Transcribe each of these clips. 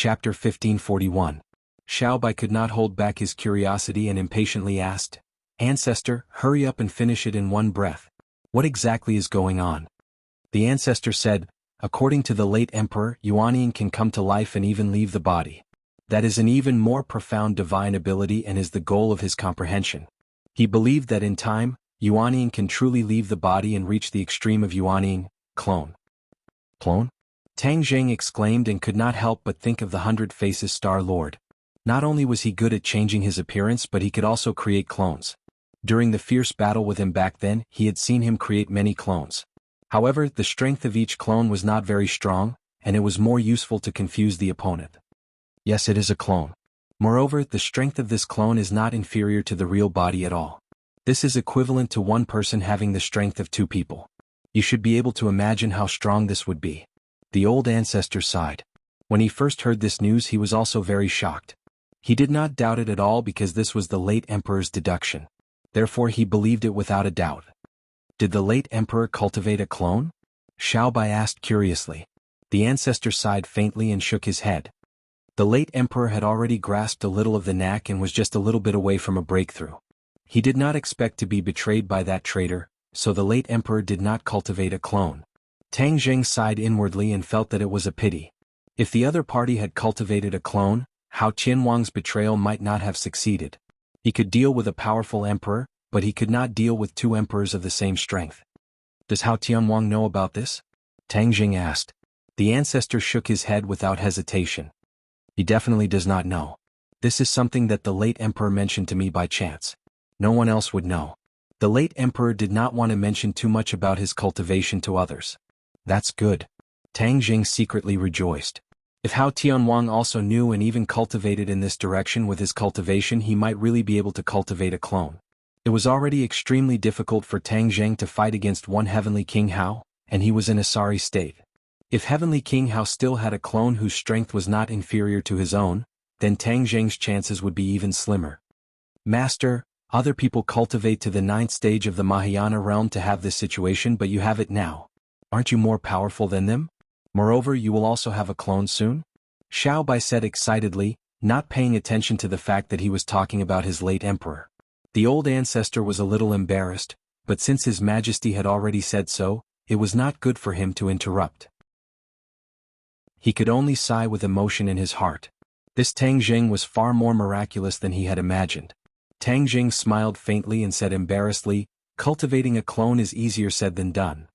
Chapter 1541. Xiaobai could not hold back his curiosity and impatiently asked, "Ancestor, hurry up and finish it in one breath. What exactly is going on?" The ancestor said, "According to the late emperor, Yuanian can come to life and even leave the body. That is an even more profound divine ability and is the goal of his comprehension. He believed that in time, Yuanian can truly leave the body and reach the extreme of Yuanian, clone." "Clone?" Tang Zheng exclaimed and could not help but think of the 100 Faces Star Lord. Not only was he good at changing his appearance but he could also create clones. During the fierce battle with him back then, he had seen him create many clones. However, the strength of each clone was not very strong, and it was more useful to confuse the opponent. Yes, it is a clone. Moreover, the strength of this clone is not inferior to the real body at all. This is equivalent to one person having the strength of two people. You should be able to imagine how strong this would be. The old ancestor sighed. When he first heard this news he was also very shocked. He did not doubt it at all because this was the late emperor's deduction. Therefore he believed it without a doubt. Did the late emperor cultivate a clone? Xiaobai asked curiously. The ancestor sighed faintly and shook his head. The late emperor had already grasped a little of the knack and was just a little bit away from a breakthrough. He did not expect to be betrayed by that traitor, so the late emperor did not cultivate a clone. Tang Zheng sighed inwardly and felt that it was a pity. If the other party had cultivated a clone, Hao Qianwang's betrayal might not have succeeded. He could deal with a powerful emperor, but he could not deal with two emperors of the same strength. Does Hao Qianwang know about this? Tang Zheng asked. The ancestor shook his head without hesitation. He definitely does not know. This is something that the late emperor mentioned to me by chance. No one else would know. The late emperor did not want to mention too much about his cultivation to others. That's good. Tang Zheng secretly rejoiced. If Hao Tianwang also knew and even cultivated in this direction with his cultivation, he might really be able to cultivate a clone. It was already extremely difficult for Tang Zheng to fight against one Heavenly King Hao, and he was in a sorry state. If Heavenly King Hao still had a clone whose strength was not inferior to his own, then Tang Zheng's chances would be even slimmer. Master, other people cultivate to the 9th stage of the Mahayana realm to have this situation, but you have it now. Aren't you more powerful than them? Moreover, you will also have a clone soon? Xiaobai said excitedly, not paying attention to the fact that he was talking about his late emperor. The old ancestor was a little embarrassed, but since His Majesty had already said so, it was not good for him to interrupt. He could only sigh with emotion in his heart. This Tang Zheng was far more miraculous than he had imagined. Tang Zheng smiled faintly and said embarrassedly, "Cultivating a clone is easier said than done.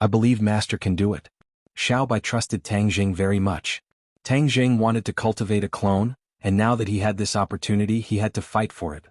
I believe Master can do it." Xiaobai trusted Tang Zheng very much. Tang Zheng wanted to cultivate a clone, and now that he had this opportunity he had to fight for it.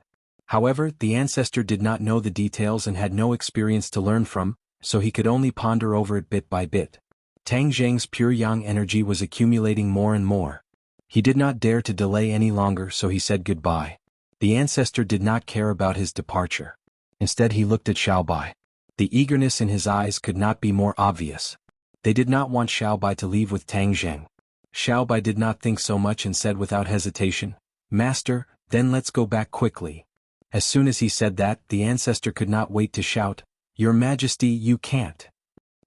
However, the ancestor did not know the details and had no experience to learn from, so he could only ponder over it bit by bit. Tang Zheng's pure yang energy was accumulating more and more. He did not dare to delay any longer, so he said goodbye. The ancestor did not care about his departure. Instead he looked at Xiaobai. The eagerness in his eyes could not be more obvious. They did not want Xiaobai to leave with Tang Zheng. Xiaobai did not think so much and said without hesitation, "Master, then let's go back quickly." As soon as he said that, the ancestor could not wait to shout, "Your Majesty, you can't."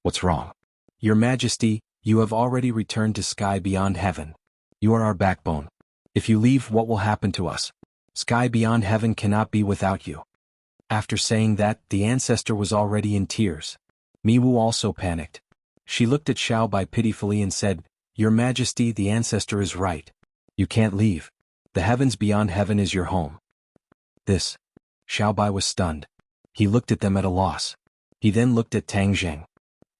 "What's wrong?" "Your Majesty, you have already returned to sky beyond heaven. You are our backbone. If you leave, what will happen to us? Sky beyond heaven cannot be without you." After saying that, the ancestor was already in tears. Miwu also panicked. She looked at Xiaobai pitifully and said, "Your Majesty, the ancestor is right. You can't leave. The heavens beyond heaven is your home." This. Xiaobai was stunned. He looked at them at a loss. He then looked at Tang Zheng.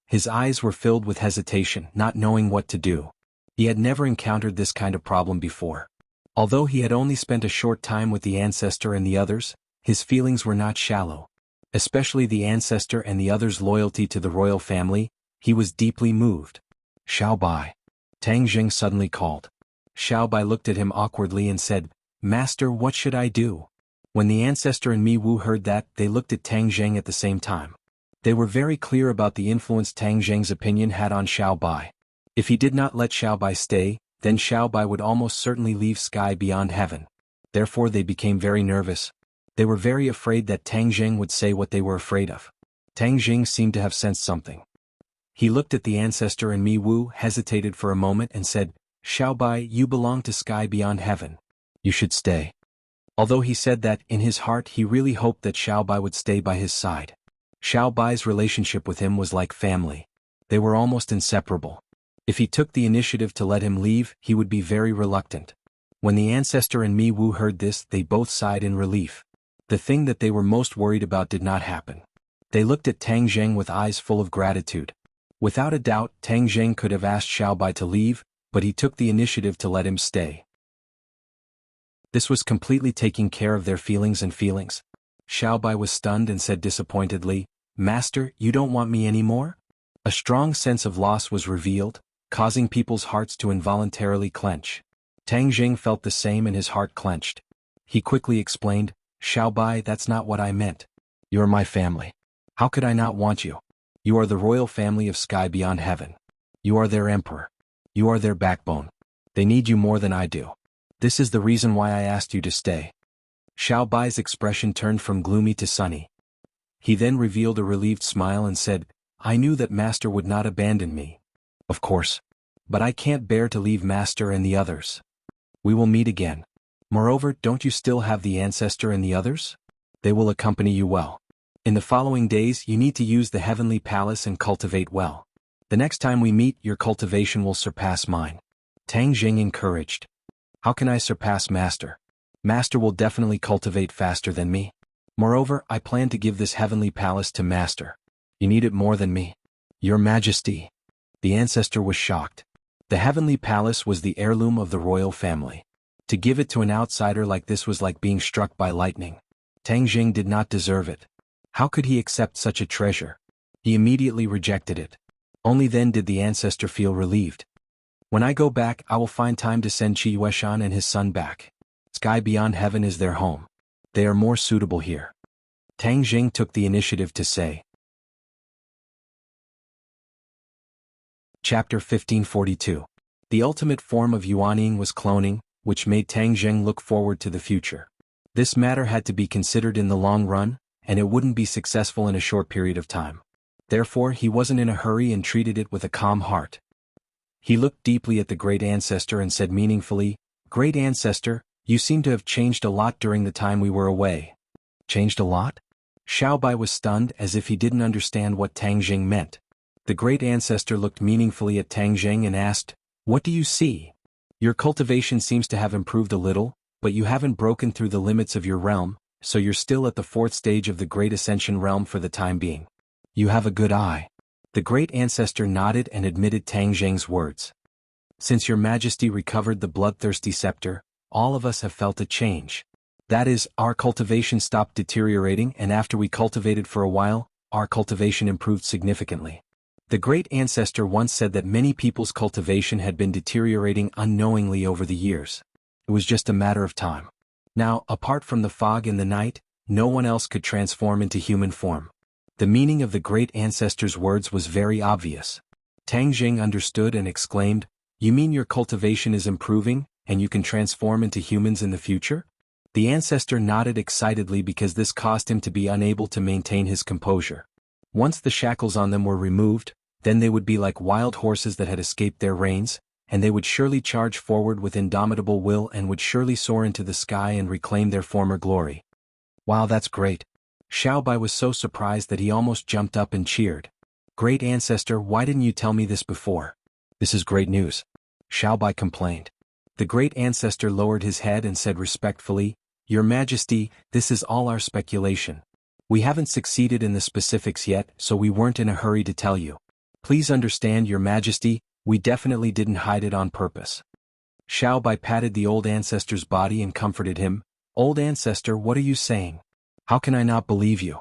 His eyes were filled with hesitation, not knowing what to do. He had never encountered this kind of problem before. Although he had only spent a short time with the ancestor and the others, his feelings were not shallow. Especially the ancestor and the others' loyalty to the royal family, he was deeply moved. "Xiaobai." Tang Zheng suddenly called. Xiaobai looked at him awkwardly and said, "Master, what should I do?" When the ancestor and Mi Wu heard that, they looked at Tang Zheng at the same time. They were very clear about the influence Tang Zheng's opinion had on Xiaobai. If he did not let Xiaobai stay, then Xiaobai would almost certainly leave sky beyond heaven. Therefore they became very nervous. They were very afraid that Tang Zheng would say what they were afraid of. Tang Zheng seemed to have sensed something. He looked at the ancestor and Mi Wu, hesitated for a moment and said, Xiaobai, you belong to sky beyond heaven. You should stay. Although he said that, in his heart he really hoped that Xiaobai would stay by his side. Xiaobai's relationship with him was like family. They were almost inseparable. If he took the initiative to let him leave, he would be very reluctant. When the ancestor and Mi Wu heard this, they both sighed in relief. The thing that they were most worried about did not happen. They looked at Tang Zheng with eyes full of gratitude. Without a doubt, Tang Zheng could have asked Xiaobai to leave, but he took the initiative to let him stay. This was completely taking care of their feelings. Xiaobai was stunned and said disappointedly, "Master, you don't want me anymore?" A strong sense of loss was revealed, causing people's hearts to involuntarily clench. Tang Jing felt the same and his heart clenched. He quickly explained, "Xiaobai, that's not what I meant. You're my family. How could I not want you? You are the royal family of Sky Beyond Heaven. You are their emperor. You are their backbone. They need you more than I do. This is the reason why I asked you to stay." Xiaobai's expression turned from gloomy to sunny. He then revealed a relieved smile and said, "I knew that Master would not abandon me. Of course. But I can't bear to leave Master and the others. We will meet again. Moreover, don't you still have the ancestor and the others? They will accompany you well. In the following days you need to use the heavenly palace and cultivate well. The next time we meet, your cultivation will surpass mine." Tang Jing encouraged. "How can I surpass Master? Master will definitely cultivate faster than me. Moreover, I plan to give this heavenly palace to Master. You need it more than me." "Your Majesty." The ancestor was shocked. The heavenly palace was the heirloom of the royal family. To give it to an outsider like this was like being struck by lightning. Tang Jing did not deserve it. How could he accept such a treasure? He immediately rejected it. Only then did the ancestor feel relieved. "When I go back, I will find time to send Qi Yueshan and his son back. Sky Beyond Heaven is their home. They are more suitable here." Tang Jing took the initiative to say. Chapter 1542. The ultimate form of yuanying was cloning, which made Tang Jing look forward to the future. This matter had to be considered in the long run, and it wouldn't be successful in a short period of time. Therefore, he wasn't in a hurry and treated it with a calm heart. He looked deeply at the great ancestor and said meaningfully, "Great ancestor, you seem to have changed a lot during the time we were away." "Changed a lot?" Xiaobai was stunned as if he didn't understand what Tang Jing meant. The great ancestor looked meaningfully at Tang Jing and asked, "What do you see? Your cultivation seems to have improved a little, but you haven't broken through the limits of your realm, so you're still at the fourth stage of the Great Ascension realm for the time being. You have a good eye." The great ancestor nodded and admitted Tang Jing's words. "Since your Majesty recovered the bloodthirsty scepter, all of us have felt a change. That is, our cultivation stopped deteriorating, and after we cultivated for a while, our cultivation improved significantly." The great ancestor once said that many people's cultivation had been deteriorating unknowingly over the years. It was just a matter of time. Now, apart from the fog in the night, no one else could transform into human form. The meaning of the great ancestor's words was very obvious. Tang Jing understood and exclaimed, "You mean your cultivation is improving, and you can transform into humans in the future?" The ancestor nodded excitedly because this caused him to be unable to maintain his composure. Once the shackles on them were removed, then they would be like wild horses that had escaped their reins, and they would surely charge forward with indomitable will and would surely soar into the sky and reclaim their former glory. "Wow, that's great." Xiaobai was so surprised that he almost jumped up and cheered. "Great ancestor, why didn't you tell me this before?" "This is great news," Xiaobai complained. The great ancestor lowered his head and said respectfully, "Your Majesty, this is all our speculation. We haven't succeeded in the specifics yet, so we weren't in a hurry to tell you. Please understand, Your Majesty, we definitely didn't hide it on purpose." Xiaobai patted the old ancestor's body and comforted him. "Old ancestor, what are you saying? How can I not believe you?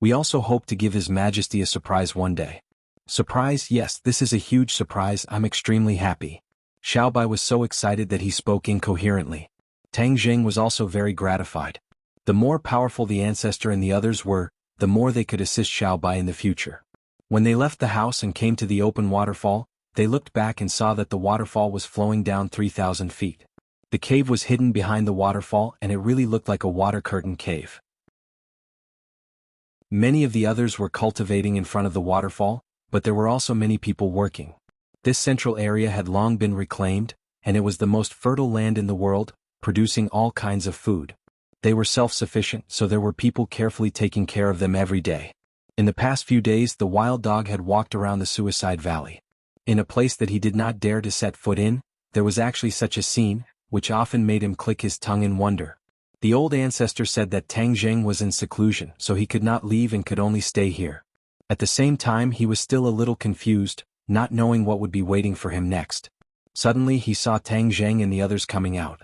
We also hope to give His Majesty a surprise one day." "Surprise? Yes, this is a huge surprise. I'm extremely happy." Xiaobai was so excited that he spoke incoherently. Tang Jing was also very gratified. The more powerful the ancestor and the others were, the more they could assist Xiaobai in the future. When they left the house and came to the open waterfall, they looked back and saw that the waterfall was flowing down 3,000 feet. The cave was hidden behind the waterfall and it really looked like a water curtain cave. Many of the others were cultivating in front of the waterfall, but there were also many people working. This central area had long been reclaimed, and it was the most fertile land in the world, producing all kinds of food. They were self-sufficient, so there were people carefully taking care of them every day. In the past few days, the wild dog had walked around the Suicide Valley. In a place that he did not dare to set foot in, there was actually such a scene, which often made him click his tongue in wonder. The old ancestor said that Tang Zheng was in seclusion, so he could not leave and could only stay here. At the same time, he was still a little confused, not knowing what would be waiting for him next. Suddenly he saw Tang Zheng and the others coming out.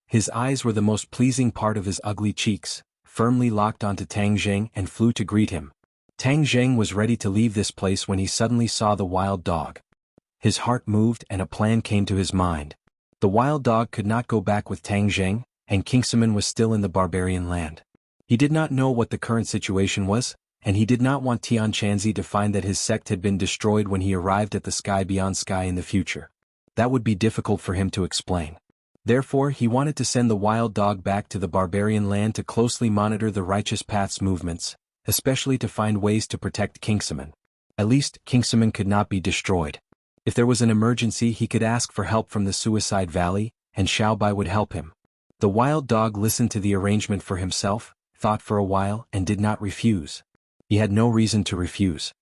His eyes were the most pleasing part of his ugly cheeks, firmly locked onto Tang Zheng and flew to greet him. Tang Zheng was ready to leave this place when he suddenly saw the wild dog. His heart moved and a plan came to his mind. The wild dog could not go back with Tang Zheng, and Kingsaman was still in the barbarian land. He did not know what the current situation was, and he did not want Tian Chanzi to find that his sect had been destroyed when he arrived at the sky beyond sky in the future. That would be difficult for him to explain. Therefore, he wanted to send the wild dog back to the barbarian land to closely monitor the righteous path's movements, especially to find ways to protect Kingsaman. At least, Kingsaman could not be destroyed. If there was an emergency, he could ask for help from the Suicide Valley, and Xiaobai would help him. The wild dog listened to the arrangement for himself, thought for a while, and did not refuse. He had no reason to refuse.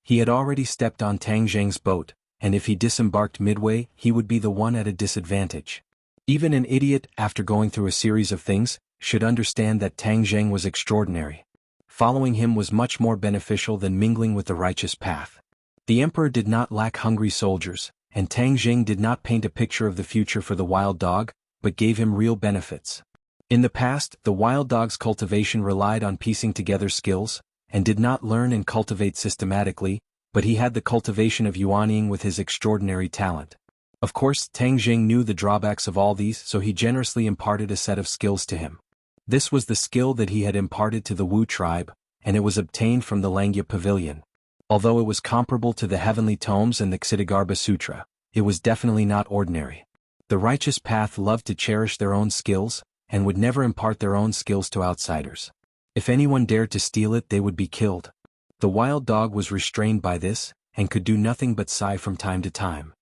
He had already stepped on Tang Zheng's boat, and if he disembarked midway, he would be the one at a disadvantage. Even an idiot, after going through a series of things, should understand that Tang Zheng was extraordinary. Following him was much more beneficial than mingling with the righteous path. The emperor did not lack hungry soldiers, and Tang Zheng did not paint a picture of the future for the wild dog, but gave him real benefits. In the past, the wild dog's cultivation relied on piecing together skills, and did not learn and cultivate systematically, but he had the cultivation of yuanying with his extraordinary talent. Of course, Tang Zheng knew the drawbacks of all these, so he generously imparted a set of skills to him. This was the skill that he had imparted to the Wu tribe, and it was obtained from the Langya Pavilion. Although it was comparable to the Heavenly Tomes and the Ksitigarbha Sutra, it was definitely not ordinary. The righteous path loved to cherish their own skills, and would never impart their own skills to outsiders. If anyone dared to steal it, they would be killed. The wild dog was restrained by this, and could do nothing but sigh from time to time.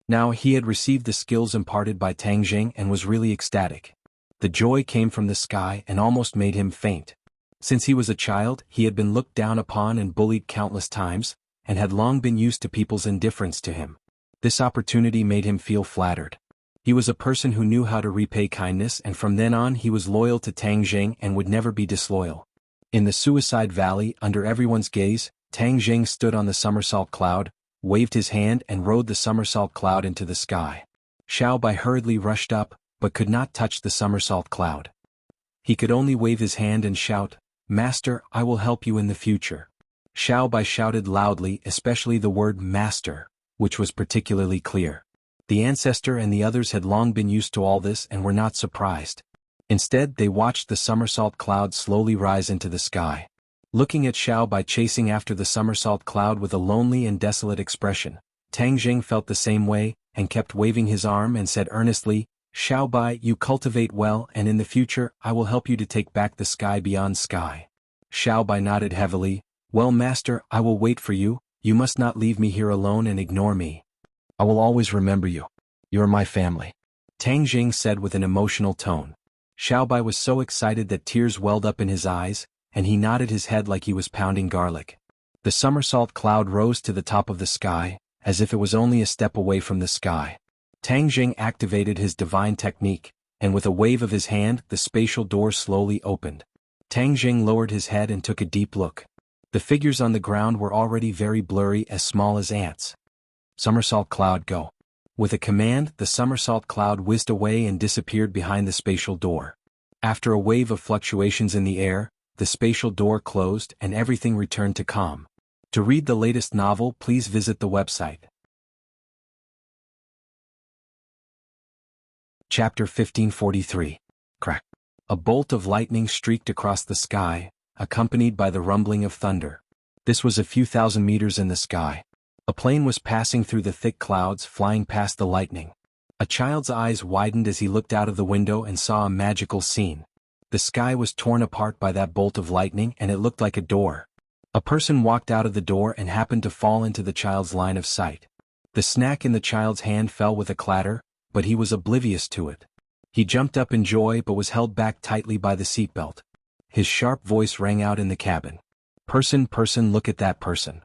Now he had received the skills imparted by Tang Zheng and was really ecstatic. The joy came from the sky and almost made him faint. Since he was a child, he had been looked down upon and bullied countless times, and had long been used to people's indifference to him. This opportunity made him feel flattered. He was a person who knew how to repay kindness, and from then on he was loyal to Tang Zheng and would never be disloyal. In the Suicide Valley, under everyone's gaze, Tang Zheng stood on the somersault cloud, waved his hand and rode the somersault cloud into the sky. Xiaobai hurriedly rushed up, but could not touch the somersault cloud. He could only wave his hand and shout, "Master, I will help you in the future." Xiaobai shouted loudly, especially the word "master," which was particularly clear. The ancestor and the others had long been used to all this and were not surprised. Instead, they watched the somersault cloud slowly rise into the sky. Looking at Xiaobai chasing after the somersault cloud with a lonely and desolate expression, Tang Zheng felt the same way, and kept waving his arm and said earnestly, "Xiaobai, you cultivate well, and in the future, I will help you to take back the sky beyond sky." Xiaobai nodded heavily, "Well, master, I will wait for you. You must not leave me here alone and ignore me. I will always remember you. You are my family," Tang Zheng said with an emotional tone. Xiaobai was so excited that tears welled up in his eyes, and he nodded his head like he was pounding garlic. The somersault cloud rose to the top of the sky, as if it was only a step away from the sky. Tang Zheng activated his divine technique, and with a wave of his hand, the spatial door slowly opened. Tang Zheng lowered his head and took a deep look. The figures on the ground were already very blurry, as small as ants. "Somersault cloud, go." With a command, the somersault cloud whizzed away and disappeared behind the spatial door. After a wave of fluctuations in the air, the spatial door closed and everything returned to calm. To read the latest novel, please visit the website. Chapter 1543. Crack. A bolt of lightning streaked across the sky, accompanied by the rumbling of thunder. This was a few thousand meters in the sky. A plane was passing through the thick clouds, flying past the lightning. A child's eyes widened as he looked out of the window and saw a magical scene. The sky was torn apart by that bolt of lightning, and it looked like a door. A person walked out of the door and happened to fall into the child's line of sight. The snack in the child's hand fell with a clatter, but he was oblivious to it. He jumped up in joy but was held back tightly by the seatbelt. His sharp voice rang out in the cabin. Person, look at that person.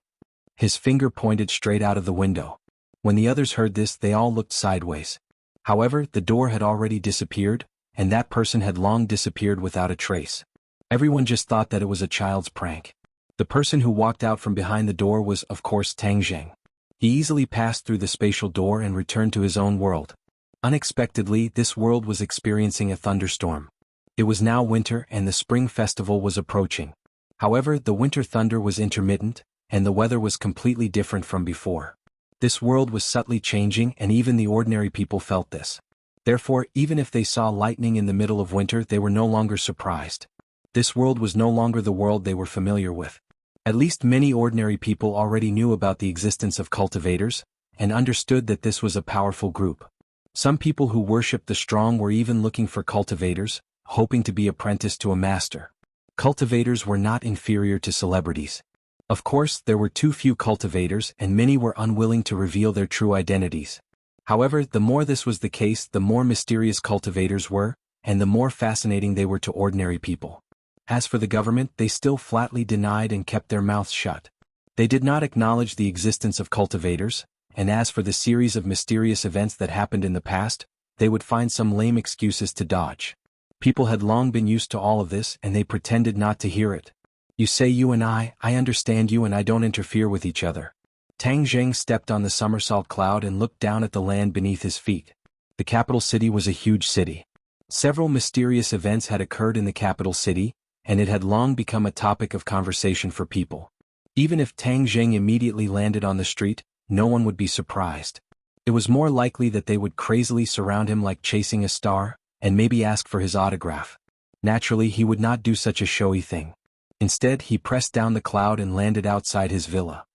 His finger pointed straight out of the window. When the others heard this, they all looked sideways. However, the door had already disappeared, and that person had long disappeared without a trace. Everyone just thought that it was a child's prank. The person who walked out from behind the door was, of course, Tang Zheng. He easily passed through the spatial door and returned to his own world. Unexpectedly, this world was experiencing a thunderstorm. It was now winter and the spring festival was approaching. However, the winter thunder was intermittent, and the weather was completely different from before. This world was subtly changing and even the ordinary people felt this. Therefore, even if they saw lightning in the middle of winter, they were no longer surprised. This world was no longer the world they were familiar with. At least many ordinary people already knew about the existence of cultivators, and understood that this was a powerful group. Some people who worshipped the strong were even looking for cultivators, hoping to be apprenticed to a master. Cultivators were not inferior to celebrities. Of course, there were too few cultivators and many were unwilling to reveal their true identities. However, the more this was the case, the more mysterious cultivators were, and the more fascinating they were to ordinary people. As for the government, they still flatly denied and kept their mouths shut. They did not acknowledge the existence of cultivators, and as for the series of mysterious events that happened in the past, they would find some lame excuses to dodge. People had long been used to all of this and they pretended not to hear it. You say you and I understand you and I don't interfere with each other. Tang Zheng stepped on the somersault cloud and looked down at the land beneath his feet. The capital city was a huge city. Several mysterious events had occurred in the capital city, and it had long become a topic of conversation for people. Even if Tang Zheng immediately landed on the street, no one would be surprised. It was more likely that they would crazily surround him like chasing a star, and maybe ask for his autograph. Naturally, he would not do such a showy thing. Instead, he pressed down the cloud and landed outside his villa.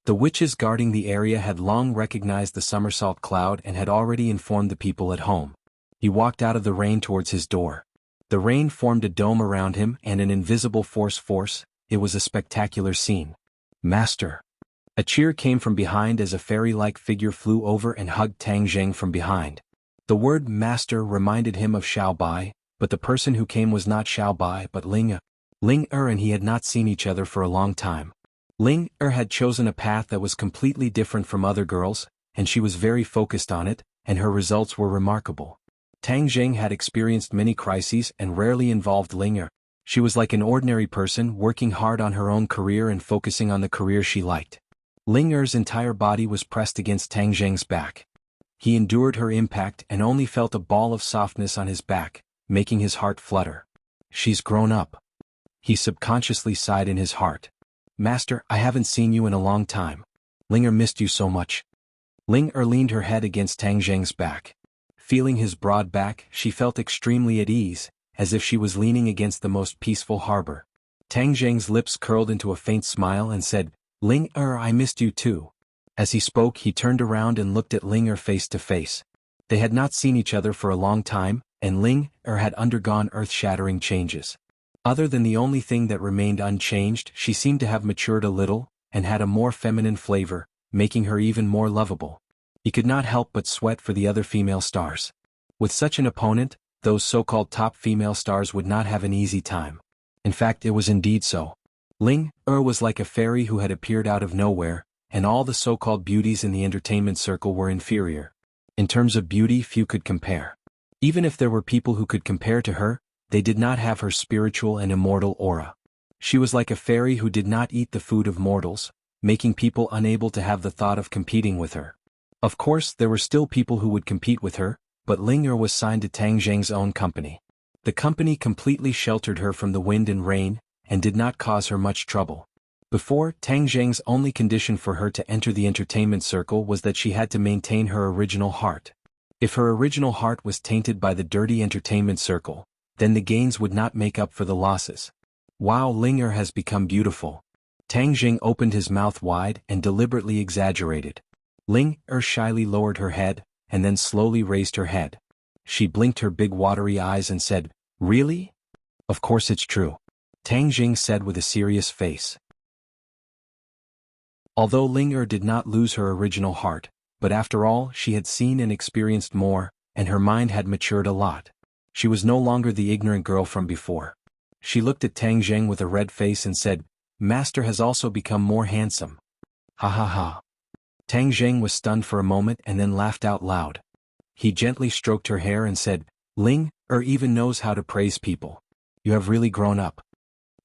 The witches guarding the area had long recognized the somersault cloud and had already informed the people at home. He walked out of the rain towards his door. The rain formed a dome around him and an invisible force. It was a spectacular scene. Master! A cheer came from behind as a fairy-like figure flew over and hugged Tang Zheng from behind. The word master reminded him of Xiao Bai, but the person who came was not Xiao Bai but Ling Er, and he had not seen each other for a long time. Ling Er had chosen a path that was completely different from other girls, and she was very focused on it, and her results were remarkable. Tang Zheng had experienced many crises and rarely involved Ling Er. She was like an ordinary person working hard on her own career and focusing on the career she liked. Ling Er's entire body was pressed against Tang Zheng's back. He endured her impact and only felt a ball of softness on his back, making his heart flutter. She's grown up. He subconsciously sighed in his heart. Master, I haven't seen you in a long time. Ling Er missed you so much. Ling Er leaned her head against Tang Zheng's back. Feeling his broad back, she felt extremely at ease, as if she was leaning against the most peaceful harbor. Tang Zheng's lips curled into a faint smile and said, Ling Er, I missed you too. As he spoke, he turned around and looked at Ling Er face to face. They had not seen each other for a long time, and Ling Er had undergone earth-shattering changes. Other than the only thing that remained unchanged, she seemed to have matured a little, and had a more feminine flavor, making her even more lovable. He could not help but sweat for the other female stars. With such an opponent, those so-called top female stars would not have an easy time. In fact, it was indeed so. Ling Er was like a fairy who had appeared out of nowhere, and all the so-called beauties in the entertainment circle were inferior. In terms of beauty, few could compare. Even if there were people who could compare to her, they did not have her spiritual and immortal aura. She was like a fairy who did not eat the food of mortals, making people unable to have the thought of competing with her. Of course, there were still people who would compete with her, but Ling Er was signed to Tang Zheng's own company. The company completely sheltered her from the wind and rain, and did not cause her much trouble. Before, Tang Zheng's only condition for her to enter the entertainment circle was that she had to maintain her original heart. If her original heart was tainted by the dirty entertainment circle, then the gains would not make up for the losses. Wow, Ling Er has become beautiful. Tang Zheng opened his mouth wide and deliberately exaggerated. Ling Er shyly lowered her head, and then slowly raised her head. She blinked her big watery eyes and said, Really? Of course it's true. Tang Jing said with a serious face. Although Ling Er did not lose her original heart, but after all she had seen and experienced more, and her mind had matured a lot. She was no longer the ignorant girl from before. She looked at Tang Jing with a red face and said, "Master has also become more handsome." Ha ha ha. Tang Jing was stunned for a moment and then laughed out loud. He gently stroked her hair and said, "Ling Er even knows how to praise people. You have really grown up."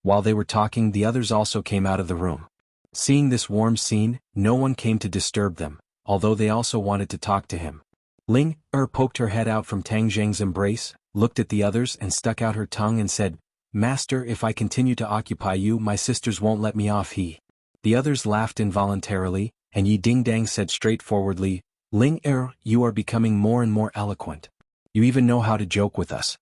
While they were talking, the others also came out of the room. Seeing this warm scene, no one came to disturb them, although they also wanted to talk to him. Ling Er poked her head out from Tang Jing's embrace, looked at the others and stuck out her tongue and said, "Master, if I continue to occupy you, my sisters won't let me off." The others laughed involuntarily, and Yi Dingdang said straightforwardly, "Ling Er, you are becoming more and more eloquent. You even know how to joke with us."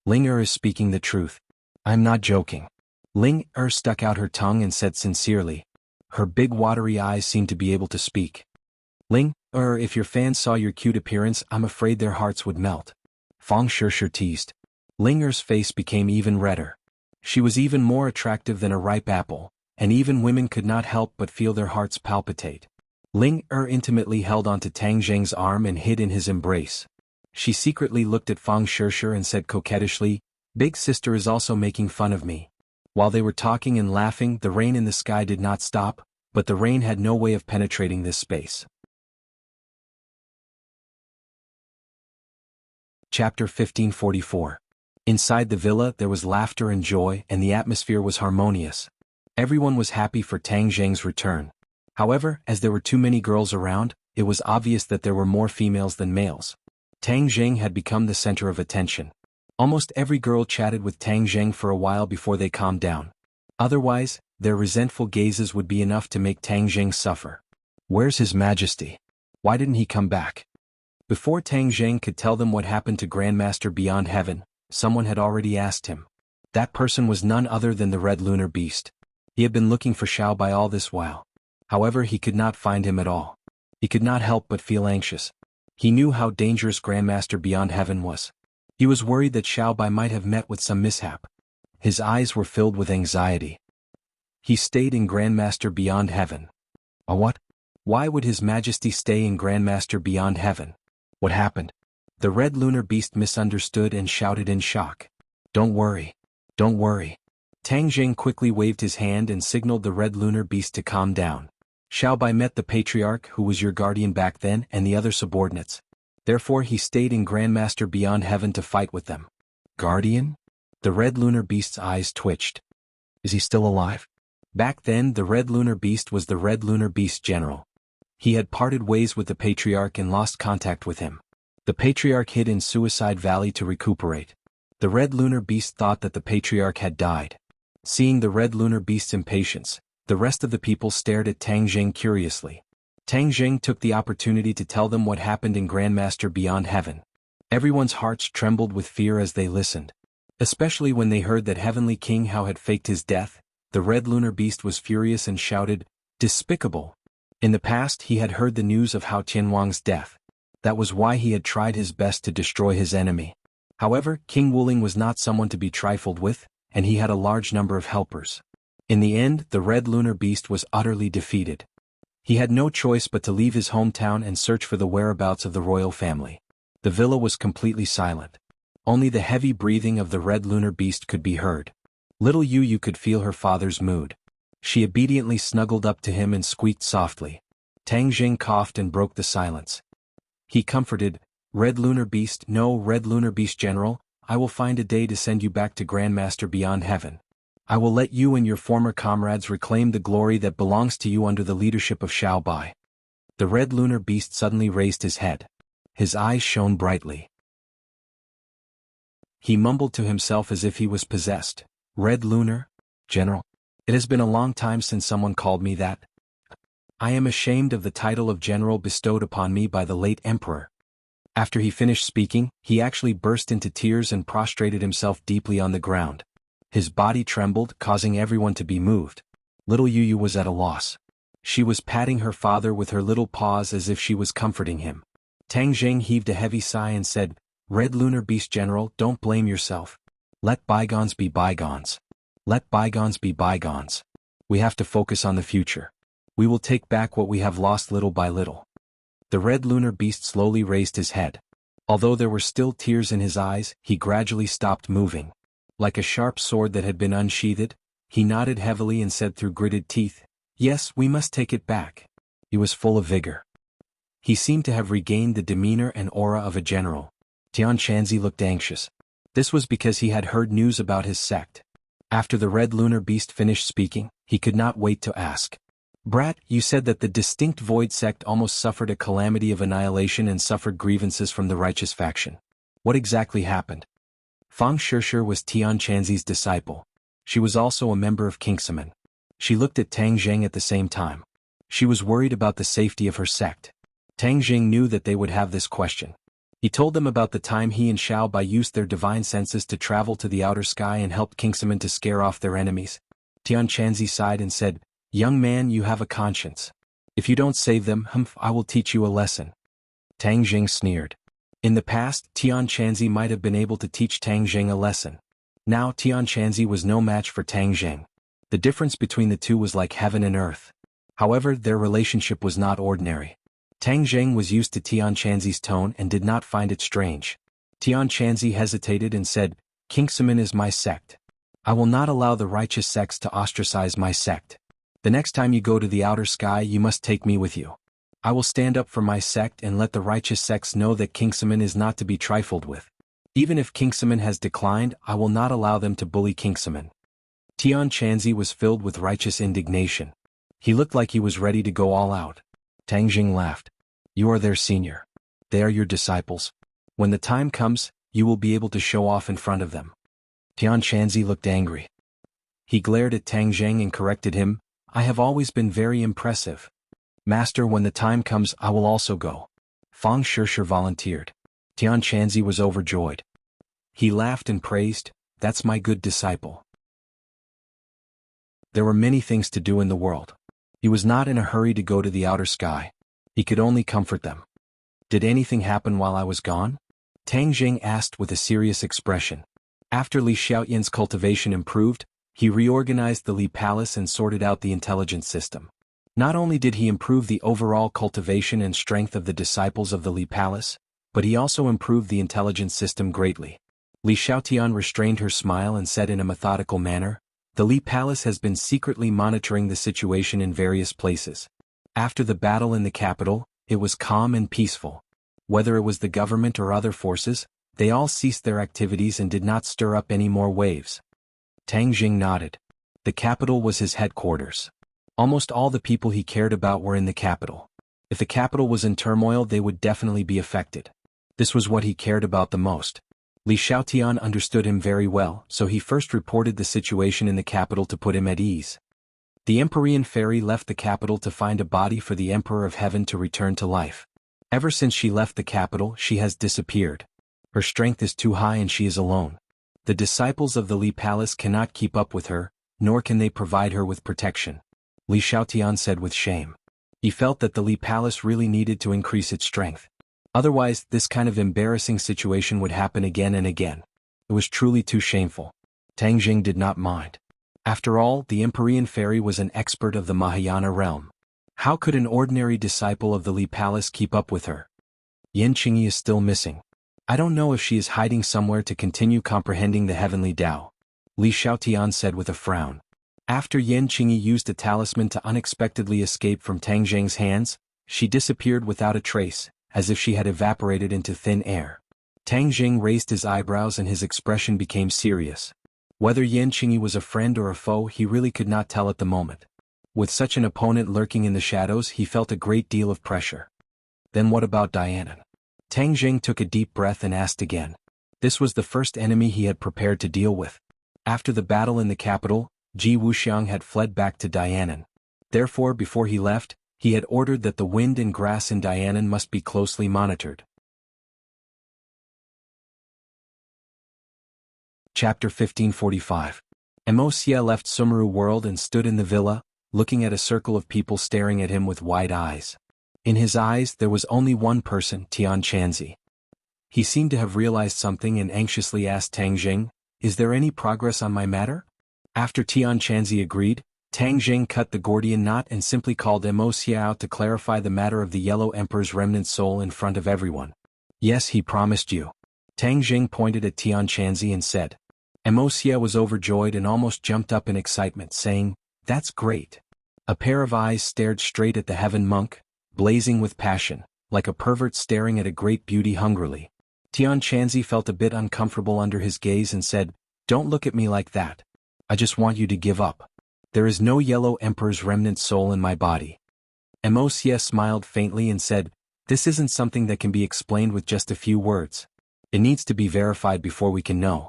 Ling Er is speaking the truth. I'm not joking. Ling Er stuck out her tongue and said sincerely. Her big watery eyes seemed to be able to speak. "Ling Er, if your fans saw your cute appearance, I'm afraid their hearts would melt." Fang Shishir teased. Ling Er's face became even redder. She was even more attractive than a ripe apple, and even women could not help but feel their hearts palpitate. Ling Er intimately held onto Tang Jing's arm and hid in his embrace. She secretly looked at Fang Shishir and said coquettishly, "Big sister is also making fun of me." While they were talking and laughing, the rain in the sky did not stop, but the rain had no way of penetrating this space. Chapter 1544. Inside the villa there was laughter and joy, and the atmosphere was harmonious. Everyone was happy for Tang Jing's return. However, as there were too many girls around, it was obvious that there were more females than males. Tang Jing had become the center of attention. Almost every girl chatted with Tang Jing for a while before they calmed down. Otherwise, their resentful gazes would be enough to make Tang Jing suffer. Where's His Majesty? Why didn't he come back? Before Tang Jing could tell them what happened to Grandmaster Beyond Heaven, someone had already asked him. That person was none other than the Red Lunar Beast. He had been looking for Xiao Bai all this while. However, he could not find him at all. He could not help but feel anxious. He knew how dangerous Grandmaster Beyond Heaven was. He was worried that Xiao Bai might have met with some mishap. His eyes were filled with anxiety. He stayed in Grandmaster Beyond Heaven. A what? Why would His Majesty stay in Grandmaster Beyond Heaven? What happened? The Red Lunar Beast misunderstood and shouted in shock. Don't worry. Don't worry. Tang Jing quickly waved his hand and signaled the Red Lunar Beast to calm down. Xiao Bai met the Patriarch, who was your guardian back then, and the other subordinates. Therefore he stayed in Grandmaster Beyond Heaven to fight with them. Guardian? The Red Lunar Beast's eyes twitched. Is he still alive? Back then the Red Lunar Beast was the Red Lunar Beast General. He had parted ways with the Patriarch and lost contact with him. The Patriarch hid in Suicide Valley to recuperate. The Red Lunar Beast thought that the Patriarch had died. Seeing the Red Lunar Beast's impatience, the rest of the people stared at Tang Jing curiously. Tang Jing took the opportunity to tell them what happened in Grandmaster Beyond Heaven. Everyone's hearts trembled with fear as they listened. Especially when they heard that Heavenly King Hao had faked his death, the Red Lunar Beast was furious and shouted, "Despicable!" In the past he had heard the news of Hao Tianwang's death. That was why he had tried his best to destroy his enemy. However, King Wuling was not someone to be trifled with, and he had a large number of helpers. In the end, the Red Lunar Beast was utterly defeated. He had no choice but to leave his hometown and search for the whereabouts of the royal family. The villa was completely silent. Only the heavy breathing of the Red Lunar Beast could be heard. Little Yu could feel her father's mood. She obediently snuggled up to him and squeaked softly. Tang Jing coughed and broke the silence. He comforted, "Red Lunar Beast, no, Red Lunar Beast General, I will find a day to send you back to Grandmaster Beyond Heaven. I will let you and your former comrades reclaim the glory that belongs to you under the leadership of Xiao Bai." The Red Lunar Beast suddenly raised his head. His eyes shone brightly. He mumbled to himself as if he was possessed. "Red Lunar? General? It has been a long time since someone called me that. I am ashamed of the title of general bestowed upon me by the late emperor." After he finished speaking, he actually burst into tears and prostrated himself deeply on the ground. His body trembled, causing everyone to be moved. Little Yu was at a loss. She was patting her father with her little paws as if she was comforting him. Tang Jing heaved a heavy sigh and said, "Red Lunar Beast General, don't blame yourself. Let bygones be bygones. Let bygones be bygones. We have to focus on the future. We will take back what we have lost little by little. The red lunar beast slowly raised his head. Although there were still tears in his eyes, he gradually stopped moving. Like a sharp sword that had been unsheathed, he nodded heavily and said through gritted teeth, "Yes, we must take it back." He was full of vigor. He seemed to have regained the demeanor and aura of a general. Tian Shanzi looked anxious. This was because he had heard news about his sect. After the red lunar beast finished speaking, he could not wait to ask. "Brat, you said that the distinct void sect almost suffered a calamity of annihilation and suffered grievances from the righteous faction. What exactly happened?" Fang Shishir was Tian Shanzi's disciple. She was also a member of Kingsaman. She looked at Tang Zheng at the same time. She was worried about the safety of her sect. Tang Zheng knew that they would have this question. He told them about the time he and Xiao Bai used their divine senses to travel to the outer sky and helped Kingsaman to scare off their enemies. Tian Shanzi sighed and said, "Young man, you have a conscience. If you don't save them, I will teach you a lesson." Tang Zheng sneered. In the past, Tian Shanzi might have been able to teach Tang Zheng a lesson. Now Tian Shanzi was no match for Tang Zheng. The difference between the two was like heaven and earth. However, their relationship was not ordinary. Tang Zheng was used to Tian Shanzi's tone and did not find it strange. Tian Shanzi hesitated and said, "Kingsaman is my sect. I will not allow the righteous sects to ostracize my sect. The next time you go to the outer sky you must take me with you. I will stand up for my sect and let the righteous sects know that Kingsaman is not to be trifled with. Even if Kingsaman has declined, I will not allow them to bully Kingsaman." Tian Shanzi was filled with righteous indignation. He looked like he was ready to go all out. Tang Zheng laughed. "You are their senior. They are your disciples. When the time comes, you will be able to show off in front of them." Tian Shanzi looked angry. He glared at Tang Zheng and corrected him, "I have always been very impressive. Master, when the time comes I will also go." Fang Shishir volunteered. Tian Shanzi was overjoyed. He laughed and praised, "That's my good disciple." There were many things to do in the world. He was not in a hurry to go to the outer sky. He could only comfort them. "Did anything happen while I was gone?" Tang Zheng asked with a serious expression. After Li Xiaoyan's cultivation improved, he reorganized the Li Palace and sorted out the intelligence system. Not only did he improve the overall cultivation and strength of the disciples of the Li Palace, but he also improved the intelligence system greatly. Li Xiaotian restrained her smile and said in a methodical manner, "The Li Palace has been secretly monitoring the situation in various places. After the battle in the capital, it was calm and peaceful. Whether it was the government or other forces, they all ceased their activities and did not stir up any more waves." Tang Zheng nodded. The capital was his headquarters. Almost all the people he cared about were in the capital. If the capital was in turmoil they would definitely be affected. This was what he cared about the most. Li Xiaotian understood him very well, so he first reported the situation in the capital to put him at ease. The Empyrean fairy left the capital to find a body for the Emperor of Heaven to return to life. Ever since she left the capital she has disappeared. Her strength is too high and she is alone. The disciples of the Li Palace cannot keep up with her, nor can they provide her with protection. Li Xiaotian said with shame. He felt that the Li Palace really needed to increase its strength. Otherwise, this kind of embarrassing situation would happen again and again. It was truly too shameful. Tang Zheng did not mind. After all, the Empyrean fairy was an expert of the Mahayana realm. How could an ordinary disciple of the Li Palace keep up with her? Yan Qingyi is still missing. I don't know if she is hiding somewhere to continue comprehending the heavenly Tao, Li Xiaotian said with a frown. After Yan Qingyi used a talisman to unexpectedly escape from Tang Zheng's hands, she disappeared without a trace, as if she had evaporated into thin air. Tang Zheng raised his eyebrows and his expression became serious. Whether Yan Qingyi was a friend or a foe he really could not tell at the moment. With such an opponent lurking in the shadows he felt a great deal of pressure. Then what about Dianan? Tang Zheng took a deep breath and asked again. This was the first enemy he had prepared to deal with. After the battle in the capital, Ji Wuxiang had fled back to Dianan. Therefore, before he left, he had ordered that the wind and grass in Dianan must be closely monitored. Chapter 1545. Mo Xie left Sumeru world and stood in the villa, looking at a circle of people staring at him with wide eyes. In his eyes there was only one person, Tian Shanzi. He seemed to have realized something and anxiously asked Tang Zheng, "Is there any progress on my matter?" After Tian Chanzi agreed, Tang Jing cut the Gordian knot and simply called Wuxia out to clarify the matter of the Yellow Emperor's remnant soul in front of everyone. Yes, he promised you. Tang Jing pointed at Tian Chanzi and said. Wuxia was overjoyed and almost jumped up in excitement, saying, "That's great." A pair of eyes stared straight at the heaven monk, blazing with passion, like a pervert staring at a great beauty hungrily. Tian Chanzi felt a bit uncomfortable under his gaze and said, "Don't look at me like that. I just want you to give up. There is no Yellow Emperor's remnant soul in my body." Wuxia smiled faintly and said, "This isn't something that can be explained with just a few words. It needs to be verified before we can know."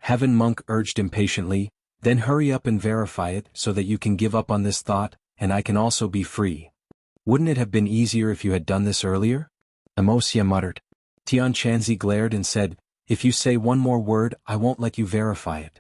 Heaven Monk urged impatiently, "Then hurry up and verify it so that you can give up on this thought, and I can also be free. Wouldn't it have been easier if you had done this earlier?" Wuxia muttered. Tian Chanzi glared and said, "If you say one more word, I won't let you verify it."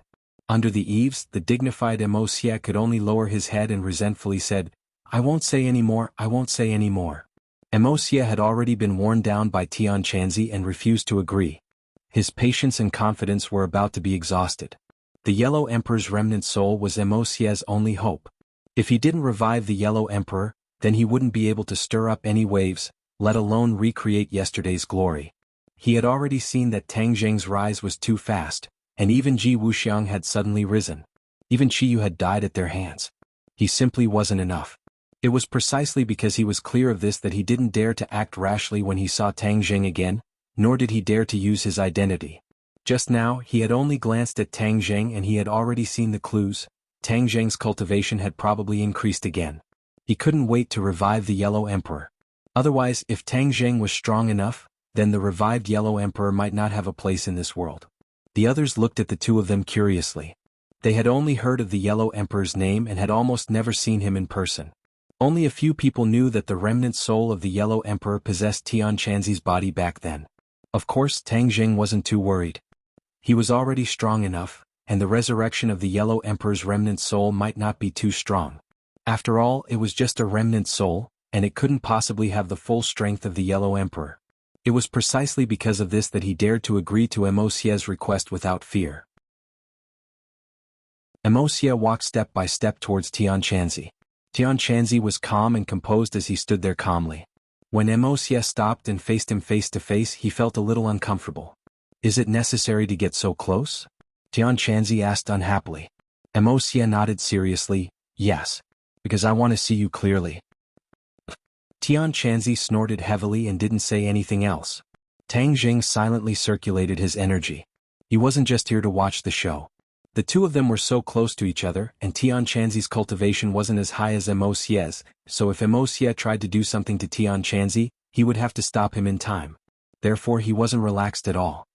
Under the eaves, the dignified Wuxia could only lower his head and resentfully said, "I won't say any more, I won't say any more." Wuxia had already been worn down by Tian Chanzi and refused to agree. His patience and confidence were about to be exhausted. The Yellow Emperor's remnant soul was Wuxia's only hope. If he didn't revive the Yellow Emperor, then he wouldn't be able to stir up any waves, let alone recreate yesterday's glory. He had already seen that Tang Jing's rise was too fast, and even Ji Wuxiang had suddenly risen. Even Qiyu had died at their hands. He simply wasn't enough. It was precisely because he was clear of this that he didn't dare to act rashly when he saw Tang Jing again, nor did he dare to use his identity. Just now, he had only glanced at Tang Jing and he had already seen the clues. Tang Jing's cultivation had probably increased again. He couldn't wait to revive the Yellow Emperor. Otherwise, if Tang Jing was strong enough, then the revived Yellow Emperor might not have a place in this world. The others looked at the two of them curiously. They had only heard of the Yellow Emperor's name and had almost never seen him in person. Only a few people knew that the remnant soul of the Yellow Emperor possessed Tian Chanzi's body back then. Of course, Tang Jing wasn't too worried. He was already strong enough, and the resurrection of the Yellow Emperor's remnant soul might not be too strong. After all, it was just a remnant soul, and it couldn't possibly have the full strength of the Yellow Emperor. It was precisely because of this that he dared to agree to Wuxia's request without fear. Wuxia walked step by step towards Tian Chanzi. Tian Chanzi was calm and composed as he stood there calmly. When Wuxia stopped and faced him face to face, he felt a little uncomfortable. "Is it necessary to get so close?" Tian Chanzi asked unhappily. Wuxia nodded seriously, "Yes. Because I want to see you clearly." Tian Chanzi snorted heavily and didn't say anything else. Tang Jing silently circulated his energy. He wasn't just here to watch the show. The two of them were so close to each other, and Tian Chanzi's cultivation wasn't as high as Wuxia's, so if Wuxia tried to do something to Tian Chanzi, he would have to stop him in time. Therefore he wasn't relaxed at all.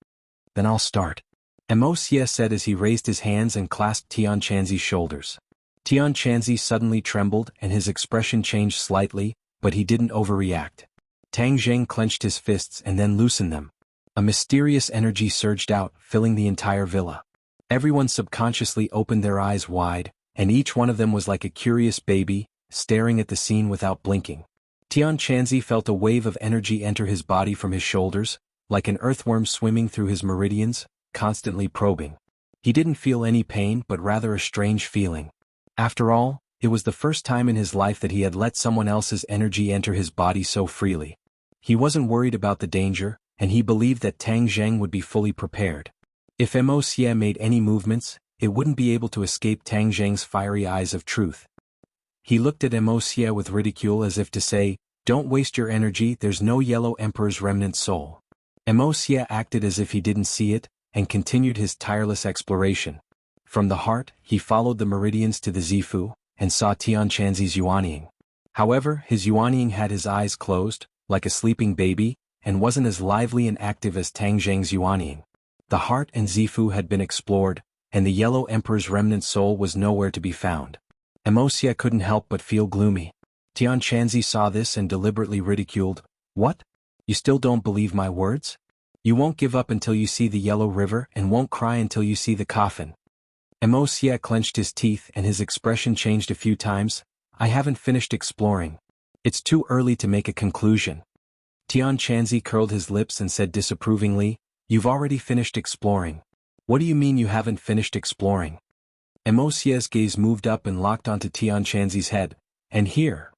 "Then I'll start," Wuxia said as he raised his hands and clasped Tian Chanzi's shoulders. Tian Chanzi suddenly trembled and his expression changed slightly, but he didn't overreact. Tang Jing clenched his fists and then loosened them. A mysterious energy surged out, filling the entire villa. Everyone subconsciously opened their eyes wide, and each one of them was like a curious baby, staring at the scene without blinking. Tian Chanzi felt a wave of energy enter his body from his shoulders, like an earthworm swimming through his meridians, constantly probing. He didn't feel any pain but rather a strange feeling. After all, it was the first time in his life that he had let someone else's energy enter his body so freely. He wasn't worried about the danger, and he believed that Tang Zheng would be fully prepared. If Wuxia made any movements, it wouldn't be able to escape Tang Zheng's fiery eyes of truth. He looked at Wuxia with ridicule as if to say, "Don't waste your energy, there's no Yellow Emperor's remnant soul." Wuxia acted as if he didn't see it, and continued his tireless exploration. From the heart, he followed the meridians to the Zifu, and saw Tian Chanzi's Yuanying. However, his Yuanying had his eyes closed, like a sleeping baby, and wasn't as lively and active as Tang Zheng's Yuanying. The heart and Zifu had been explored, and the Yellow Emperor's remnant soul was nowhere to be found. Wuxia couldn't help but feel gloomy. Tian Chanzi saw this and deliberately ridiculed, "What? You still don't believe my words? You won't give up until you see the Yellow River and won't cry until you see the coffin." Wuxia clenched his teeth and his expression changed a few times. "I haven't finished exploring. It's too early to make a conclusion." Tian Chanzi curled his lips and said disapprovingly, "You've already finished exploring. What do you mean you haven't finished exploring?" Emosia's gaze moved up and locked onto Tian Shanzi's head, and here.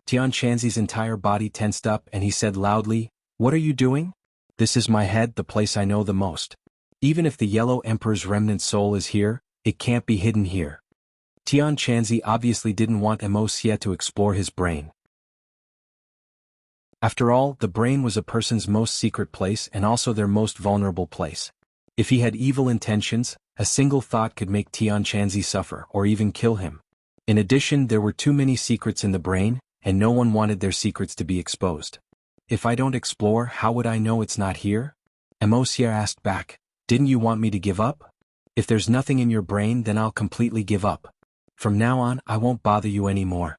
Tian Shanzi's entire body tensed up and he said loudly, "What are you doing? This is my head, the place I know the most. Even if the Yellow Emperor's remnant soul is here, it can't be hidden here." Tian Shanzi obviously didn't want Emosia to explore his brain. After all, the brain was a person's most secret place and also their most vulnerable place. If he had evil intentions, a single thought could make Tian Shanzi suffer or even kill him. In addition, there were too many secrets in the brain, and no one wanted their secrets to be exposed. "If I don't explore, how would I know it's not here?" Emosia asked back. "Didn't you want me to give up? If there's nothing in your brain, then I'll completely give up. From now on, I won't bother you anymore."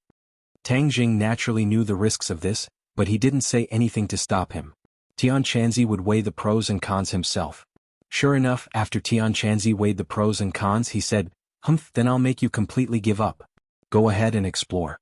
Tang Jing naturally knew the risks of this, but he didn't say anything to stop him. Tian Shanzi would weigh the pros and cons himself. Sure enough, after Tian Shanzi weighed the pros and cons, he said, "Humph, then I'll make you completely give up. Go ahead and explore.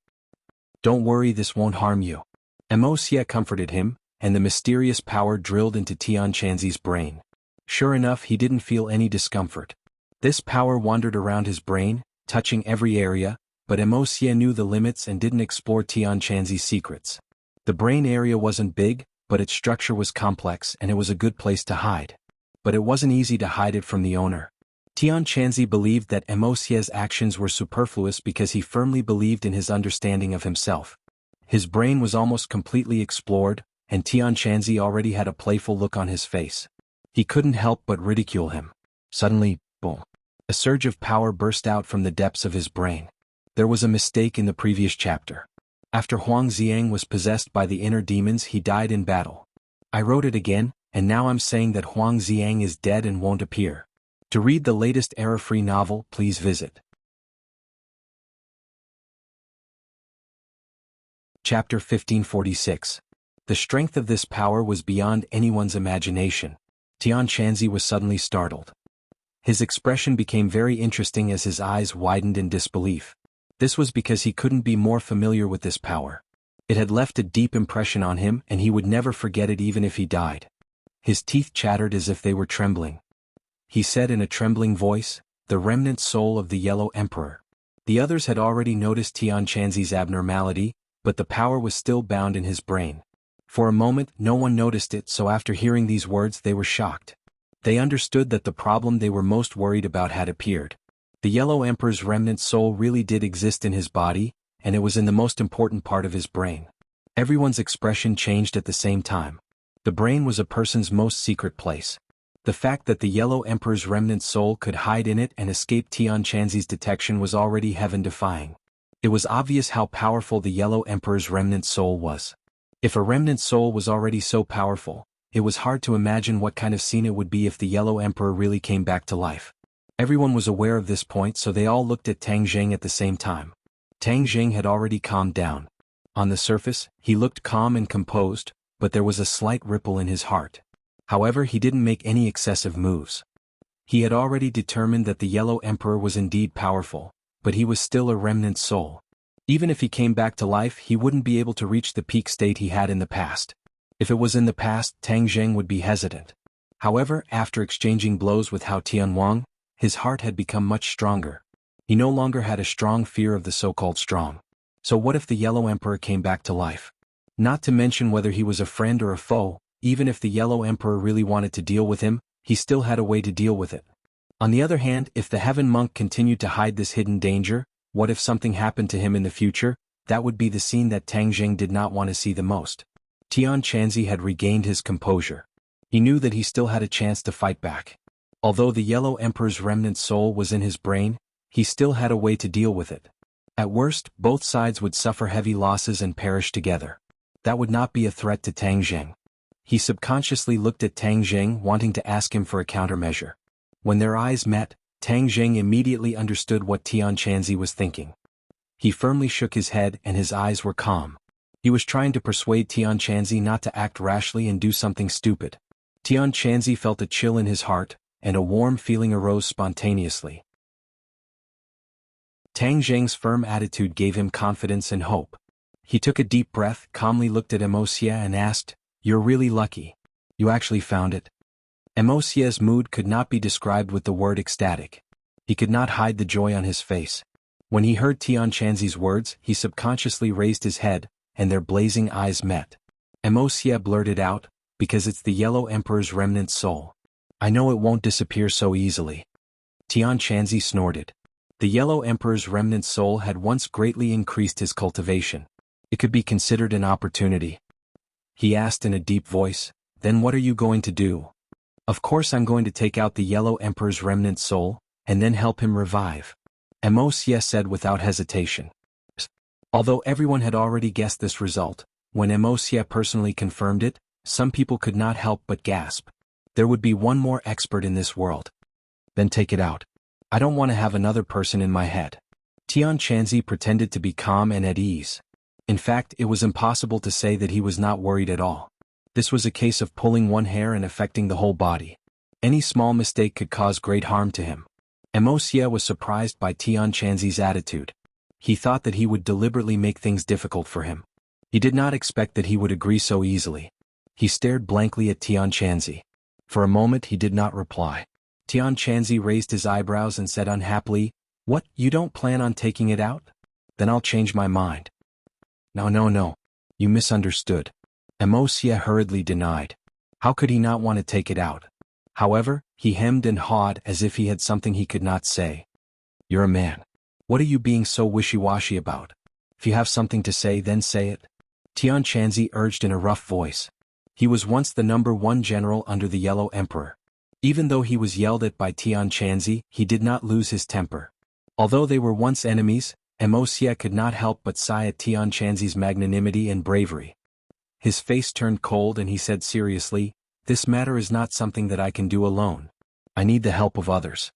Don't worry, this won't harm you." Emosia comforted him, and the mysterious power drilled into Tian Shanzi's brain. Sure enough, he didn't feel any discomfort. This power wandered around his brain, touching every area, but Emosia knew the limits and didn't explore Tian Shanzi's secrets. The brain area wasn't big, but its structure was complex and it was a good place to hide. But it wasn't easy to hide it from the owner. Tian Shanzi believed that Emosia's actions were superfluous because he firmly believed in his understanding of himself. His brain was almost completely explored, and Tian Shanzi already had a playful look on his face. He couldn't help but ridicule him. Suddenly, boom. A surge of power burst out from the depths of his brain. There was a mistake in the previous chapter. After Huang Xiang was possessed by the inner demons, he died in battle. I wrote it again, and now I'm saying that Huang Xiang is dead and won't appear. To read the latest error-free novel, please visit Chapter 1546. The strength of this power was beyond anyone's imagination. Tian Shanzi was suddenly startled. His expression became very interesting as his eyes widened in disbelief. This was because he couldn't be more familiar with this power. It had left a deep impression on him and he would never forget it even if he died. His teeth chattered as if they were trembling. He said in a trembling voice, "The remnant soul of the Yellow Emperor." The others had already noticed Tian Shanzi's abnormality, but the power was still bound in his brain. For a moment, no one noticed it, so after hearing these words they were shocked. They understood that the problem they were most worried about had appeared. The Yellow Emperor's remnant soul really did exist in his body, and it was in the most important part of his brain. Everyone's expression changed at the same time. The brain was a person's most secret place. The fact that the Yellow Emperor's remnant soul could hide in it and escape Tian Shanzi's detection was already heaven-defying. It was obvious how powerful the Yellow Emperor's remnant soul was. If a remnant soul was already so powerful, it was hard to imagine what kind of scene it would be if the Yellow Emperor really came back to life. Everyone was aware of this point, so they all looked at Tang Jing at the same time. Tang Jing had already calmed down. On the surface, he looked calm and composed, but there was a slight ripple in his heart. However, he didn't make any excessive moves. He had already determined that the Yellow Emperor was indeed powerful, but he was still a remnant soul. Even if he came back to life, he wouldn't be able to reach the peak state he had in the past. If it was in the past, Tang Jing would be hesitant. However, after exchanging blows with Hao Tianwang, his heart had become much stronger. He no longer had a strong fear of the so-called strong. So what if the Yellow Emperor came back to life? Not to mention whether he was a friend or a foe, even if the Yellow Emperor really wanted to deal with him, he still had a way to deal with it. On the other hand, if the Heaven Monk continued to hide this hidden danger, what if something happened to him in the future? That would be the scene that Tang Jing did not want to see the most. Tian Shanzi had regained his composure. He knew that he still had a chance to fight back. Although the Yellow Emperor's remnant soul was in his brain, he still had a way to deal with it. At worst, both sides would suffer heavy losses and perish together. That would not be a threat to Tang Jing. He subconsciously looked at Tang Jing, wanting to ask him for a countermeasure. When their eyes met, Tang Jing immediately understood what Tian Shanzi was thinking. He firmly shook his head and his eyes were calm. He was trying to persuade Tian Shanzi not to act rashly and do something stupid. Tian Shanzi felt a chill in his heart, and a warm feeling arose spontaneously. Tang Jing's firm attitude gave him confidence and hope. He took a deep breath, calmly looked at Emosia and asked, "You're really lucky. You actually found it?" Emosia's mood could not be described with the word ecstatic. He could not hide the joy on his face. When he heard Tian Chanzi's words, he subconsciously raised his head, and their blazing eyes met. Emosia blurted out, because it's the Yellow Emperor's remnant soul. I know it won't disappear so easily. Tian Chanzi snorted. The Yellow Emperor's remnant soul had once greatly increased his cultivation. It could be considered an opportunity. He asked in a deep voice, then what are you going to do? Of course I'm going to take out the Yellow Emperor's remnant soul, and then help him revive. Emosia said without hesitation. Although everyone had already guessed this result, when Emosia personally confirmed it, some people could not help but gasp. There would be one more expert in this world. Then take it out. I don't want to have another person in my head. Tian Chanzi pretended to be calm and at ease. In fact, it was impossible to say that he was not worried at all. This was a case of pulling one hair and affecting the whole body. Any small mistake could cause great harm to him. Emosia was surprised by Tian Chanzi's attitude. He thought that he would deliberately make things difficult for him. He did not expect that he would agree so easily. He stared blankly at Tian Chanzi. For a moment he did not reply. Tian Chanzi raised his eyebrows and said unhappily, What, you don't plan on taking it out? Then I'll change my mind. No. You misunderstood. Emosia hurriedly denied. How could he not want to take it out? However, he hemmed and hawed as if he had something he could not say. You're a man. What are you being so wishy-washy about? If you have something to say, then say it. Tian Chanzi urged in a rough voice. He was once the #1 general under the Yellow Emperor. Even though he was yelled at by Tian Chanzi, he did not lose his temper. Although they were once enemies, Emosia could not help but sigh at Tian Chanzi's magnanimity and bravery. His face turned cold and he said seriously, This matter is not something that I can do alone. I need the help of others.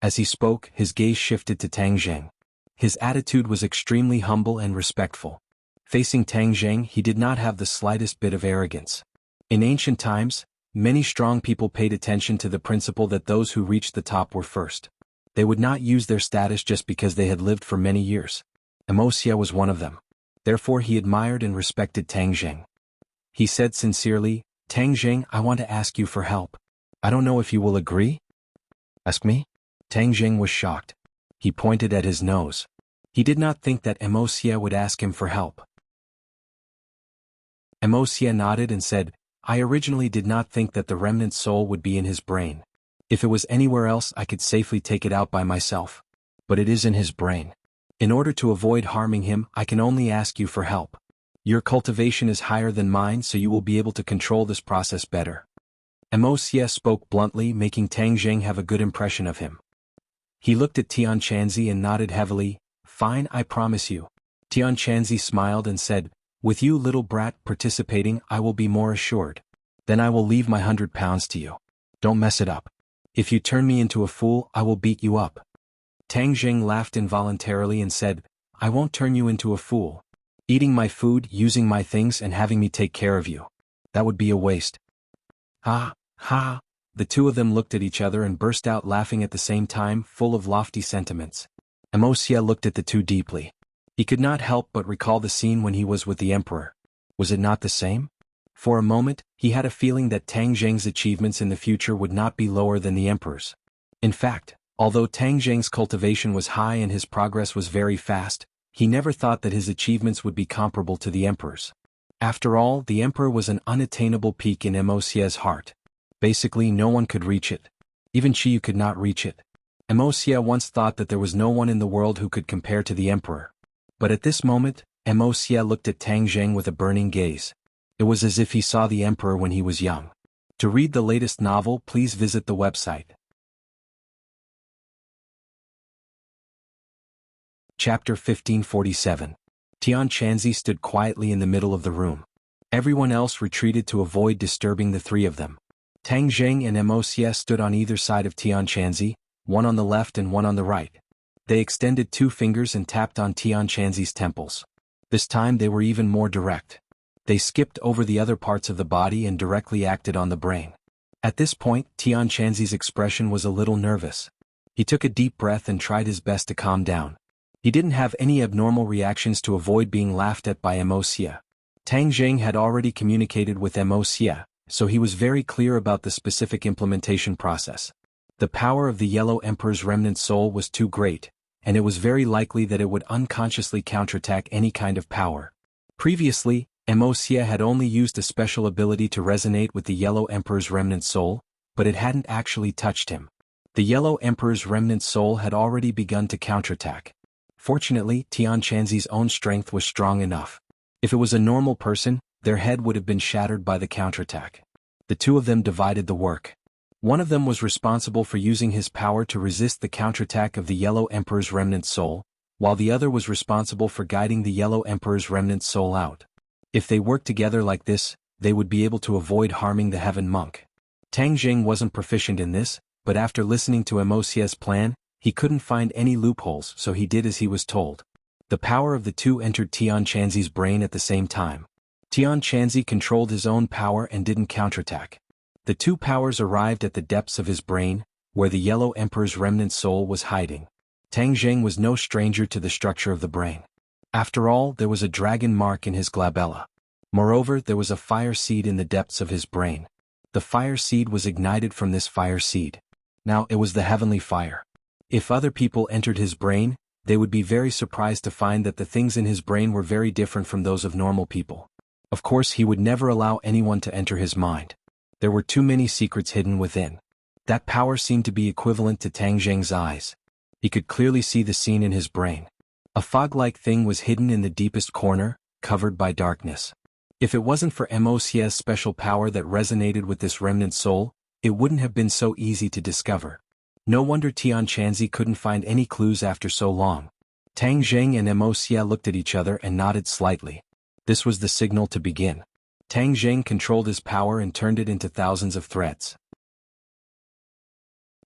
As he spoke, his gaze shifted to Tang Zheng. His attitude was extremely humble and respectful. Facing Tang Zheng, he did not have the slightest bit of arrogance. In ancient times, many strong people paid attention to the principle that those who reached the top were first. They would not use their status just because they had lived for many years. Emosia was one of them. Therefore he admired and respected Tang Zheng. He said sincerely, Tang Zheng, I want to ask you for help. I don't know if you will agree? Ask me? Tang Zheng was shocked. He pointed at his nose. He did not think that Emosia would ask him for help. Emosia nodded and said, I originally did not think that the remnant soul would be in his brain. If it was anywhere else I could safely take it out by myself. But it is in his brain. In order to avoid harming him, I can only ask you for help. Your cultivation is higher than mine, so you will be able to control this process better. Emosia spoke bluntly, making Tang Zheng have a good impression of him. He looked at Tian Chanzi and nodded heavily. Fine, I promise you. Tian Chanzi smiled and said, With you little brat participating, I will be more assured. Then I will leave my 100 pounds to you. Don't mess it up. If you turn me into a fool, I will beat you up. Tang Zheng laughed involuntarily and said, I won't turn you into a fool. Eating my food, using my things and having me take care of you. That would be a waste. Ha. The two of them looked at each other and burst out laughing at the same time, full of lofty sentiments. Emosia looked at the two deeply. He could not help but recall the scene when he was with the Emperor. Was it not the same? For a moment, he had a feeling that Tang Zheng's achievements in the future would not be lower than the Emperor's. In fact, although Tang Zheng's cultivation was high and his progress was very fast, he never thought that his achievements would be comparable to the Emperor's. After all, the Emperor was an unattainable peak in Emosia's heart. Basically, no one could reach it. Even Chiyu could not reach it. Emosia once thought that there was no one in the world who could compare to the Emperor. But at this moment, Emosia looked at Tang Zheng with a burning gaze. It was as if he saw the Emperor when he was young. To read the latest novel, please visit the website. Chapter 1547. Tian Chanzi stood quietly in the middle of the room. Everyone else retreated to avoid disturbing the three of them. Tang Zheng and Emosia stood on either side of Tian Chanzi, one on the left and one on the right. They extended 2 fingers and tapped on Tian Chanzi's temples. This time they were even more direct. They skipped over the other parts of the body and directly acted on the brain. At this point, Tian Chanzi's expression was a little nervous. He took a deep breath and tried his best to calm down. He didn't have any abnormal reactions to avoid being laughed at by Emosia. Tang Zheng had already communicated with Emosia, so he was very clear about the specific implementation process. The power of the Yellow Emperor's remnant soul was too great, and it was very likely that it would unconsciously counterattack any kind of power. Previously, Wuxia had only used a special ability to resonate with the Yellow Emperor's remnant soul, but it hadn't actually touched him. The Yellow Emperor's remnant soul had already begun to counterattack. Fortunately, Tian Chanzi's own strength was strong enough. If it was a normal person, their head would have been shattered by the counterattack. The two of them divided the work. One of them was responsible for using his power to resist the counterattack of the Yellow Emperor's remnant soul, while the other was responsible for guiding the Yellow Emperor's remnant soul out. If they worked together like this, they would be able to avoid harming the Heaven Monk. Tang Jing wasn't proficient in this, but after listening to Wuxia's plan, he couldn't find any loopholes, so he did as he was told. The power of the two entered Tian Chanzi's brain at the same time. Tian Chanzi controlled his own power and didn't counterattack. The two powers arrived at the depths of his brain, where the Yellow Emperor's remnant soul was hiding. Tang Jing was no stranger to the structure of the brain. After all, there was a dragon mark in his glabella. Moreover, there was a fire seed in the depths of his brain. The fire seed was ignited from this fire seed. Now it was the heavenly fire. If other people entered his brain, they would be very surprised to find that the things in his brain were very different from those of normal people. Of course, he would never allow anyone to enter his mind. There were too many secrets hidden within. That power seemed to be equivalent to Tang Jing's eyes. He could clearly see the scene in his brain. A fog-like thing was hidden in the deepest corner, covered by darkness. If it wasn't for Wuxia's special power that resonated with this remnant soul, it wouldn't have been so easy to discover. No wonder Tian Chanzi couldn't find any clues after so long. Tang Jing and Wuxia looked at each other and nodded slightly. This was the signal to begin. Tang Jing controlled his power and turned it into thousands of threads.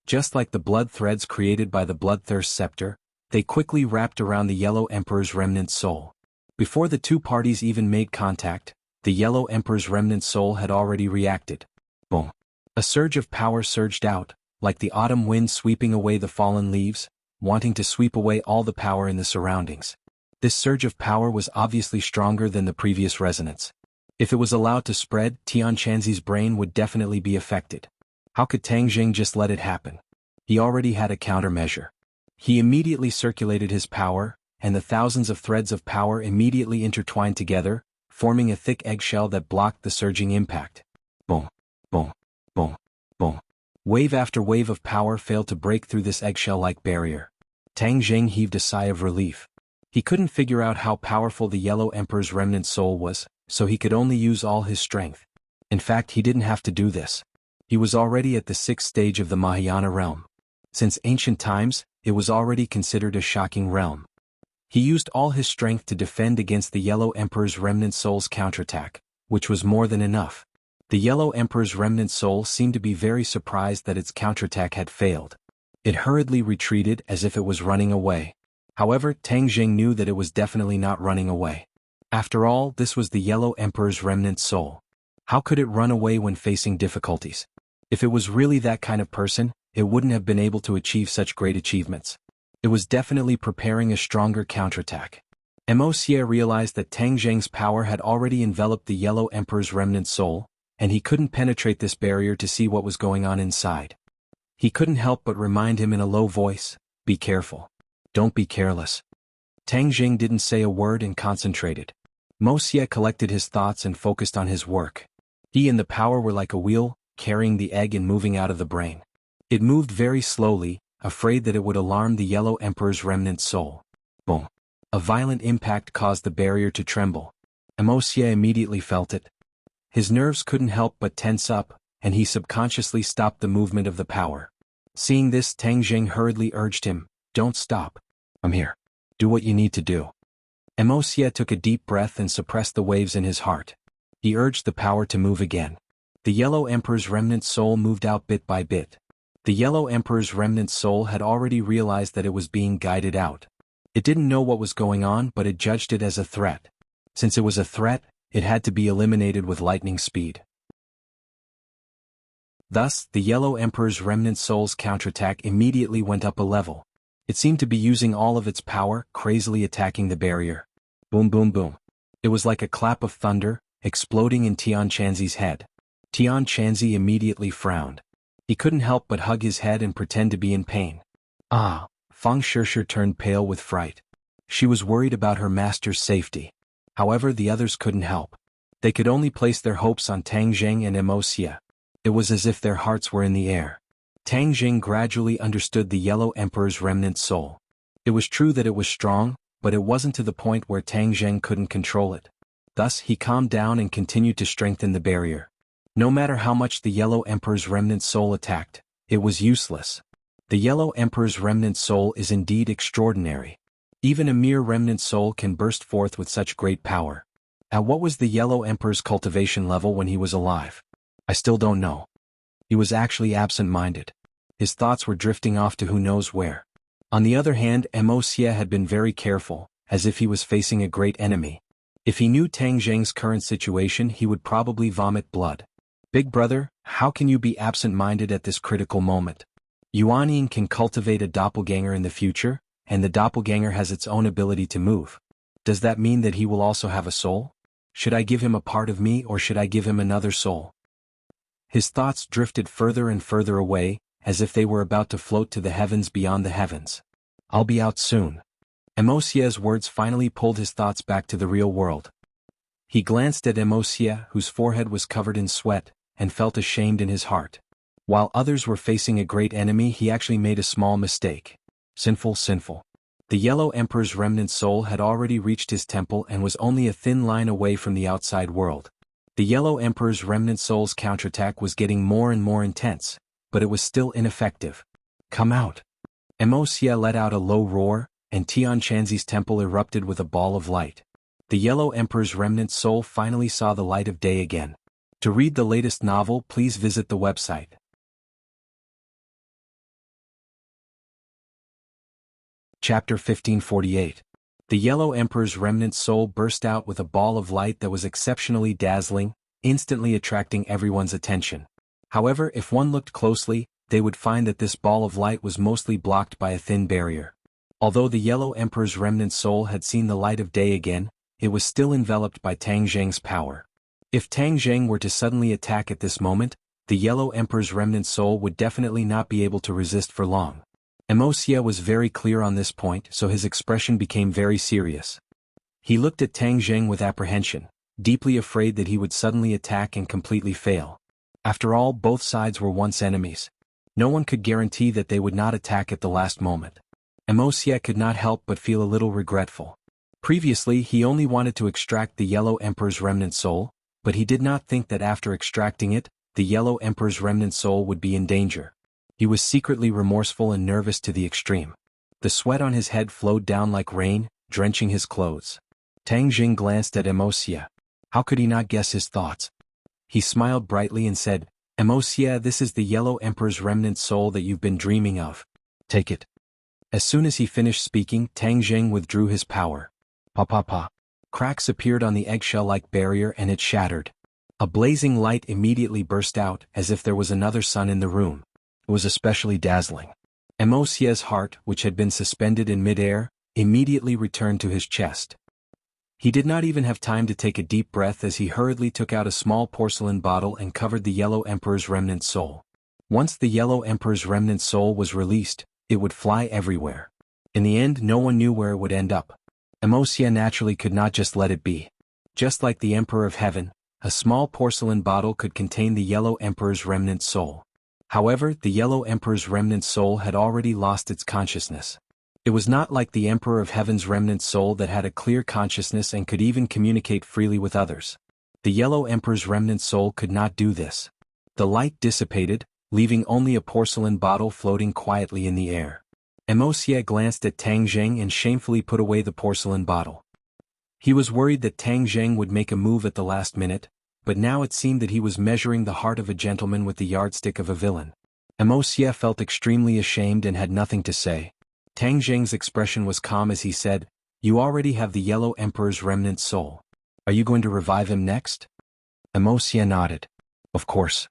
Just like the blood threads created by the Bloodthirst Scepter, they quickly wrapped around the Yellow Emperor's remnant soul. Before the two parties even made contact, the Yellow Emperor's remnant soul had already reacted. Boom! A surge of power surged out, like the autumn wind sweeping away the fallen leaves, wanting to sweep away all the power in the surroundings. This surge of power was obviously stronger than the previous resonance. If it was allowed to spread, Tian Chanzi's brain would definitely be affected. How could Tang Jing just let it happen? He already had a countermeasure. He immediately circulated his power, and the thousands of threads of power immediately intertwined together, forming a thick eggshell that blocked the surging impact. Boom, boom, boom, boom. Wave after wave of power failed to break through this eggshell-like barrier. Tang Jing heaved a sigh of relief. He couldn't figure out how powerful the Yellow Emperor's remnant soul was, so he could only use all his strength. In fact, he didn't have to do this. He was already at the 6th stage of the Mahayana realm. Since ancient times, it was already considered a shocking realm. He used all his strength to defend against the Yellow Emperor's remnant soul's counterattack, which was more than enough. The Yellow Emperor's remnant soul seemed to be very surprised that its counterattack had failed. It hurriedly retreated as if it was running away. However, Tang Jing knew that it was definitely not running away. After all, this was the Yellow Emperor's remnant soul. How could it run away when facing difficulties? If it was really that kind of person, it wouldn't have been able to achieve such great achievements. It was definitely preparing a stronger counterattack. Wuxia realized that Tang Jing's power had already enveloped the Yellow Emperor's remnant soul, and he couldn't penetrate this barrier to see what was going on inside. He couldn't help but remind him in a low voice, "Be careful. Don't be careless." Tang Jing didn't say a word and concentrated. Wuxia collected his thoughts and focused on his work. He and the power were like a wheel, carrying the egg and moving out of the brain. It moved very slowly, afraid that it would alarm the Yellow Emperor's remnant soul. Boom! A violent impact caused the barrier to tremble. Wuxia immediately felt it. His nerves couldn't help but tense up, and he subconsciously stopped the movement of the power. Seeing this, Tang Jing hurriedly urged him, "Don't stop. I'm here. Do what you need to do." Wuxia took a deep breath and suppressed the waves in his heart. He urged the power to move again. The Yellow Emperor's remnant soul moved out bit by bit. The Yellow Emperor's remnant soul had already realized that it was being guided out. It didn't know what was going on, but it judged it as a threat. Since it was a threat, it had to be eliminated with lightning speed. Thus, the Yellow Emperor's remnant soul's counterattack immediately went up a level. It seemed to be using all of its power, crazily attacking the barrier. Boom boom boom. It was like a clap of thunder, exploding in Tian Chanzi's head. Tian Chanzi immediately frowned. He couldn't help but hug his head and pretend to be in pain. Ah! Fang Shishir turned pale with fright. She was worried about her master's safety. However, the others couldn't help. They could only place their hopes on Tang Zheng and Emosia. It was as if their hearts were in the air. Tang Zheng gradually understood the Yellow Emperor's remnant soul. It was true that it was strong, but it wasn't to the point where Tang Zheng couldn't control it. Thus, he calmed down and continued to strengthen the barrier. No matter how much the Yellow Emperor's remnant soul attacked, it was useless. The Yellow Emperor's remnant soul is indeed extraordinary. Even a mere remnant soul can burst forth with such great power. At what was the Yellow Emperor's cultivation level when he was alive? I still don't know. He was actually absent-minded. His thoughts were drifting off to who knows where. On the other hand, Emosia had been very careful, as if he was facing a great enemy. If he knew Tang Zheng's current situation, he would probably vomit blood. Big brother, how can you be absent-minded at this critical moment? Yuanying can cultivate a doppelganger in the future, and the doppelganger has its own ability to move. Does that mean that he will also have a soul? Should I give him a part of me or should I give him another soul? His thoughts drifted further and further away, as if they were about to float to the heavens beyond the heavens. I'll be out soon. Emosia's words finally pulled his thoughts back to the real world. He glanced at Emosia, whose forehead was covered in sweat, and felt ashamed in his heart. While others were facing a great enemy, he actually made a small mistake. Sinful. The Yellow Emperor's remnant soul had already reached his temple and was only a thin line away from the outside world. The Yellow Emperor's remnant soul's counterattack was getting more and more intense, but it was still ineffective. Come out. Emosia let out a low roar, and Tianshanzi's temple erupted with a ball of light. The Yellow Emperor's remnant soul finally saw the light of day again. To read the latest novel, please visit the website. Chapter 1548. The Yellow Emperor's remnant soul burst out with a ball of light that was exceptionally dazzling, instantly attracting everyone's attention. However, if one looked closely, they would find that this ball of light was mostly blocked by a thin barrier. Although the Yellow Emperor's remnant soul had seen the light of day again, it was still enveloped by Tang Zheng's power. If Tang Zheng were to suddenly attack at this moment, the Yellow Emperor's remnant soul would definitely not be able to resist for long. Emosia was very clear on this point, so his expression became very serious. He looked at Tang Zheng with apprehension, deeply afraid that he would suddenly attack and completely fail. After all, both sides were once enemies. No one could guarantee that they would not attack at the last moment. Emosia could not help but feel a little regretful. Previously, he only wanted to extract the Yellow Emperor's remnant soul, but he did not think that after extracting it, the Yellow Emperor's remnant soul would be in danger. He was secretly remorseful and nervous to the extreme. The sweat on his head flowed down like rain, drenching his clothes. Tang Zheng glanced at Emosia. How could he not guess his thoughts? He smiled brightly and said, Emosia, this is the Yellow Emperor's remnant soul that you've been dreaming of. Take it. As soon as he finished speaking, Tang Zheng withdrew his power. Pa. Cracks appeared on the eggshell-like barrier and it shattered. A blazing light immediately burst out, as if there was another sun in the room. It was especially dazzling. Emosia's heart, which had been suspended in mid-air, immediately returned to his chest. He did not even have time to take a deep breath as he hurriedly took out a small porcelain bottle and covered the Yellow Emperor's remnant soul. Once the Yellow Emperor's remnant soul was released, it would fly everywhere. In the end, no one knew where it would end up. Emosia naturally could not just let it be. Just like the Emperor of Heaven, a small porcelain bottle could contain the Yellow Emperor's remnant soul. However, the Yellow Emperor's remnant soul had already lost its consciousness. It was not like the Emperor of Heaven's remnant soul that had a clear consciousness and could even communicate freely with others. The Yellow Emperor's remnant soul could not do this. The light dissipated, leaving only a porcelain bottle floating quietly in the air. Emosia glanced at Tang Zheng and shamefully put away the porcelain bottle. He was worried that Tang Zheng would make a move at the last minute, but now it seemed that he was measuring the heart of a gentleman with the yardstick of a villain. Emosia felt extremely ashamed and had nothing to say. Tang Zheng's expression was calm as he said, You already have the Yellow Emperor's remnant soul. Are you going to revive him next? Emosia nodded. Of course.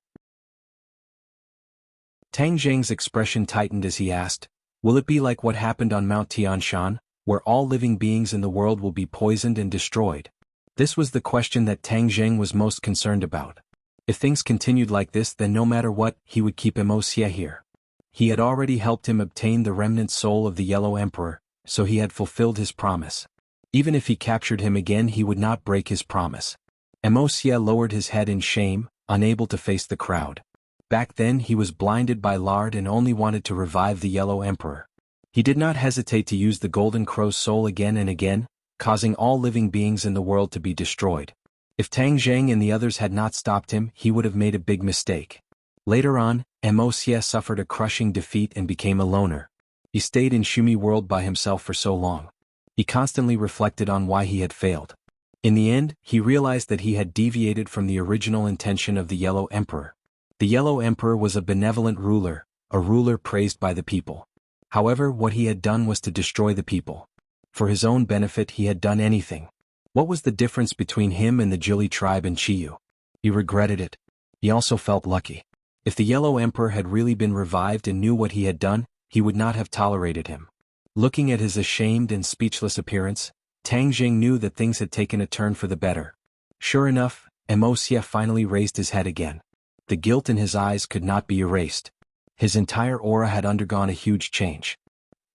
Tang Zheng's expression tightened as he asked, Will it be like what happened on Mount Tianshan, where all living beings in the world will be poisoned and destroyed? This was the question that Tang Zheng was most concerned about. If things continued like this, then no matter what, he would keep Wuxia here. He had already helped him obtain the remnant soul of the Yellow Emperor, so he had fulfilled his promise. Even if he captured him again, he would not break his promise. Wuxia lowered his head in shame, unable to face the crowd. Back then he was blinded by lard and only wanted to revive the Yellow Emperor. He did not hesitate to use the Golden Crow's soul again and again, causing all living beings in the world to be destroyed. If Tang Zheng and the others had not stopped him, he would have made a big mistake. Later on, Wuxia suffered a crushing defeat and became a loner. He stayed in Shumi world by himself for so long. He constantly reflected on why he had failed. In the end, he realized that he had deviated from the original intention of the Yellow Emperor. The Yellow Emperor was a benevolent ruler, a ruler praised by the people. However, what he had done was to destroy the people. For his own benefit, he had done anything. What was the difference between him and the Jili tribe and Chiyu? He regretted it. He also felt lucky. If the Yellow Emperor had really been revived and knew what he had done, he would not have tolerated him. Looking at his ashamed and speechless appearance, Tang Zheng knew that things had taken a turn for the better. Sure enough, Wuxia finally raised his head again. The guilt in his eyes could not be erased. His entire aura had undergone a huge change.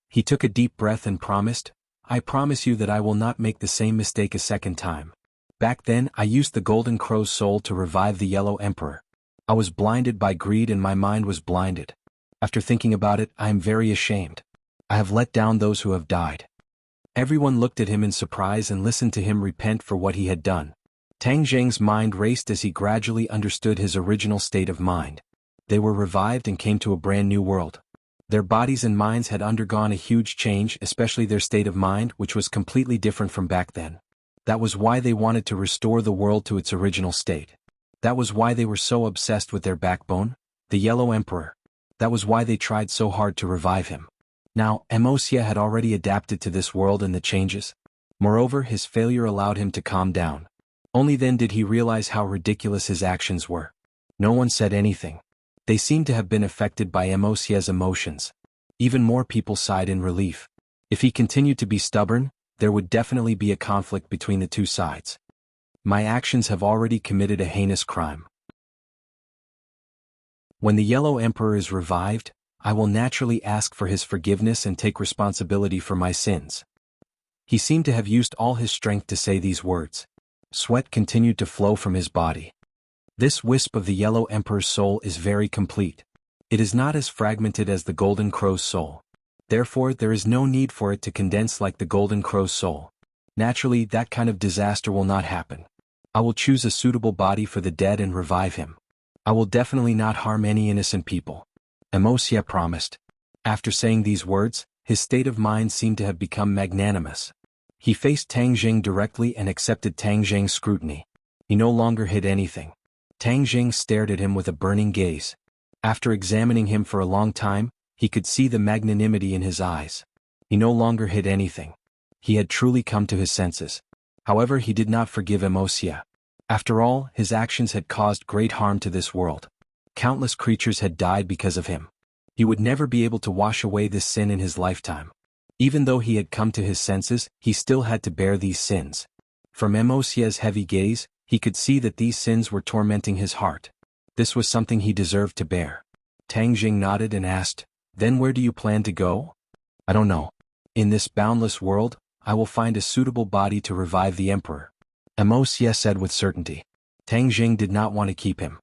He took a deep breath and promised, "I promise you that I will not make the same mistake a second time. Back then, I used the Golden Crow's soul to revive the Yellow Emperor. I was blinded by greed and my mind was blinded. After thinking about it, I am very ashamed. I have let down those who have died." Everyone looked at him in surprise and listened to him repent for what he had done. Tang Zheng's mind raced as he gradually understood his original state of mind. They were revived and came to a brand new world. Their bodies and minds had undergone a huge change, especially their state of mind, which was completely different from back then. That was why they wanted to restore the world to its original state. That was why they were so obsessed with their backbone, the Yellow Emperor. That was why they tried so hard to revive him. Now, Wuxia had already adapted to this world and the changes. Moreover, his failure allowed him to calm down. Only then did he realize how ridiculous his actions were. No one said anything. They seemed to have been affected by Wuxia's emotions. Even more people sighed in relief. If he continued to be stubborn, there would definitely be a conflict between the two sides. My actions have already committed a heinous crime. When the Yellow Emperor is revived, I will naturally ask for his forgiveness and take responsibility for my sins. He seemed to have used all his strength to say these words. Sweat continued to flow from his body. This wisp of the Yellow Emperor's soul is very complete. It is not as fragmented as the Golden Crow's soul. Therefore, there is no need for it to condense like the Golden Crow's soul. Naturally, that kind of disaster will not happen. I will choose a suitable body for the dead and revive him. I will definitely not harm any innocent people. Wuxia promised. After saying these words, his state of mind seemed to have become magnanimous. He faced Tang Zheng directly and accepted Tang Zheng's scrutiny. He no longer hid anything. Tang Zheng stared at him with a burning gaze. After examining him for a long time, he could see the magnanimity in his eyes. He no longer hid anything. He had truly come to his senses. However, he did not forgive Wuxia. After all, his actions had caused great harm to this world. Countless creatures had died because of him. He would never be able to wash away this sin in his lifetime. Even though he had come to his senses, he still had to bear these sins. From Wuxia's heavy gaze, he could see that these sins were tormenting his heart. This was something he deserved to bear. Tang Zheng nodded and asked, "Then where do you plan to go?" "I don't know. In this boundless world, I will find a suitable body to revive the emperor," Wuxia said with certainty. Tang Zheng did not want to keep him.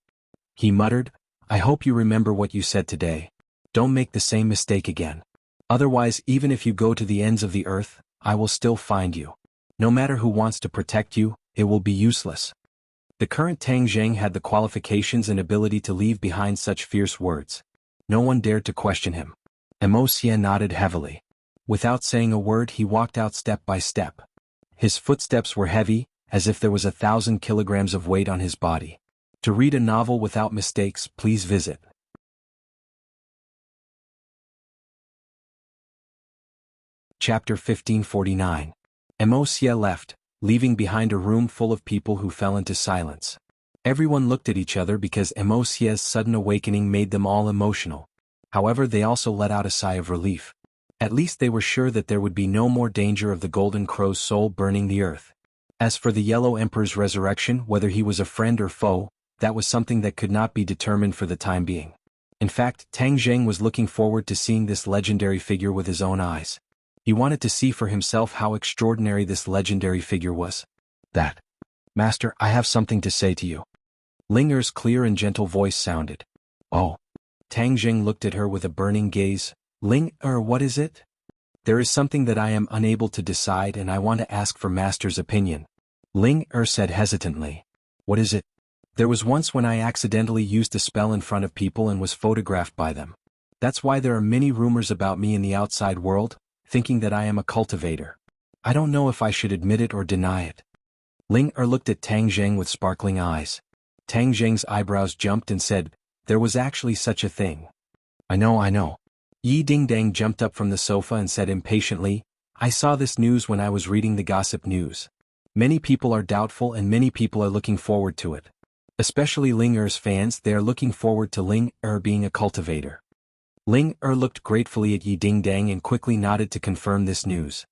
He muttered, "I hope you remember what you said today. Don't make the same mistake again. Otherwise, even if you go to the ends of the earth, I will still find you. No matter who wants to protect you, it will be useless." The current Tang Zheng had the qualifications and ability to leave behind such fierce words. No one dared to question him. Wuxia nodded heavily. Without saying a word, he walked out step by step. His footsteps were heavy, as if there was 1,000 kilograms of weight on his body. To read a novel without mistakes, please visit Chapter 1549. Wuxia left, leaving behind a room full of people who fell into silence. Everyone looked at each other because Wuxia's sudden awakening made them all emotional. However, they also let out a sigh of relief. At least they were sure that there would be no more danger of the Golden Crow's soul burning the earth. As for the Yellow Emperor's resurrection, whether he was a friend or foe, that was something that could not be determined for the time being. In fact, Tang Zheng was looking forward to seeing this legendary figure with his own eyes. He wanted to see for himself how extraordinary this legendary figure was. That. Master, I have something to say to you. Ling Er's clear and gentle voice sounded. Oh. Tang Zheng looked at her with a burning gaze. Ling Er, what is it? There is something that I am unable to decide and I want to ask for Master's opinion. Ling Er said hesitantly. What is it? There was once when I accidentally used a spell in front of people and was photographed by them. That's why there are many rumors about me in the outside world, thinking that I am a cultivator. I don't know if I should admit it or deny it. Ling Er looked at Tang Zheng with sparkling eyes. Tang Zheng's eyebrows jumped and said, there was actually such a thing. I know. Yi Dingdang jumped up from the sofa and said impatiently, I saw this news when I was reading the gossip news. Many people are doubtful and many people are looking forward to it. Especially Ling Er's fans, they are looking forward to Ling Er being a cultivator. Ling Er looked gratefully at Yi Dingdang and quickly nodded to confirm this news.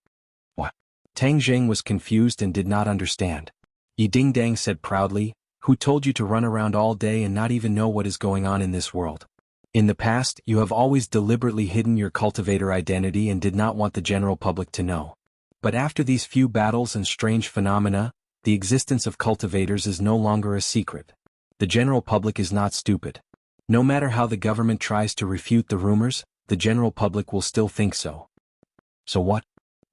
What? Tang Zheng was confused and did not understand. Yi Dingdang said proudly, who told you to run around all day and not even know what is going on in this world? In the past, you have always deliberately hidden your cultivator identity and did not want the general public to know. But after these few battles and strange phenomena, the existence of cultivators is no longer a secret. The general public is not stupid. No matter how the government tries to refute the rumors, the general public will still think so. So what?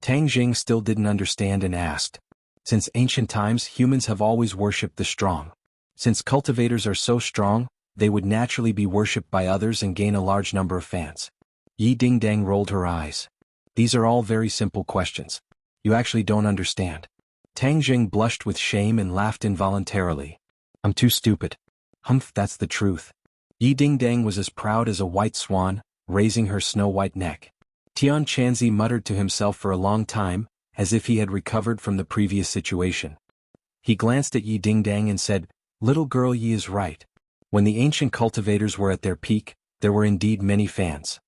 Tang Zheng still didn't understand and asked. Since ancient times, humans have always worshipped the strong. Since cultivators are so strong, they would naturally be worshipped by others and gain a large number of fans. Yi Dingdang rolled her eyes. These are all very simple questions. You actually don't understand. Tang Zheng blushed with shame and laughed involuntarily. I'm too stupid. Humph, that's the truth. Yi Dingdang was as proud as a white swan, raising her snow-white neck. Tian Chanzi muttered to himself for a long time, as if he had recovered from the previous situation. He glanced at Yi Dingdang and said, Little girl, Yi is right. When the ancient cultivators were at their peak, there were indeed many fans.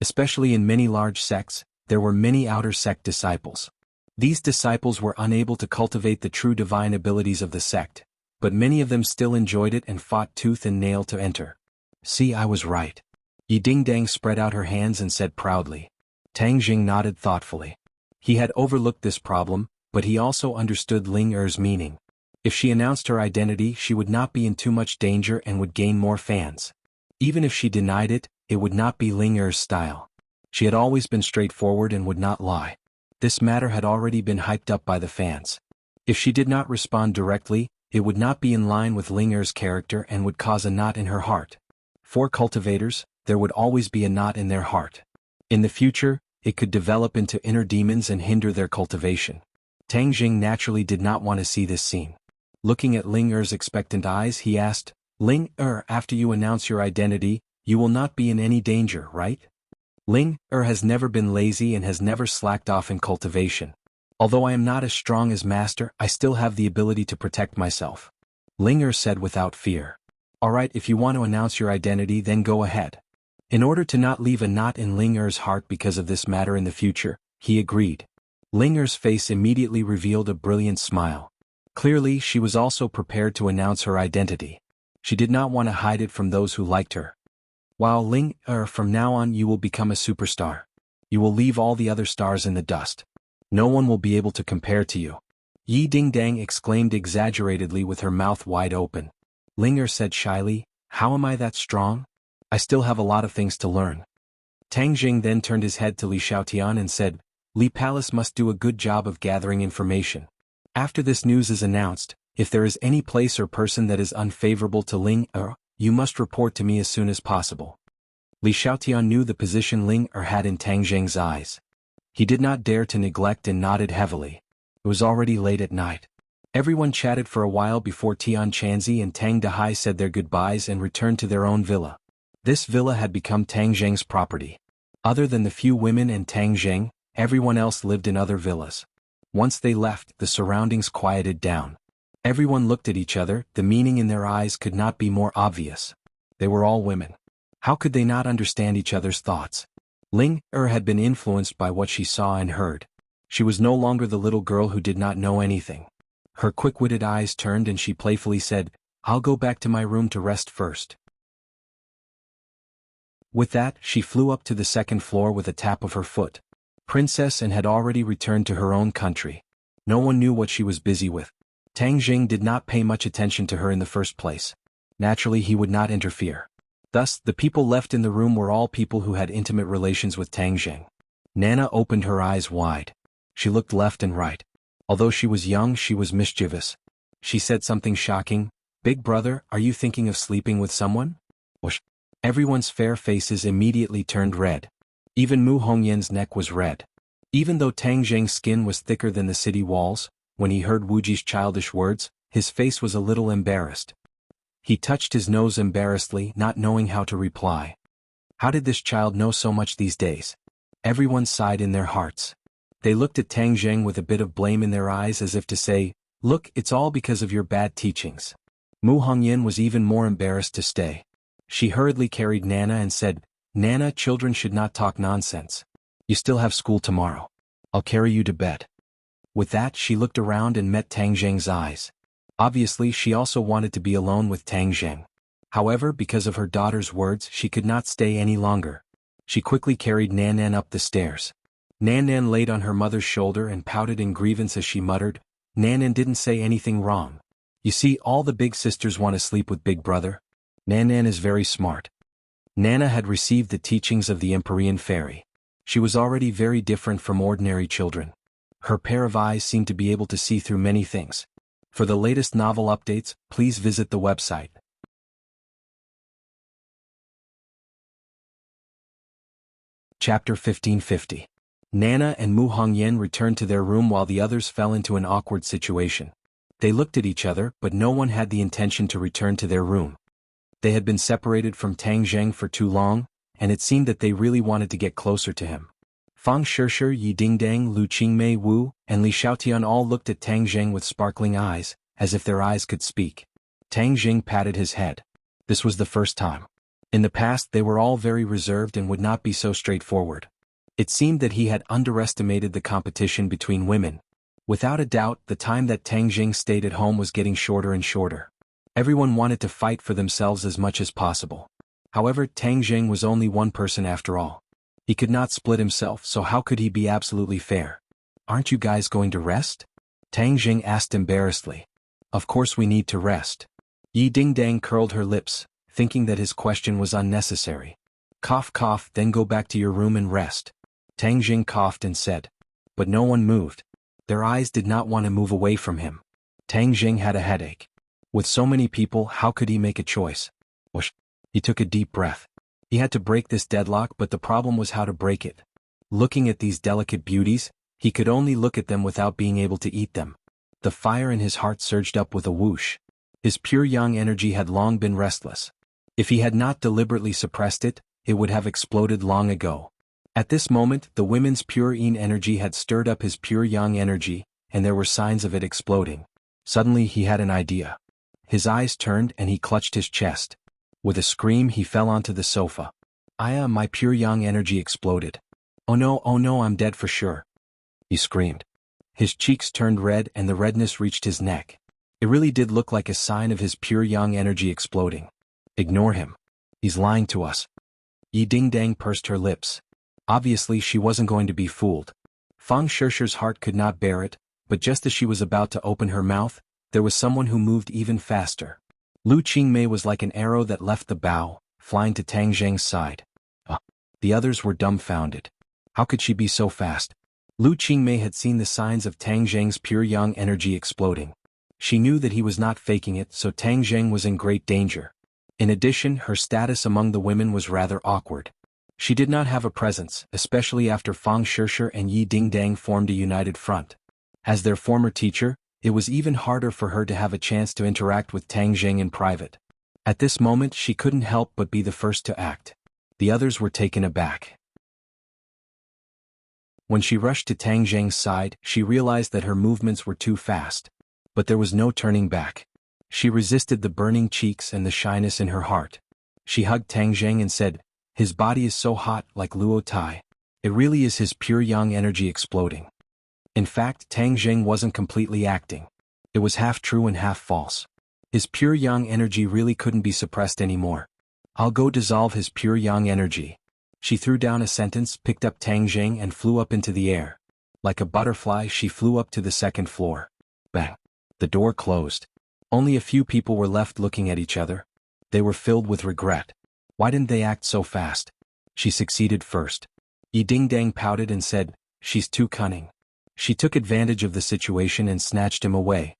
Especially in many large sects, there were many outer sect disciples. These disciples were unable to cultivate the true divine abilities of the sect, but many of them still enjoyed it and fought tooth and nail to enter. See, I was right. Yi Dingdang spread out her hands and said proudly. Tang Zheng nodded thoughtfully. He had overlooked this problem, but he also understood Ling Er's meaning. If she announced her identity, she would not be in too much danger and would gain more fans. Even if she denied it, it would not be Ling Er's style. She had always been straightforward and would not lie. This matter had already been hyped up by the fans. If she did not respond directly, it would not be in line with Ling Er's character and would cause a knot in her heart. For cultivators, there would always be a knot in their heart. In the future, it could develop into inner demons and hinder their cultivation. Tang Zheng naturally did not want to see this scene. Looking at Ling Er's expectant eyes, he asked, Ling Er, after you announce your identity, you will not be in any danger, right? Ling Er has never been lazy and has never slacked off in cultivation. Although I am not as strong as Master, I still have the ability to protect myself. Ling Er said without fear. Alright, if you want to announce your identity, then go ahead. In order to not leave a knot in Ling Er's heart because of this matter in the future, he agreed. Ling Er's face immediately revealed a brilliant smile. Clearly, she was also prepared to announce her identity. She did not want to hide it from those who liked her. While Ling Er, from now on you will become a superstar. You will leave all the other stars in the dust. No one will be able to compare to you. Yi Dingdang exclaimed exaggeratedly with her mouth wide open. Ling Er said shyly, How am I that strong? I still have a lot of things to learn. Tang Zheng then turned his head to Li Xiaotian and said, Li Palace must do a good job of gathering information. After this news is announced, if there is any place or person that is unfavorable to Ling Er, you must report to me as soon as possible. Li Xiaotian knew the position Ling Er had in Tang Zheng's eyes. He did not dare to neglect and nodded heavily. It was already late at night. Everyone chatted for a while before Tian Chanzi and Tang Dehai said their goodbyes and returned to their own villa. This villa had become Tang Zheng's property. Other than the few women and Tang Zheng, everyone else lived in other villas. Once they left, the surroundings quieted down. Everyone looked at each other, the meaning in their eyes could not be more obvious. They were all women. How could they not understand each other's thoughts? Ling Er had been influenced by what she saw and heard. She was no longer the little girl who did not know anything. Her quick-witted eyes turned and she playfully said, "I'll go back to my room to rest first." With that, she flew up to the second floor with a tap of her foot. Princess and had already returned to her own country. No one knew what she was busy with. Tang Jing did not pay much attention to her in the first place. Naturally, he would not interfere. Thus, the people left in the room were all people who had intimate relations with Tang Jing. Nana opened her eyes wide. She looked left and right. Although she was young, she was mischievous. She said something shocking. "Big brother, are you thinking of sleeping with someone?" Whoosh. Everyone's fair faces immediately turned red. Even Mu Hongyan's neck was red. Even though Tang Jing's skin was thicker than the city walls, when he heard Wu Ji's childish words, his face was a little embarrassed. He touched his nose embarrassedly, not knowing how to reply. How did this child know so much these days? Everyone sighed in their hearts. They looked at Tang Jing with a bit of blame in their eyes as if to say, "Look, it's all because of your bad teachings." Mu Hongyan was even more embarrassed to stay. She hurriedly carried Nana and said, "Nana, children should not talk nonsense. You still have school tomorrow. I'll carry you to bed." With that, she looked around and met Tang Jing's eyes. Obviously, she also wanted to be alone with Tang Jing. However, because of her daughter's words, she could not stay any longer. She quickly carried Nan Nan up the stairs. Nan Nan laid on her mother's shoulder and pouted in grievance as she muttered, "Nan Nan didn't say anything wrong. You see, all the big sisters want to sleep with big brother. Nan Nan is very smart." Nana had received the teachings of the Empyrean fairy. She was already very different from ordinary children. Her pair of eyes seemed to be able to see through many things. For the latest novel updates, please visit the website. Chapter 1550. Nana and Mu Hongyan returned to their room while the others fell into an awkward situation. They looked at each other, but no one had the intention to return to their room. They had been separated from Tang Jing for too long, and it seemed that they really wanted to get closer to him. Fang Shishir, Yi Dingdang, Lu Qingmei Wu, and Li Xiaotian all looked at Tang Jing with sparkling eyes, as if their eyes could speak. Tang Jing patted his head. This was the first time. In the past, they were all very reserved and would not be so straightforward. It seemed that he had underestimated the competition between women. Without a doubt, the time that Tang Jing stayed at home was getting shorter and shorter. Everyone wanted to fight for themselves as much as possible. However, Tang Jing was only one person after all. He could not split himself, so how could he be absolutely fair? "Aren't you guys going to rest?" Tang Jing asked embarrassedly. "Of course we need to rest." Yi Dingdang curled her lips, thinking that his question was unnecessary. "Cough cough, then go back to your room and rest." Tang Jing coughed and said. But no one moved. Their eyes did not want to move away from him. Tang Jing had a headache. With so many people, how could he make a choice? Whoosh. He took a deep breath. He had to break this deadlock, but the problem was how to break it. Looking at these delicate beauties, he could only look at them without being able to eat them. The fire in his heart surged up with a whoosh. His pure yang energy had long been restless. If he had not deliberately suppressed it, it would have exploded long ago. At this moment, the women's pure yin energy had stirred up his pure yang energy, and there were signs of it exploding. Suddenly he had an idea. His eyes turned and he clutched his chest. With a scream he fell onto the sofa. My pure yang energy exploded. Oh no, I'm dead for sure," he screamed. His cheeks turned red and the redness reached his neck. It really did look like a sign of his pure yang energy exploding. "Ignore him. He's lying to us." Yi Dingdang pursed her lips. Obviously she wasn't going to be fooled. Fang Shishir's heart could not bear it, but just as she was about to open her mouth, there was someone who moved even faster. Lu Qingmei was like an arrow that left the bow, flying to Tang Jing's side. The others were dumbfounded. How could she be so fast? Lu Qingmei had seen the signs of Tang Jing's pure yang energy exploding. She knew that he was not faking it, so Tang Jing was in great danger. In addition, her status among the women was rather awkward. She did not have a presence, especially after Fang Shishir and Yi Dingdang formed a united front. As their former teacher, it was even harder for her to have a chance to interact with Tang Jing in private. At this moment she couldn't help but be the first to act. The others were taken aback. When she rushed to Tang Jing's side, she realized that her movements were too fast. But there was no turning back. She resisted the burning cheeks and the shyness in her heart. She hugged Tang Jing and said, "His body is so hot, like Luo Tai. It really is his pure yang energy exploding." In fact, Tang Jing wasn't completely acting. It was half true and half false. His pure yang energy really couldn't be suppressed anymore. I'll go dissolve his pure yang energy. She threw down a sentence, picked up Tang Jing and flew up into the air. Like a butterfly, she flew up to the second floor. Bang! The door closed. Only a few people were left looking at each other. They were filled with regret. Why didn't they act so fast? She succeeded first. Yi Dingdang pouted and said, "She's too cunning." She took advantage of the situation and snatched him away.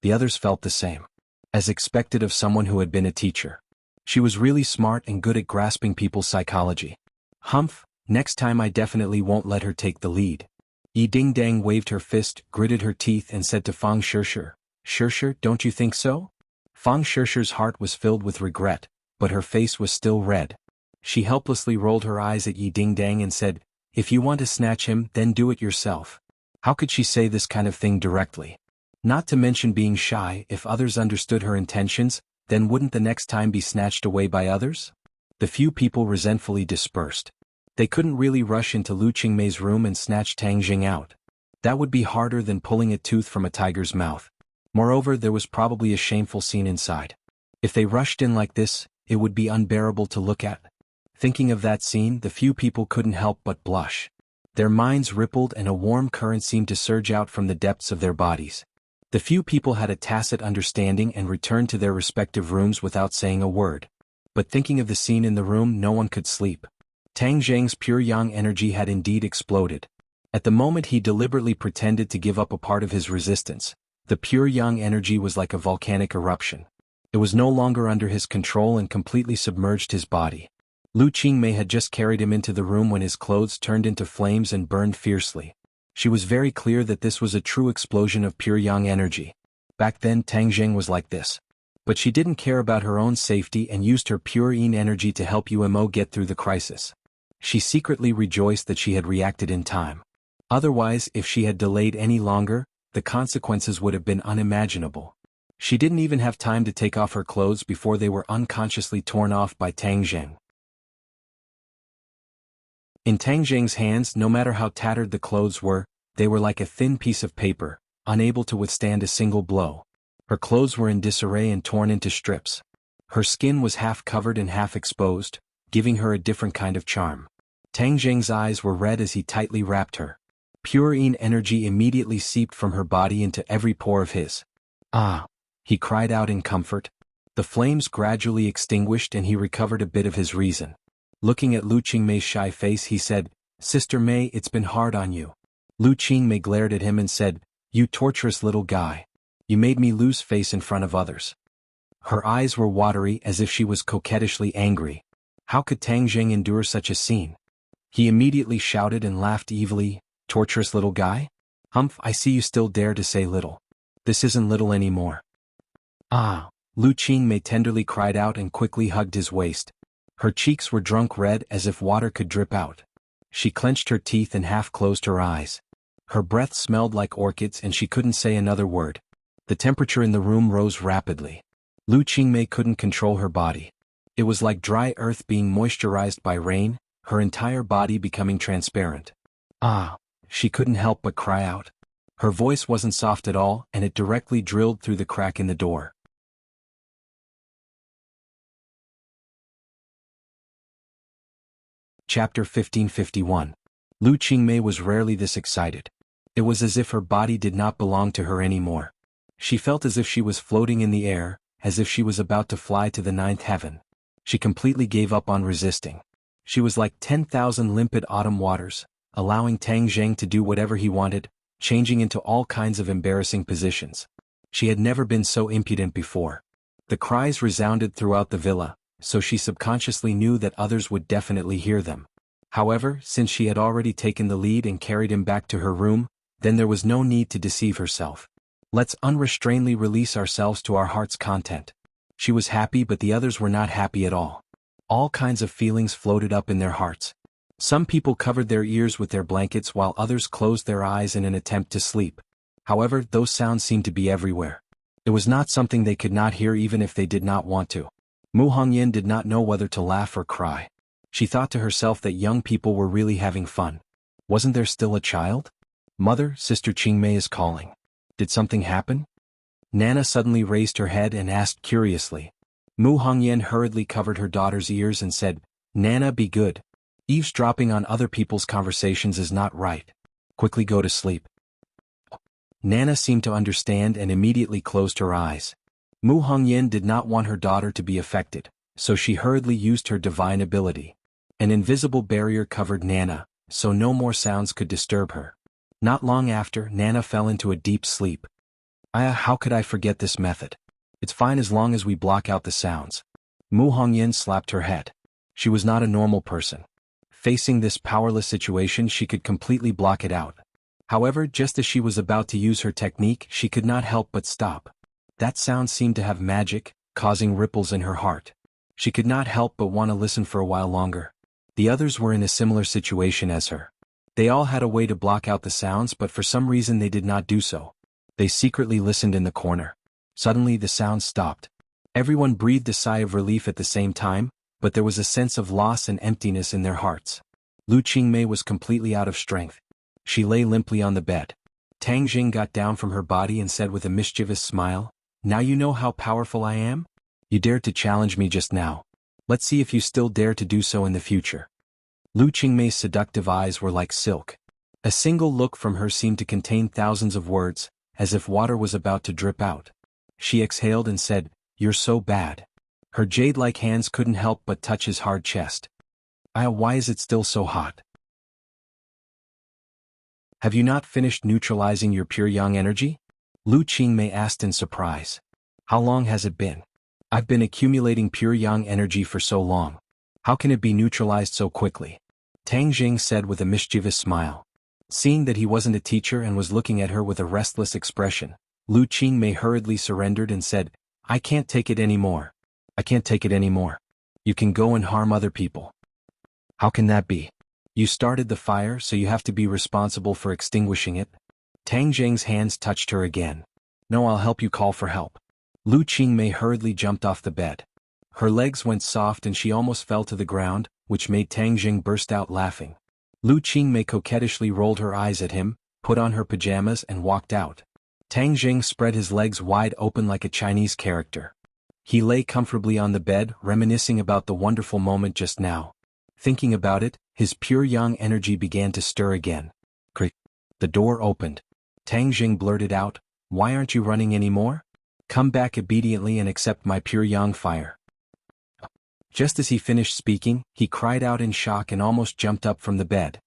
The others felt the same. As expected of someone who had been a teacher. She was really smart and good at grasping people's psychology. Humph, next time I definitely won't let her take the lead. Yi Dingdang waved her fist, gritted her teeth and said to Fang Shishir, "Shishir, don't you think so?" Fang Shishir's heart was filled with regret, but her face was still red. She helplessly rolled her eyes at Yi Dingdang and said, "If you want to snatch him, then do it yourself." How could she say this kind of thing directly? Not to mention being shy. If others understood her intentions, then wouldn't the next time be snatched away by others? The few people resentfully dispersed. They couldn't really rush into Lu Qingmei's room and snatch Tang Jing out. That would be harder than pulling a tooth from a tiger's mouth. Moreover, there was probably a shameful scene inside. If they rushed in like this, it would be unbearable to look at. Thinking of that scene, the few people couldn't help but blush. Their minds rippled and a warm current seemed to surge out from the depths of their bodies. The few people had a tacit understanding and returned to their respective rooms without saying a word. But thinking of the scene in the room, no one could sleep. Tang Zheng's pure yang energy had indeed exploded. At the moment he deliberately pretended to give up a part of his resistance, the pure yang energy was like a volcanic eruption. It was no longer under his control and completely submerged his body. Lu Qingmei had just carried him into the room when his clothes turned into flames and burned fiercely. She was very clear that this was a true explosion of pure yang energy. Back then Tang Zheng was like this. But she didn't care about her own safety and used her pure yin energy to help Umo get through the crisis. She secretly rejoiced that she had reacted in time. Otherwise, if she had delayed any longer, the consequences would have been unimaginable. She didn't even have time to take off her clothes before they were unconsciously torn off by Tang Zheng. In Tang Zheng's hands, no matter how tattered the clothes were, they were like a thin piece of paper, unable to withstand a single blow. Her clothes were in disarray and torn into strips. Her skin was half covered and half exposed, giving her a different kind of charm. Tang Zheng's eyes were red as he tightly wrapped her. Pure yin energy immediately seeped from her body into every pore of his. "Ah!" he cried out in comfort. The flames gradually extinguished and he recovered a bit of his reason. Looking at Lu Qingmei's shy face he said, "Sister Mei, it's been hard on you." Lu Qingmei glared at him and said, "You torturous little guy. You made me lose face in front of others." Her eyes were watery as if she was coquettishly angry. How could Tang Zheng endure such a scene? He immediately shouted and laughed evilly, "Torturous little guy? Humph, I see you still dare to say little. This isn't little anymore." "Ah!" Lu Qingmei tenderly cried out and quickly hugged his waist. Her cheeks were drunk red as if water could drip out. She clenched her teeth and half closed her eyes. Her breath smelled like orchids and she couldn't say another word. The temperature in the room rose rapidly. Lu Qingmei couldn't control her body. It was like dry earth being moisturized by rain, her entire body becoming transparent. "Ah!" She couldn't help but cry out. Her voice wasn't soft at all and it directly drilled through the crack in the door. Chapter 1551. Lu Qingmei was rarely this excited. It was as if her body did not belong to her anymore. She felt as if she was floating in the air, as if she was about to fly to the ninth heaven. She completely gave up on resisting. She was like 10,000 limpid autumn waters, allowing Tang Zheng to do whatever he wanted, changing into all kinds of embarrassing positions. She had never been so impudent before. The cries resounded throughout the villa, so she subconsciously knew that others would definitely hear them. However, since she had already taken the lead and carried him back to her room, then there was no need to deceive herself. Let's unrestrainedly release ourselves to our heart's content. She was happy, but the others were not happy at all. All kinds of feelings floated up in their hearts. Some people covered their ears with their blankets while others closed their eyes in an attempt to sleep. However, those sounds seemed to be everywhere. It was not something they could not hear even if they did not want to. Mu Hongyan did not know whether to laugh or cry. She thought to herself that young people were really having fun. Wasn't there still a child? "Mother, Sister Qingmei is calling. Did something happen?" Nana suddenly raised her head and asked curiously. Mu Hongyan hurriedly covered her daughter's ears and said, "Nana, be good. Eavesdropping on other people's conversations is not right. Quickly go to sleep." Nana seemed to understand and immediately closed her eyes. Mu Hongyan did not want her daughter to be affected, so she hurriedly used her divine ability. An invisible barrier covered Nana, so no more sounds could disturb her. Not long after, Nana fell into a deep sleep. How could I forget this method? It's fine as long as we block out the sounds. Mu Hongyan slapped her head. She was not a normal person. Facing this powerless situation, she could completely block it out. However, just as she was about to use her technique, she could not help but stop. That sound seemed to have magic, causing ripples in her heart. She could not help but want to listen for a while longer. The others were in a similar situation as her. They all had a way to block out the sounds, but for some reason they did not do so. They secretly listened in the corner. Suddenly the sound stopped. Everyone breathed a sigh of relief at the same time, but there was a sense of loss and emptiness in their hearts. Lu Qingmei was completely out of strength. She lay limply on the bed. Tang Jing got down from her body and said with a mischievous smile, "Now you know how powerful I am? You dared to challenge me just now. Let's see if you still dare to do so in the future." Lu Qingmei's seductive eyes were like silk. A single look from her seemed to contain thousands of words, as if water was about to drip out. She exhaled and said, "You're so bad." Her jade-like hands couldn't help but touch his hard chest. Why is it still so hot? Have you not finished neutralizing your pure yang energy?" Lu Qingmei asked in surprise. "How long has it been?" "I've been accumulating pure yang energy for so long. How can it be neutralized so quickly?" Tang Jing said with a mischievous smile. Seeing that he wasn't a teacher and was looking at her with a restless expression, Lu Qingmei hurriedly surrendered and said, "I can't take it anymore. I can't take it anymore. You can go and harm other people." "How can that be? You started the fire, so you have to be responsible for extinguishing it." Tang Jing's hands touched her again. "No, I'll help you call for help." Lu Qingmei hurriedly jumped off the bed. Her legs went soft and she almost fell to the ground, which made Tang Jing burst out laughing. Lu Qingmei coquettishly rolled her eyes at him, put on her pajamas and walked out. Tang Jing spread his legs wide open like a Chinese character. He lay comfortably on the bed, reminiscing about the wonderful moment just now. Thinking about it, his pure yang energy began to stir again. Crick. The door opened. Tang Jing blurted out, "Why aren't you running anymore? Come back obediently and accept my pure yang fire." Just as he finished speaking, he cried out in shock and almost jumped up from the bed.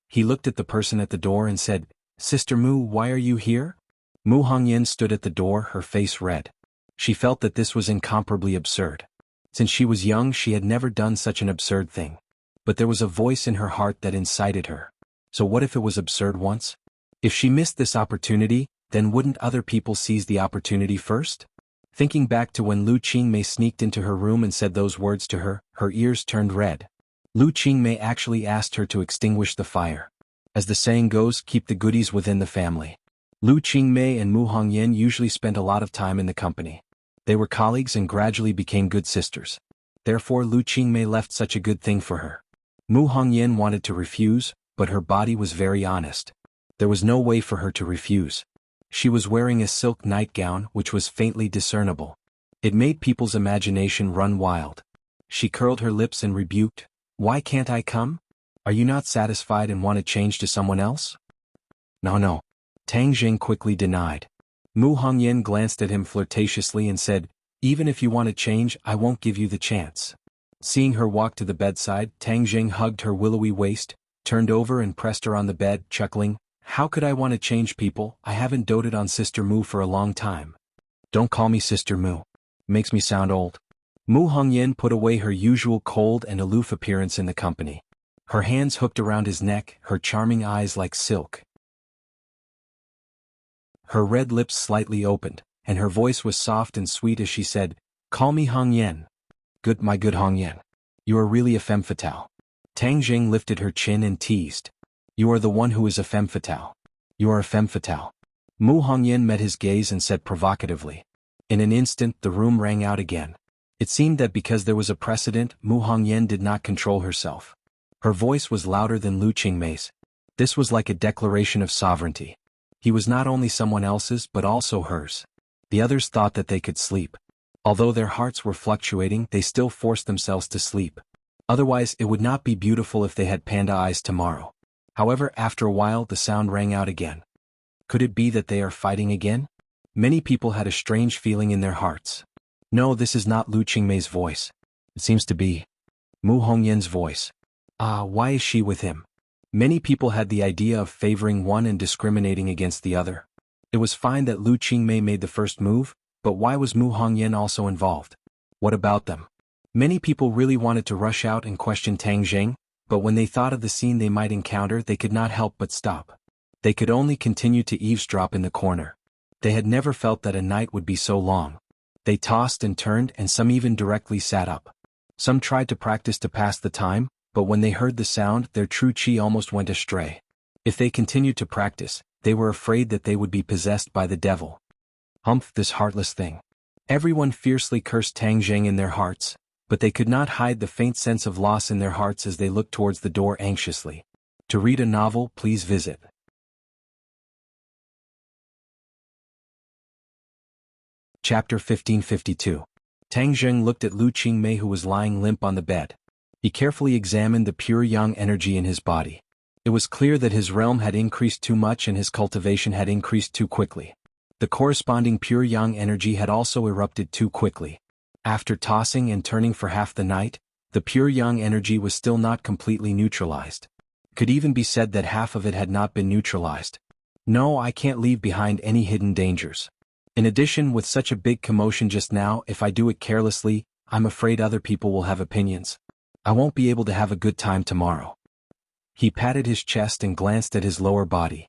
He looked at the person at the door and said, "Sister Mu, why are you here?" Mu Hongyan stood at the door, her face red. She felt that this was incomparably absurd. Since she was young, she had never done such an absurd thing. But there was a voice in her heart that incited her. So what if it was absurd once? If she missed this opportunity, then wouldn't other people seize the opportunity first? Thinking back to when Lu Qingmei sneaked into her room and said those words to her, her ears turned red. Lu Qingmei actually asked her to extinguish the fire. As the saying goes, keep the goodies within the family. Lu Qingmei and Mu Hongyan usually spent a lot of time in the company. They were colleagues and gradually became good sisters. Therefore Lu Qingmei left such a good thing for her. Mu Hongyan wanted to refuse, but her body was very honest. There was no way for her to refuse. She was wearing a silk nightgown which was faintly discernible. It made people's imagination run wild. She curled her lips and rebuked, "Why can't I come? Are you not satisfied and want to change to someone else?" No. Tang Jing quickly denied. Mu Hongyan glanced at him flirtatiously and said, "Even if you want to change, I won't give you the chance." Seeing her walk to the bedside, Tang Jing hugged her willowy waist, turned over and pressed her on the bed, chuckling, "How could I want to change people? I haven't doted on Sister Mu for a long time." "Don't call me Sister Mu. Makes me sound old." Mu Hongyan put away her usual cold and aloof appearance in the company. Her hands hooked around his neck, her charming eyes like silk. Her red lips slightly opened, and her voice was soft and sweet as she said, "Call me Hongyan. My good Hongyan. You are really a femme fatale." Tang Jing lifted her chin and teased, "You are the one who is a femme fatale. You are a femme fatale." Mu Hongyan met his gaze and said provocatively. In an instant the room rang out again. It seemed that because there was a precedent, Mu Hongyan did not control herself. Her voice was louder than Lu Qingmei's. This was like a declaration of sovereignty. He was not only someone else's but also hers. The others thought that they could sleep. Although their hearts were fluctuating, they still forced themselves to sleep. Otherwise, it would not be beautiful if they had panda eyes tomorrow. However, after a while the sound rang out again. Could it be that they are fighting again? Many people had a strange feeling in their hearts. No, this is not Lu Qingmei's voice. It seems to be Mu Hongyan's voice. Why is she with him? Many people had the idea of favoring one and discriminating against the other. It was fine that Lu Qingmei made the first move, but why was Mu Hongyan also involved? What about them? Many people really wanted to rush out and question Tang Jing, but when they thought of the scene they might encounter, they could not help but stop. They could only continue to eavesdrop in the corner. They had never felt that a night would be so long. They tossed and turned, and some even directly sat up. Some tried to practice to pass the time, but when they heard the sound, their true qi almost went astray. If they continued to practice, they were afraid that they would be possessed by the devil. Humph, this heartless thing. Everyone fiercely cursed Tang Jing in their hearts, but they could not hide the faint sense of loss in their hearts as they looked towards the door anxiously. To read a novel, please visit Chapter 1552. Tang Jing looked at Lu Qingmei, who was lying limp on the bed. He carefully examined the pure yang energy in his body. It was clear that his realm had increased too much and his cultivation had increased too quickly. The corresponding pure yang energy had also erupted too quickly. After tossing and turning for half the night, the pure yang energy was still not completely neutralized. It could even be said that half of it had not been neutralized. No, I can't leave behind any hidden dangers. In addition, with such a big commotion just now, if I do it carelessly, I'm afraid other people will have opinions. I won't be able to have a good time tomorrow. He patted his chest and glanced at his lower body.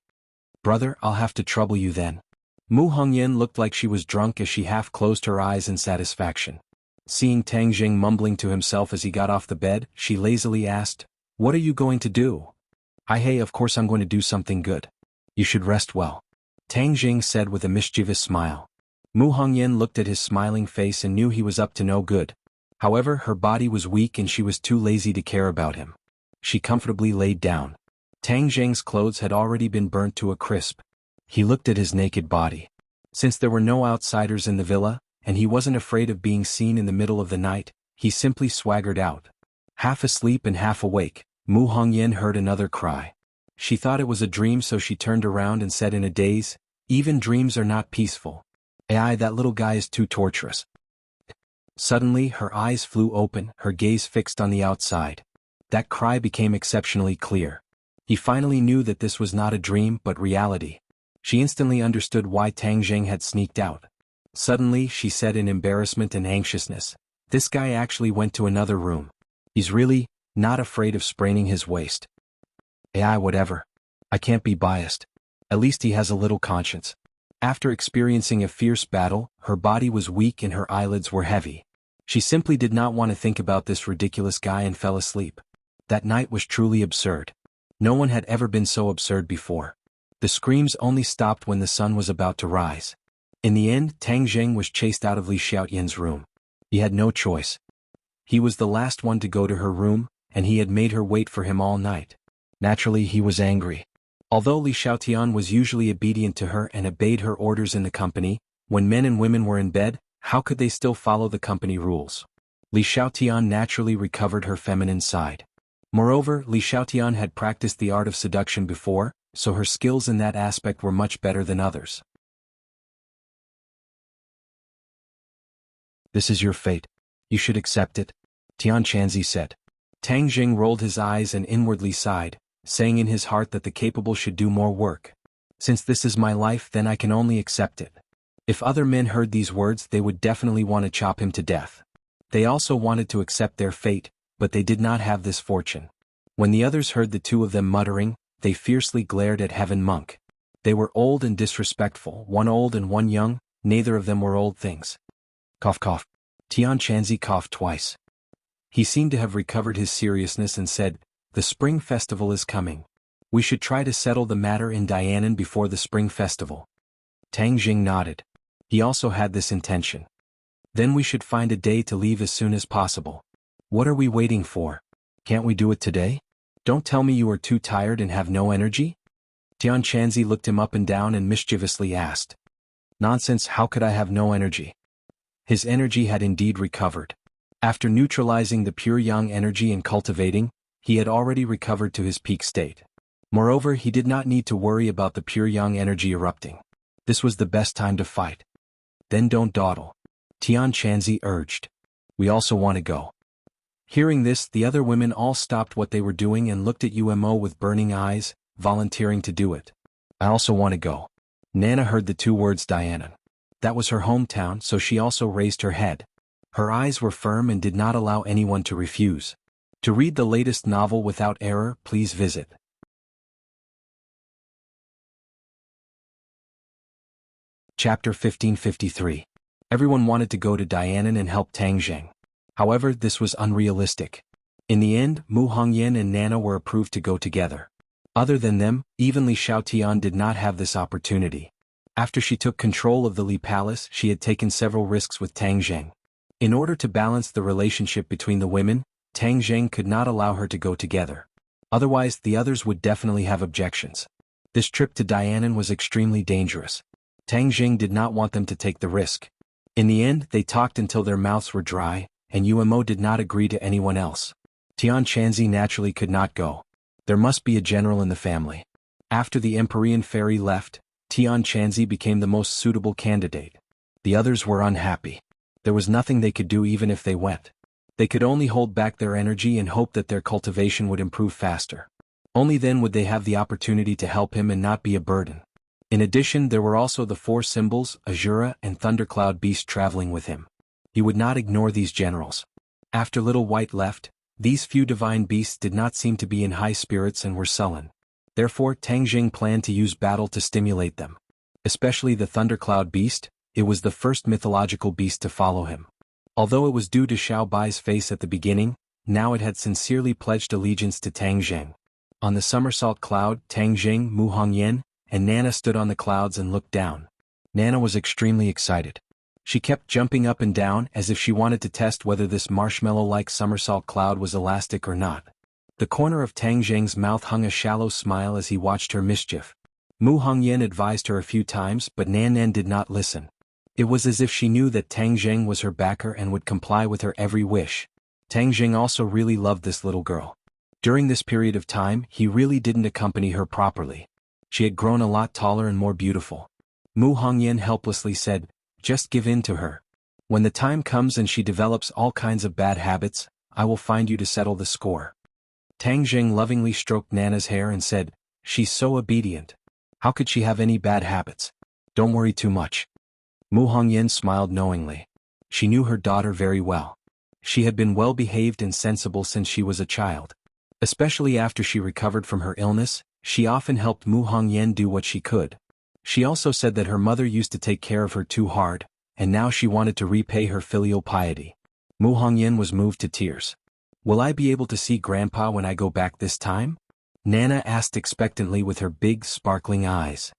Brother, I'll have to trouble you then. Mu Hongyan looked like she was drunk as she half closed her eyes in satisfaction. Seeing Tang Jing mumbling to himself as he got off the bed, she lazily asked, "What are you going to do?" Hey, of course I'm going to do something good. You should rest well," Tang Jing said with a mischievous smile. Mu Hongyan looked at his smiling face and knew he was up to no good. However, her body was weak and she was too lazy to care about him. She comfortably laid down. Tang Jing's clothes had already been burnt to a crisp. He looked at his naked body. Since there were no outsiders in the villa, and he wasn't afraid of being seen in the middle of the night, he simply swaggered out. Half asleep and half awake, Mu Hongyan heard another cry. She thought it was a dream, so she turned around and said in a daze, "Even dreams are not peaceful. Ai, that little guy is too torturous." Suddenly, her eyes flew open, her gaze fixed on the outside. That cry became exceptionally clear. He finally knew that this was not a dream but reality. She instantly understood why Tang Jing had sneaked out. Suddenly, she said in embarrassment and anxiousness, "This guy actually went to another room. He's really not afraid of spraining his waist." Ai, whatever. I can't be biased. At least he has a little conscience. After experiencing a fierce battle, her body was weak and her eyelids were heavy. She simply did not want to think about this ridiculous guy and fell asleep. That night was truly absurd. No one had ever been so absurd before. The screams only stopped when the sun was about to rise. In the end, Tang Jing was chased out of Li Xiaotian's room. He had no choice. He was the last one to go to her room, and he had made her wait for him all night. Naturally, he was angry. Although Li Xiaotian was usually obedient to her and obeyed her orders in the company, when men and women were in bed, how could they still follow the company rules? Li Xiaotian naturally recovered her feminine side. Moreover, Li Xiaotian had practiced the art of seduction before, so her skills in that aspect were much better than others. "This is your fate. You should accept it," Tian Chanzi said. Tang Jing rolled his eyes and inwardly sighed, saying in his heart that the capable should do more work. "Since this is my life, then I can only accept it." If other men heard these words, they would definitely want to chop him to death. They also wanted to accept their fate, but they did not have this fortune. When the others heard the two of them muttering, they fiercely glared at Heaven Monk. They were old and disrespectful, one old and one young, neither of them were old things. Cough cough. Tian Chanzi coughed twice. He seemed to have recovered his seriousness and said, "The spring festival is coming. We should try to settle the matter in Dianan before the spring festival." Tang Jing nodded. He also had this intention. "Then we should find a day to leave as soon as possible. What are we waiting for? Can't we do it today? Don't tell me you are too tired and have no energy?" Tian Chanzi looked him up and down and mischievously asked. Nonsense, how could I have no energy? His energy had indeed recovered. After neutralizing the pure yang energy and cultivating, he had already recovered to his peak state. Moreover, he did not need to worry about the pure yang energy erupting. This was the best time to fight. Then don't dawdle. Tian Chanzi urged. We also want to go. Hearing this, the other women all stopped what they were doing and looked at Umo with burning eyes, volunteering to do it. I also want to go. Nana heard the two words Diana. That was her hometown, so she also raised her head. Her eyes were firm and did not allow anyone to refuse. To read the latest novel without error, please visit Chapter 1553. Everyone wanted to go to Dianan and help Tang Zheng. However, this was unrealistic. In the end, Mu Hongyan and Nana were approved to go together. Other than them, even Li Xiaotian did not have this opportunity. After she took control of the Li Palace, she had taken several risks with Tang Zheng. In order to balance the relationship between the women, Tang Zheng could not allow her to go together. Otherwise, the others would definitely have objections. This trip to Dianan was extremely dangerous. Tang Zheng did not want them to take the risk. In the end, they talked until their mouths were dry, and Umo did not agree to anyone else. Tian Chanzi naturally could not go. There must be a general in the family. After the Empyrean fairy left, Tian Chanzi became the most suitable candidate. The others were unhappy. There was nothing they could do even if they went. They could only hold back their energy and hope that their cultivation would improve faster. Only then would they have the opportunity to help him and not be a burden. In addition, there were also the four symbols, Azura and Thundercloud Beast traveling with him. He would not ignore these generals. After Little White left, these few divine beasts did not seem to be in high spirits and were sullen. Therefore, Tang Zheng planned to use battle to stimulate them. Especially the Thundercloud Beast, it was the first mythological beast to follow him. Although it was due to Xiao Bai's face at the beginning, now it had sincerely pledged allegiance to Tang Zheng. On the somersault cloud, Tang Zheng, Mu Hongyan, and Nana stood on the clouds and looked down. Nana was extremely excited. She kept jumping up and down as if she wanted to test whether this marshmallow-like somersault cloud was elastic or not. The corner of Tang Zheng's mouth hung a shallow smile as he watched her mischief. Mu Hongyan advised her a few times, but Nan did not listen. It was as if she knew that Tang Zheng was her backer and would comply with her every wish. Tang Zheng also really loved this little girl. During this period of time, he really didn't accompany her properly. She had grown a lot taller and more beautiful. Mu Hongyan helplessly said, "Just give in to her. When the time comes and she develops all kinds of bad habits, I will find you to settle the score." Tang Zheng lovingly stroked Nana's hair and said, "She's so obedient. How could she have any bad habits? Don't worry too much." Mu Hongyan smiled knowingly. She knew her daughter very well. She had been well-behaved and sensible since she was a child. Especially after she recovered from her illness, she often helped Mu Hongyan do what she could. She also said that her mother used to take care of her too hard, and now she wanted to repay her filial piety. Mu Hongyan was moved to tears. "Will I be able to see Grandpa when I go back this time?" Nana asked expectantly with her big, sparkling eyes.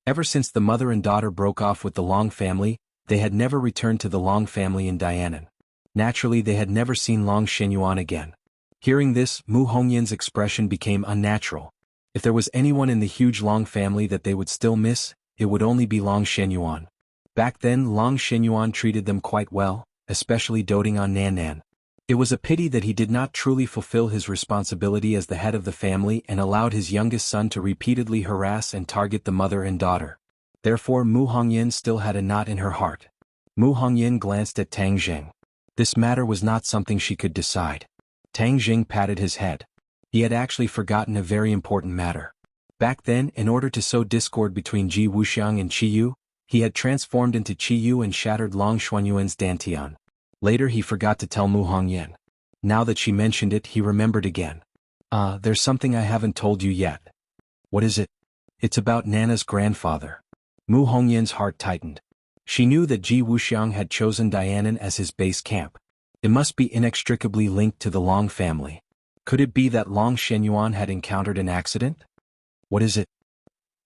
Ever since the mother and daughter broke off with the Long family, they had never returned to the Long family in Dianan. Naturally, they had never seen Long Shenyuan again. Hearing this, Mu Hongyan's expression became unnatural. If there was anyone in the huge Long family that they would still miss, it would only be Long Shenyuan. Back then, Long Shenyuan treated them quite well, especially doting on Nan. It was a pity that he did not truly fulfill his responsibility as the head of the family and allowed his youngest son to repeatedly harass and target the mother and daughter. Therefore, Mu Hongyan still had a knot in her heart. Mu Hongyan glanced at Tang Zheng. This matter was not something she could decide. Tang Zheng patted his head. He had actually forgotten a very important matter. Back then, in order to sow discord between Ji Wuxiang and Qi Yu, he had transformed into Qi Yu and shattered Long Xuanyuan's dantian. Later he forgot to tell Mu Hongyan. Now that she mentioned it, he remembered again. There's something I haven't told you yet." "What is it?" "It's about Nana's grandfather." Mu Hongyan's heart tightened. She knew that Ji Wuxiang had chosen Dianan as his base camp. It must be inextricably linked to the Long family. Could it be that Long Shenyuan had encountered an accident? "What is it?"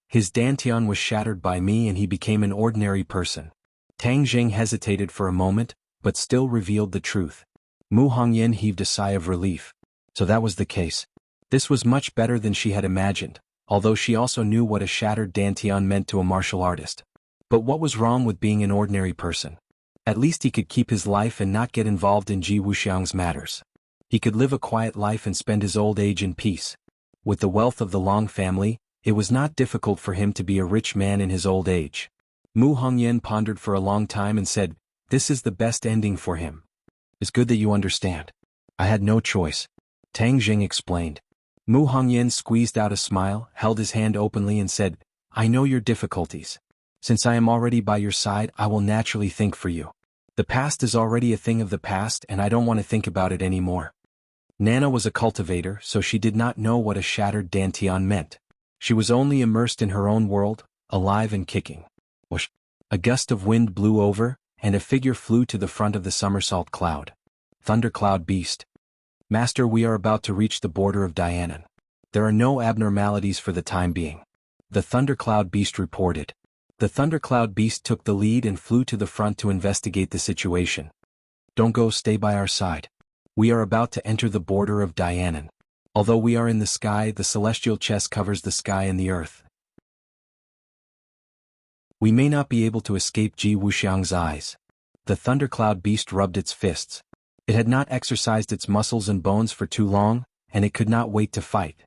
"His dantian was shattered by me and he became an ordinary person." Tang Zheng hesitated for a moment, but still revealed the truth. Mu Hongyan heaved a sigh of relief. So that was the case. This was much better than she had imagined. although she also knew what a shattered dantian meant to a martial artist. But what was wrong with being an ordinary person? At least he could keep his life and not get involved in Ji Wuxiang's matters. He could live a quiet life and spend his old age in peace. With the wealth of the Long family, it was not difficult for him to be a rich man in his old age. Mu Hongyan pondered for a long time and said, "This is the best ending for him." "It's good that you understand. I had no choice," Tang Jing explained. Mu Hongyan squeezed out a smile, held his hand openly and said, "I know your difficulties. Since I am already by your side, I will naturally think for you. The past is already a thing of the past and I don't want to think about it anymore." Nana was a cultivator, so she did not know what a shattered dantian meant. She was only immersed in her own world, alive and kicking. Whoosh! A gust of wind blew over, and a figure flew to the front of the somersault cloud. Thundercloud Beast. "Master, we are about to reach the border of Dianan. There are no abnormalities for the time being," the Thundercloud Beast reported. The Thundercloud Beast took the lead and flew to the front to investigate the situation. "Don't go, stay by our side. We are about to enter the border of Dianan. Although we are in the sky, the celestial chest covers the sky and the earth. We may not be able to escape Ji Wuxiang's eyes." The Thundercloud Beast rubbed its fists. It had not exercised its muscles and bones for too long, and it could not wait to fight.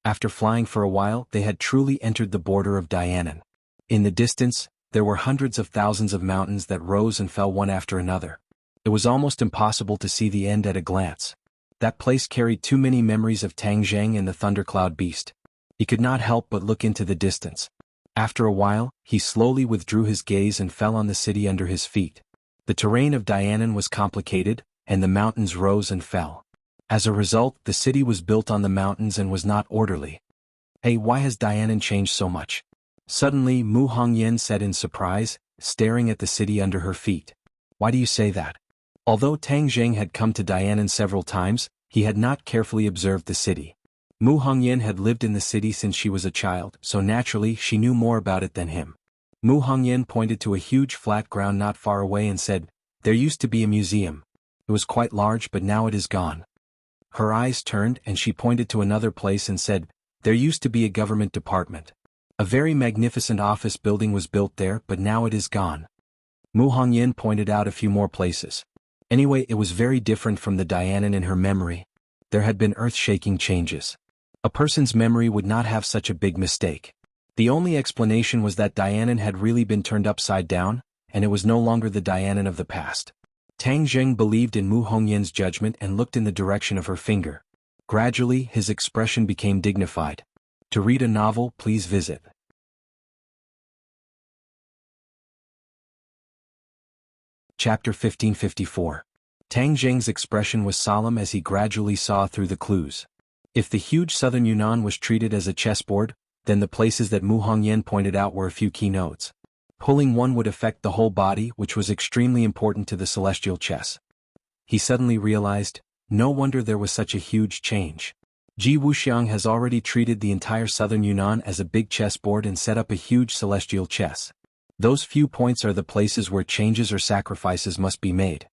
After flying for a while, they had truly entered the border of Dianan. In the distance, there were hundreds of thousands of mountains that rose and fell one after another. It was almost impossible to see the end at a glance. That place carried too many memories of Tang Zheng and the Thundercloud Beast. He could not help but look into the distance. After a while, he slowly withdrew his gaze and fell on the city under his feet. The terrain of Dianan was complicated, and the mountains rose and fell. As a result, the city was built on the mountains and was not orderly. "Hey, why has Dianan changed so much?" Suddenly, Mu Hongyan said in surprise, staring at the city under her feet. "Why do you say that?" Although Tang Zheng had come to Dianan several times, he had not carefully observed the city. Mu Hongyan had lived in the city since she was a child, so naturally she knew more about it than him. Mu Hongyan pointed to a huge flat ground not far away and said, "There used to be a museum. It was quite large, but now it is gone." Her eyes turned and she pointed to another place and said, "There used to be a government department. A very magnificent office building was built there, but now it is gone." Mu Hongyan pointed out a few more places. Anyway, it was very different from the Dianan in her memory. There had been earth-shaking changes. A person's memory would not have such a big mistake. The only explanation was that Dianan had really been turned upside down, and it was no longer the Dianan of the past. Tang Zheng believed in Mu Hongyan's judgment and looked in the direction of her finger. Gradually, his expression became dignified. To read a novel, please visit Chapter 1554. Tang Zheng's expression was solemn as he gradually saw through the clues. If the huge southern Yunnan was treated as a chessboard, then the places that Mu Hongyan pointed out were a few key nodes. Pulling one would affect the whole body, which was extremely important to the celestial chess. He suddenly realized, no wonder there was such a huge change. Ji Wuxiang has already treated the entire southern Yunnan as a big chessboard and set up a huge celestial chess. Those few points are the places where changes or sacrifices must be made.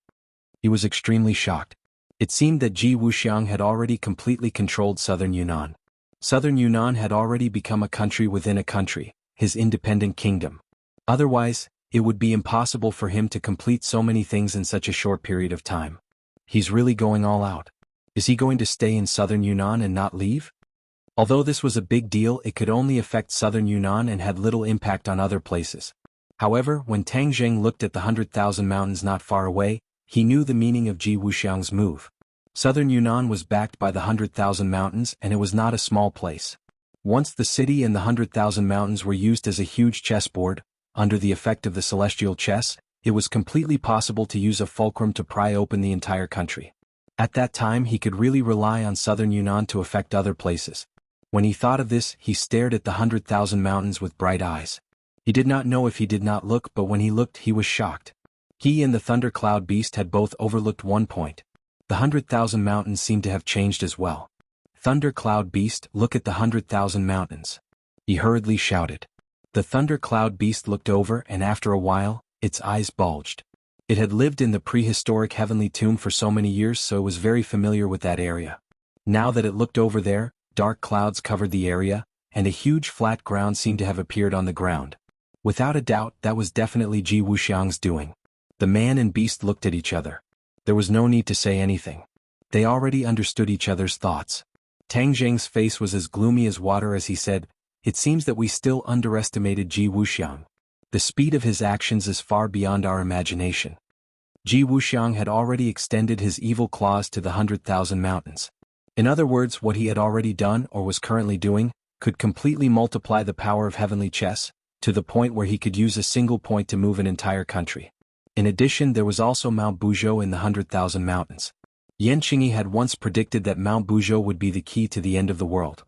He was extremely shocked. It seemed that Ji Wuxiang had already completely controlled southern Yunnan. Southern Yunnan had already become a country within a country, his independent kingdom. Otherwise, it would be impossible for him to complete so many things in such a short period of time. He's really going all out. Is he going to stay in southern Yunnan and not leave? Although this was a big deal, it could only affect southern Yunnan and had little impact on other places. However, when Tang Zheng looked at the 100,000 mountains not far away, he knew the meaning of Ji Wuxiang's move. Southern Yunnan was backed by the 100,000 mountains and it was not a small place. Once the city and the 100,000 mountains were used as a huge chessboard, under the effect of the celestial chess, it was completely possible to use a fulcrum to pry open the entire country. At that time he could really rely on southern Yunnan to affect other places. When he thought of this, he stared at the 100,000 mountains with bright eyes. He did not know if he did not look, but when he looked he was shocked. He and the Thundercloud Beast had both overlooked one point. The 100,000 mountains seemed to have changed as well. "Thundercloud Beast, look at the 100,000 mountains," he hurriedly shouted. The Thundercloud Beast looked over and after a while, its eyes bulged. It had lived in the prehistoric heavenly tomb for so many years, so it was very familiar with that area. Now that it looked over there, dark clouds covered the area, and a huge flat ground seemed to have appeared on the ground. Without a doubt, that was definitely Ji Wuxiang's doing. The man and beast looked at each other. There was no need to say anything. They already understood each other's thoughts. Tang Zheng's face was as gloomy as water as he said, "It seems that we still underestimated Ji Wuxiang. The speed of his actions is far beyond our imagination." Ji Wuxiang had already extended his evil claws to the 100,000 mountains. In other words, what he had already done or was currently doing could completely multiply the power of heavenly chess, to the point where he could use a single point to move an entire country. In addition, there was also Mount Buzhou in the 100,000 mountains. Yan Qingyi had once predicted that Mount Buzhou would be the key to the end of the world.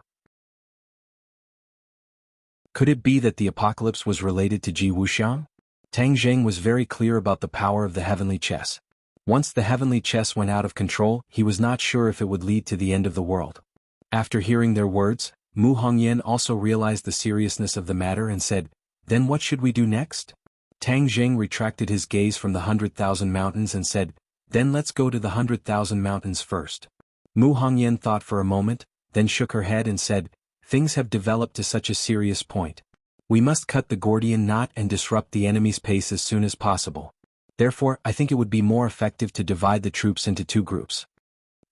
Could it be that the apocalypse was related to Ji Wuxiang? Tang Zheng was very clear about the power of the heavenly chess. Once the heavenly chess went out of control, he was not sure if it would lead to the end of the world. After hearing their words, Mu Hongyan also realized the seriousness of the matter and said, "Then what should we do next?" Tang Zheng retracted his gaze from the 100,000 mountains and said, "Then let's go to the 100,000 mountains first." Mu Hongyan thought for a moment, then shook her head and said, "Things have developed to such a serious point. We must cut the Gordian knot and disrupt the enemy's pace as soon as possible. Therefore, I think it would be more effective to divide the troops into two groups."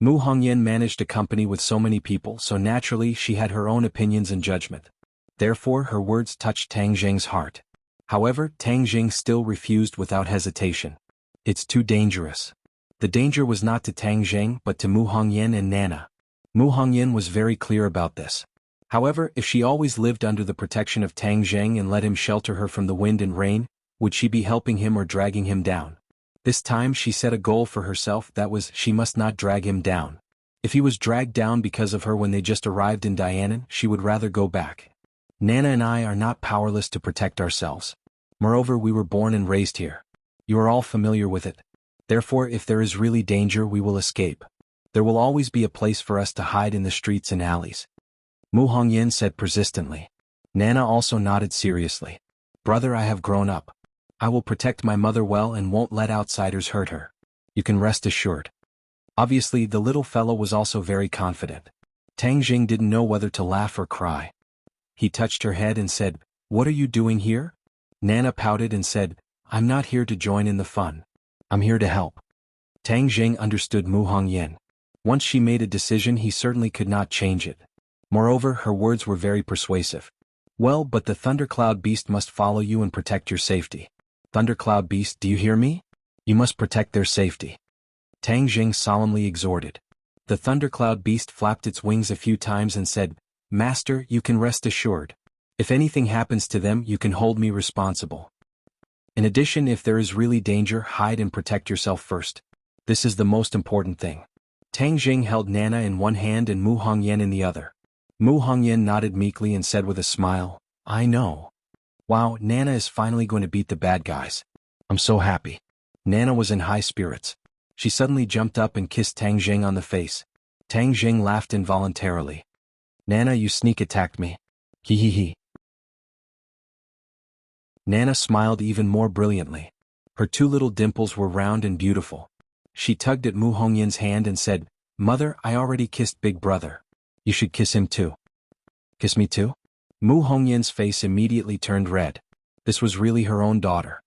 Mu Hongyan managed a company with so many people, so naturally she had her own opinions and judgment. Therefore, her words touched Tang Zheng's heart. However, Tang Zheng still refused without hesitation. "It's too dangerous." The danger was not to Tang Zheng but to Mu Hongyan and Nana. Mu Hongyan was very clear about this. However, if she always lived under the protection of Tang Zheng and let him shelter her from the wind and rain, would she be helping him or dragging him down? This time she set a goal for herself, that was, she must not drag him down. If he was dragged down because of her when they just arrived in Dianan, she would rather go back. Nana and I are not powerless to protect ourselves. Moreover, we were born and raised here. You are all familiar with it. Therefore, if there is really danger, we will escape. There will always be a place for us to hide in the streets and alleys. Mu Hongyan said persistently. Nana also nodded seriously. "Brother, I have grown up. I will protect my mother well and won't let outsiders hurt her. You can rest assured." Obviously, the little fellow was also very confident. Tang Zheng didn't know whether to laugh or cry. He touched her head and said, "What are you doing here?" Nana pouted and said, "I'm not here to join in the fun. I'm here to help." Tang Zheng understood Mu Hongyan. Once she made a decision, he certainly could not change it. Moreover, her words were very persuasive. "Well, but the Thundercloud Beast must follow you and protect your safety. Thundercloud Beast, do you hear me? You must protect their safety." Tang Zheng solemnly exhorted. The Thundercloud Beast flapped its wings a few times and said, "Master, you can rest assured. If anything happens to them, you can hold me responsible. In addition, if there is really danger, hide and protect yourself first. This is the most important thing." Tang Zheng held Nana in one hand and Mu Hongyan in the other. Mu Hongyan nodded meekly and said with a smile, "I know. Wow, Nana is finally going to beat the bad guys. I'm so happy." Nana was in high spirits. She suddenly jumped up and kissed Tang Zheng on the face. Tang Zheng laughed involuntarily. "Nana, you sneak attacked me. Hee hee hee." Nana smiled even more brilliantly. Her two little dimples were round and beautiful. She tugged at Mu Hongyan's hand and said, "Mother, I already kissed Big Brother. You should kiss him too." "Kiss me too?" Mu Hongyan's face immediately turned red. This was really her own daughter.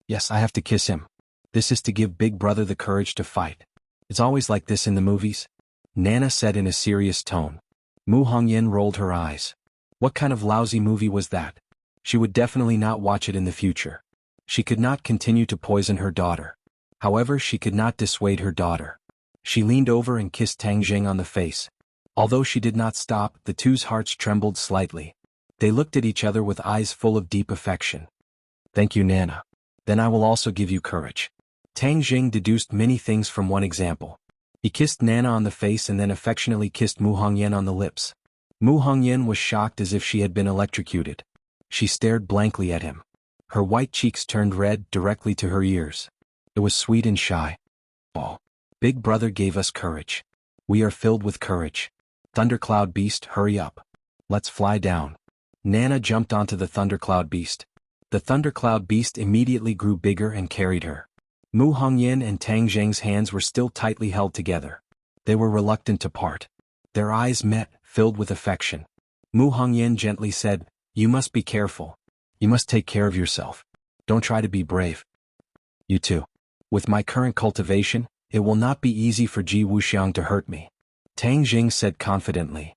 "Yes, I have to kiss him. This is to give Big Brother the courage to fight. It's always like this in the movies," Nana said in a serious tone. Mu Hongyan rolled her eyes. What kind of lousy movie was that? She would definitely not watch it in the future. She could not continue to poison her daughter. However, she could not dissuade her daughter. She leaned over and kissed Tang Zheng on the face. Although she did not stop, the two's hearts trembled slightly. They looked at each other with eyes full of deep affection. "Thank you, Nana. Then I will also give you courage." Tang Zheng deduced many things from one example. He kissed Nana on the face and then affectionately kissed Mu Hongyan on the lips. Mu Hongyan was shocked as if she had been electrocuted. She stared blankly at him. Her white cheeks turned red directly to her ears. It was sweet and shy. "Oh, Big Brother gave us courage. We are filled with courage. Thundercloud Beast, hurry up. Let's fly down." Nana jumped onto the Thundercloud Beast. The Thundercloud Beast immediately grew bigger and carried her. Mu Hongyan and Tang Zheng's hands were still tightly held together. They were reluctant to part. Their eyes met, filled with affection. Mu Hongyan gently said, "You must be careful. You must take care of yourself. Don't try to be brave. You too. With my current cultivation, it will not be easy for Ji Wuxiang to hurt me," Tang Jing said confidently.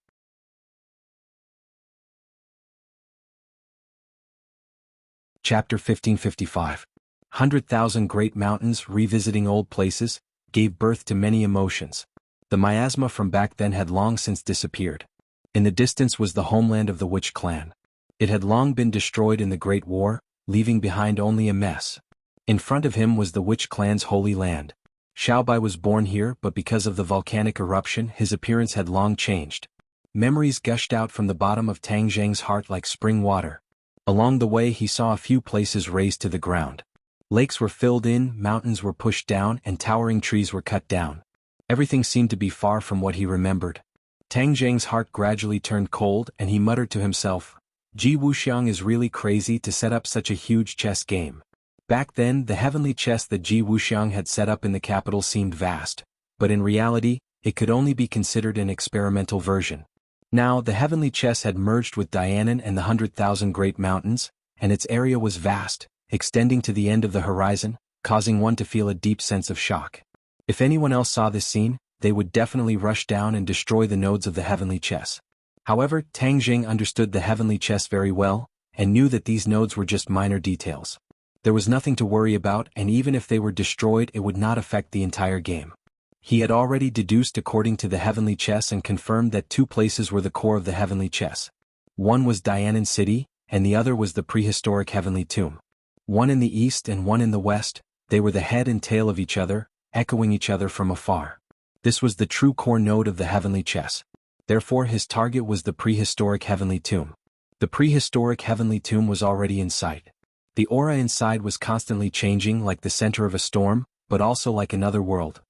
Chapter 1555. 100,000 Great Mountains. Revisiting old places gave birth to many emotions. The miasma from back then had long since disappeared. In the distance was the homeland of the Witch clan. It had long been destroyed in the Great War, leaving behind only a mess. In front of him was the Witch clan's holy land. Xiaobai was born here, but because of the volcanic eruption his appearance had long changed. Memories gushed out from the bottom of Tang Zheng's heart like spring water. Along the way he saw a few places razed to the ground. Lakes were filled in, mountains were pushed down, and towering trees were cut down. Everything seemed to be far from what he remembered. Tang Zheng's heart gradually turned cold and he muttered to himself, "Ji Wuxiang is really crazy to set up such a huge chess game." Back then the heavenly chess that Ji Wuxiang had set up in the capital seemed vast, but in reality, it could only be considered an experimental version. Now the heavenly chess had merged with Dianan and the 100,000 Great Mountains, and its area was vast, extending to the end of the horizon, causing one to feel a deep sense of shock. If anyone else saw this scene, they would definitely rush down and destroy the nodes of the heavenly chess. However, Tang Jing understood the heavenly chess very well, and knew that these nodes were just minor details. There was nothing to worry about, and even if they were destroyed it would not affect the entire game. He had already deduced according to the heavenly chess and confirmed that two places were the core of the heavenly chess. One was Dianan City, and the other was the prehistoric heavenly tomb. One in the east and one in the west, they were the head and tail of each other, echoing each other from afar. This was the true core node of the heavenly chess. Therefore his target was the prehistoric heavenly tomb. The prehistoric heavenly tomb was already in sight. The aura inside was constantly changing like the center of a storm, but also like another world.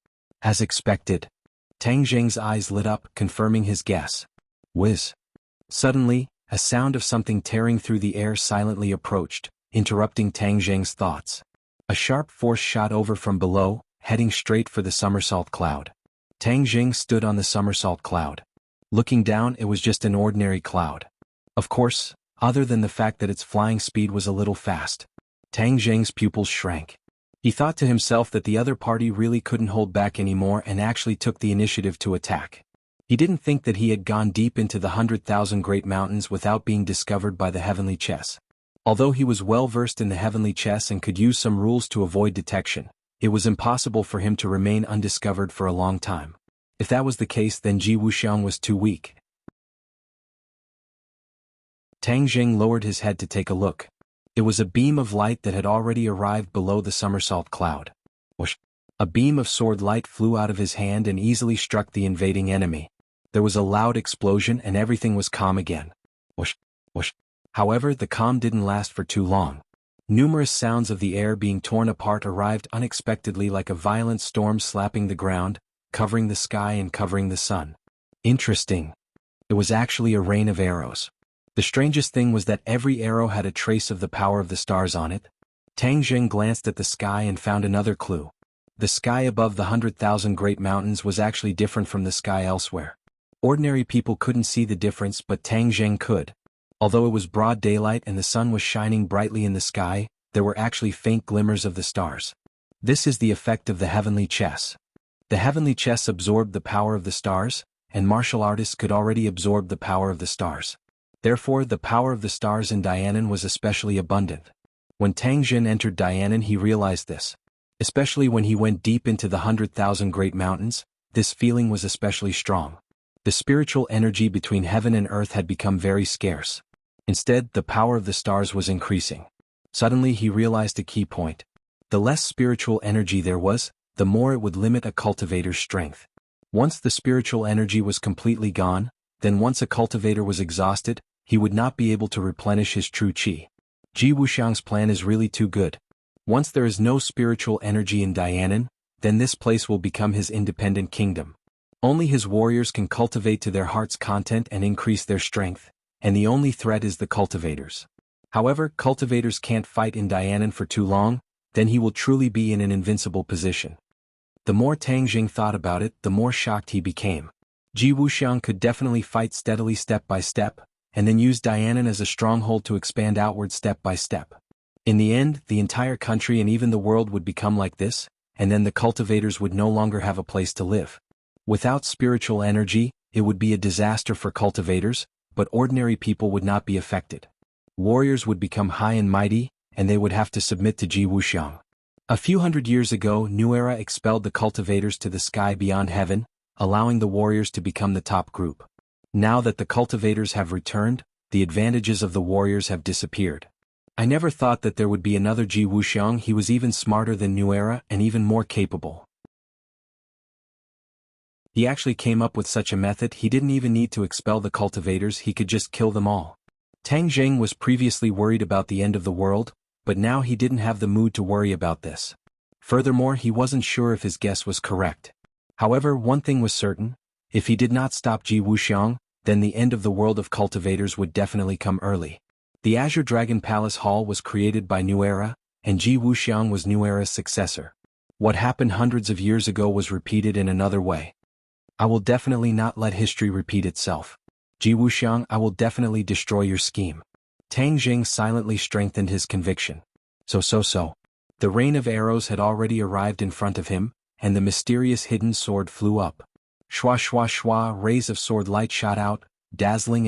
As expected. Tang Zheng's eyes lit up, confirming his guess. Whiz. Suddenly, a sound of something tearing through the air silently approached, interrupting Tang Zheng's thoughts. A sharp force shot over from below, heading straight for the somersault cloud. Tang Jing stood on the somersault cloud. Looking down it was just an ordinary cloud. Of course, other than the fact that its flying speed was a little fast. Tang Jing's pupils shrank. He thought to himself that the other party really couldn't hold back anymore and actually took the initiative to attack. He didn't think that he had gone deep into the 100,000 Great Mountains without being discovered by the heavenly chess. Although he was well versed in the heavenly chess and could use some rules to avoid detection, it was impossible for him to remain undiscovered for a long time. If that was the case then Ji Wuxiang was too weak. Tang Jing lowered his head to take a look. It was a beam of light that had already arrived below the somersault cloud. Whoosh! A beam of sword light flew out of his hand and easily struck the invading enemy. There was a loud explosion and everything was calm again. Whoosh! Whoosh! However, the calm didn't last for too long. Numerous sounds of the air being torn apart arrived unexpectedly like a violent storm slapping the ground, covering the sky and covering the sun. Interesting. It was actually a rain of arrows. The strangest thing was that every arrow had a trace of the power of the stars on it. Tang Jing glanced at the sky and found another clue. The sky above the 100,000 Great Mountains was actually different from the sky elsewhere. Ordinary people couldn't see the difference, but Tang Jing could. Although it was broad daylight and the sun was shining brightly in the sky, there were actually faint glimmers of the stars. This is the effect of the heavenly chess. The heavenly chess absorbed the power of the stars, and martial artists could already absorb the power of the stars. Therefore the power of the stars in Dianan was especially abundant. When Tang Jin entered Dianan he realized this. Especially when he went deep into the 100,000 Great Mountains, this feeling was especially strong. The spiritual energy between heaven and earth had become very scarce. Instead, the power of the stars was increasing. Suddenly he realized a key point. The less spiritual energy there was, the more it would limit a cultivator's strength. Once the spiritual energy was completely gone, then once a cultivator was exhausted, he would not be able to replenish his true qi. Ji Wuxiang's plan is really too good. Once there is no spiritual energy in Dianan, then this place will become his independent kingdom. Only his warriors can cultivate to their heart's content and increase their strength, and the only threat is the cultivators. However, cultivators can't fight in Dianan for too long, then he will truly be in an invincible position. The more Tang Jing thought about it, the more shocked he became. Ji Wuxiang could definitely fight steadily step by step, and then used Dianan as a stronghold to expand outward step by step. In the end, the entire country and even the world would become like this, and then the cultivators would no longer have a place to live. Without spiritual energy, it would be a disaster for cultivators, but ordinary people would not be affected. Warriors would become high and mighty, and they would have to submit to Ji Wuxiang. A few hundred years ago, New Era expelled the cultivators to the sky beyond heaven, allowing the warriors to become the top group. Now that the cultivators have returned, the advantages of the warriors have disappeared. I never thought that there would be another Ji Wuxiang. He was even smarter than New Era and even more capable. He actually came up with such a method. He didn't even need to expel the cultivators, he could just kill them all. Tang Zheng was previously worried about the end of the world, but now he didn't have the mood to worry about this. Furthermore, he wasn't sure if his guess was correct. However, one thing was certain: if he did not stop Ji Wuxiang, then the end of the world of cultivators would definitely come early. The Azure Dragon Palace Hall was created by New Era, and Ji Wuxiang was New Era's successor. What happened hundreds of years ago was repeated in another way. I will definitely not let history repeat itself. Ji Wuxiang, I will definitely destroy your scheme. Tang Zheng silently strengthened his conviction. So. The rain of arrows had already arrived in front of him, and the mysterious hidden sword flew up. Shwa shwa shwa, rays of sword light shot out, dazzling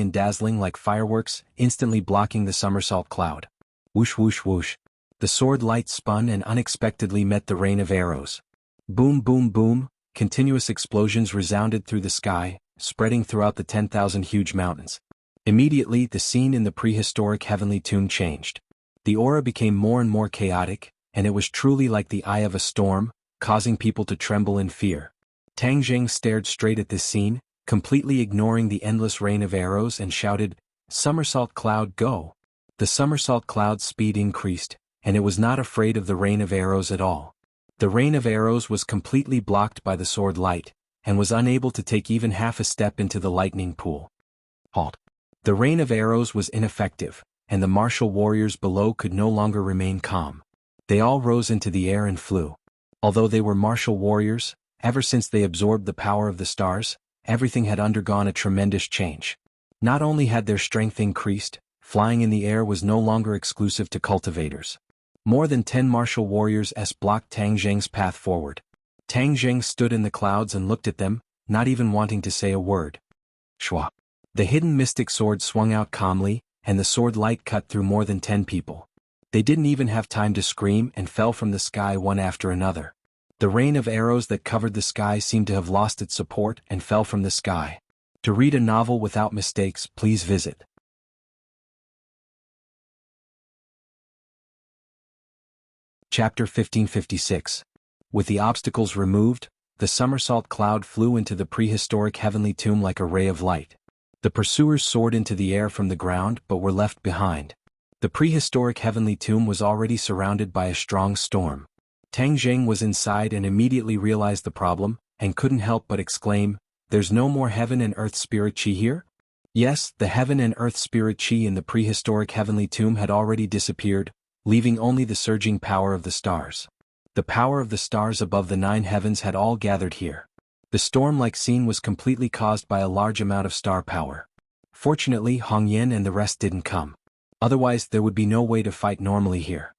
like fireworks, instantly blocking the somersault cloud. Whoosh whoosh whoosh. The sword light spun and unexpectedly met the rain of arrows. Boom boom boom, continuous explosions resounded through the sky, spreading throughout the 10,000 huge mountains. Immediately, the scene in the prehistoric heavenly tomb changed. The aura became more and more chaotic, and it was truly like the eye of a storm, causing people to tremble in fear. Tang Zheng stared straight at this scene, completely ignoring the endless rain of arrows, and shouted, "Somersault cloud, go!" The somersault cloud's speed increased, and it was not afraid of the rain of arrows at all. The rain of arrows was completely blocked by the sword light, and was unable to take even half a step into the lightning pool. Halt! The rain of arrows was ineffective, and the martial warriors below could no longer remain calm. They all rose into the air and flew. Although they were martial warriors, ever since they absorbed the power of the stars, everything had undergone a tremendous change. Not only had their strength increased, flying in the air was no longer exclusive to cultivators. More than 10 martial warriors blocked Tang Zheng's path forward. Tang Zheng stood in the clouds and looked at them, not even wanting to say a word. Shwa. The hidden mystic sword swung out calmly, and the sword light cut through more than 10 people. They didn't even have time to scream and fell from the sky one after another. The rain of arrows that covered the sky seemed to have lost its support and fell from the sky. To read a novel without mistakes, please visit Chapter 1556. With the obstacles removed, the somersault cloud flew into the prehistoric heavenly tomb like a ray of light. The pursuers soared into the air from the ground but were left behind. The prehistoric heavenly tomb was already surrounded by a strong storm. Tang Zheng was inside and immediately realized the problem, and couldn't help but exclaim, "There's no more heaven and earth spirit chi here?" Yes, the heaven and earth spirit chi in the prehistoric heavenly tomb had already disappeared, leaving only the surging power of the stars. The power of the stars above the 9 heavens had all gathered here. The storm-like scene was completely caused by a large amount of star power. Fortunately, Hong Yan and the rest didn't come. Otherwise, there would be no way to fight normally here.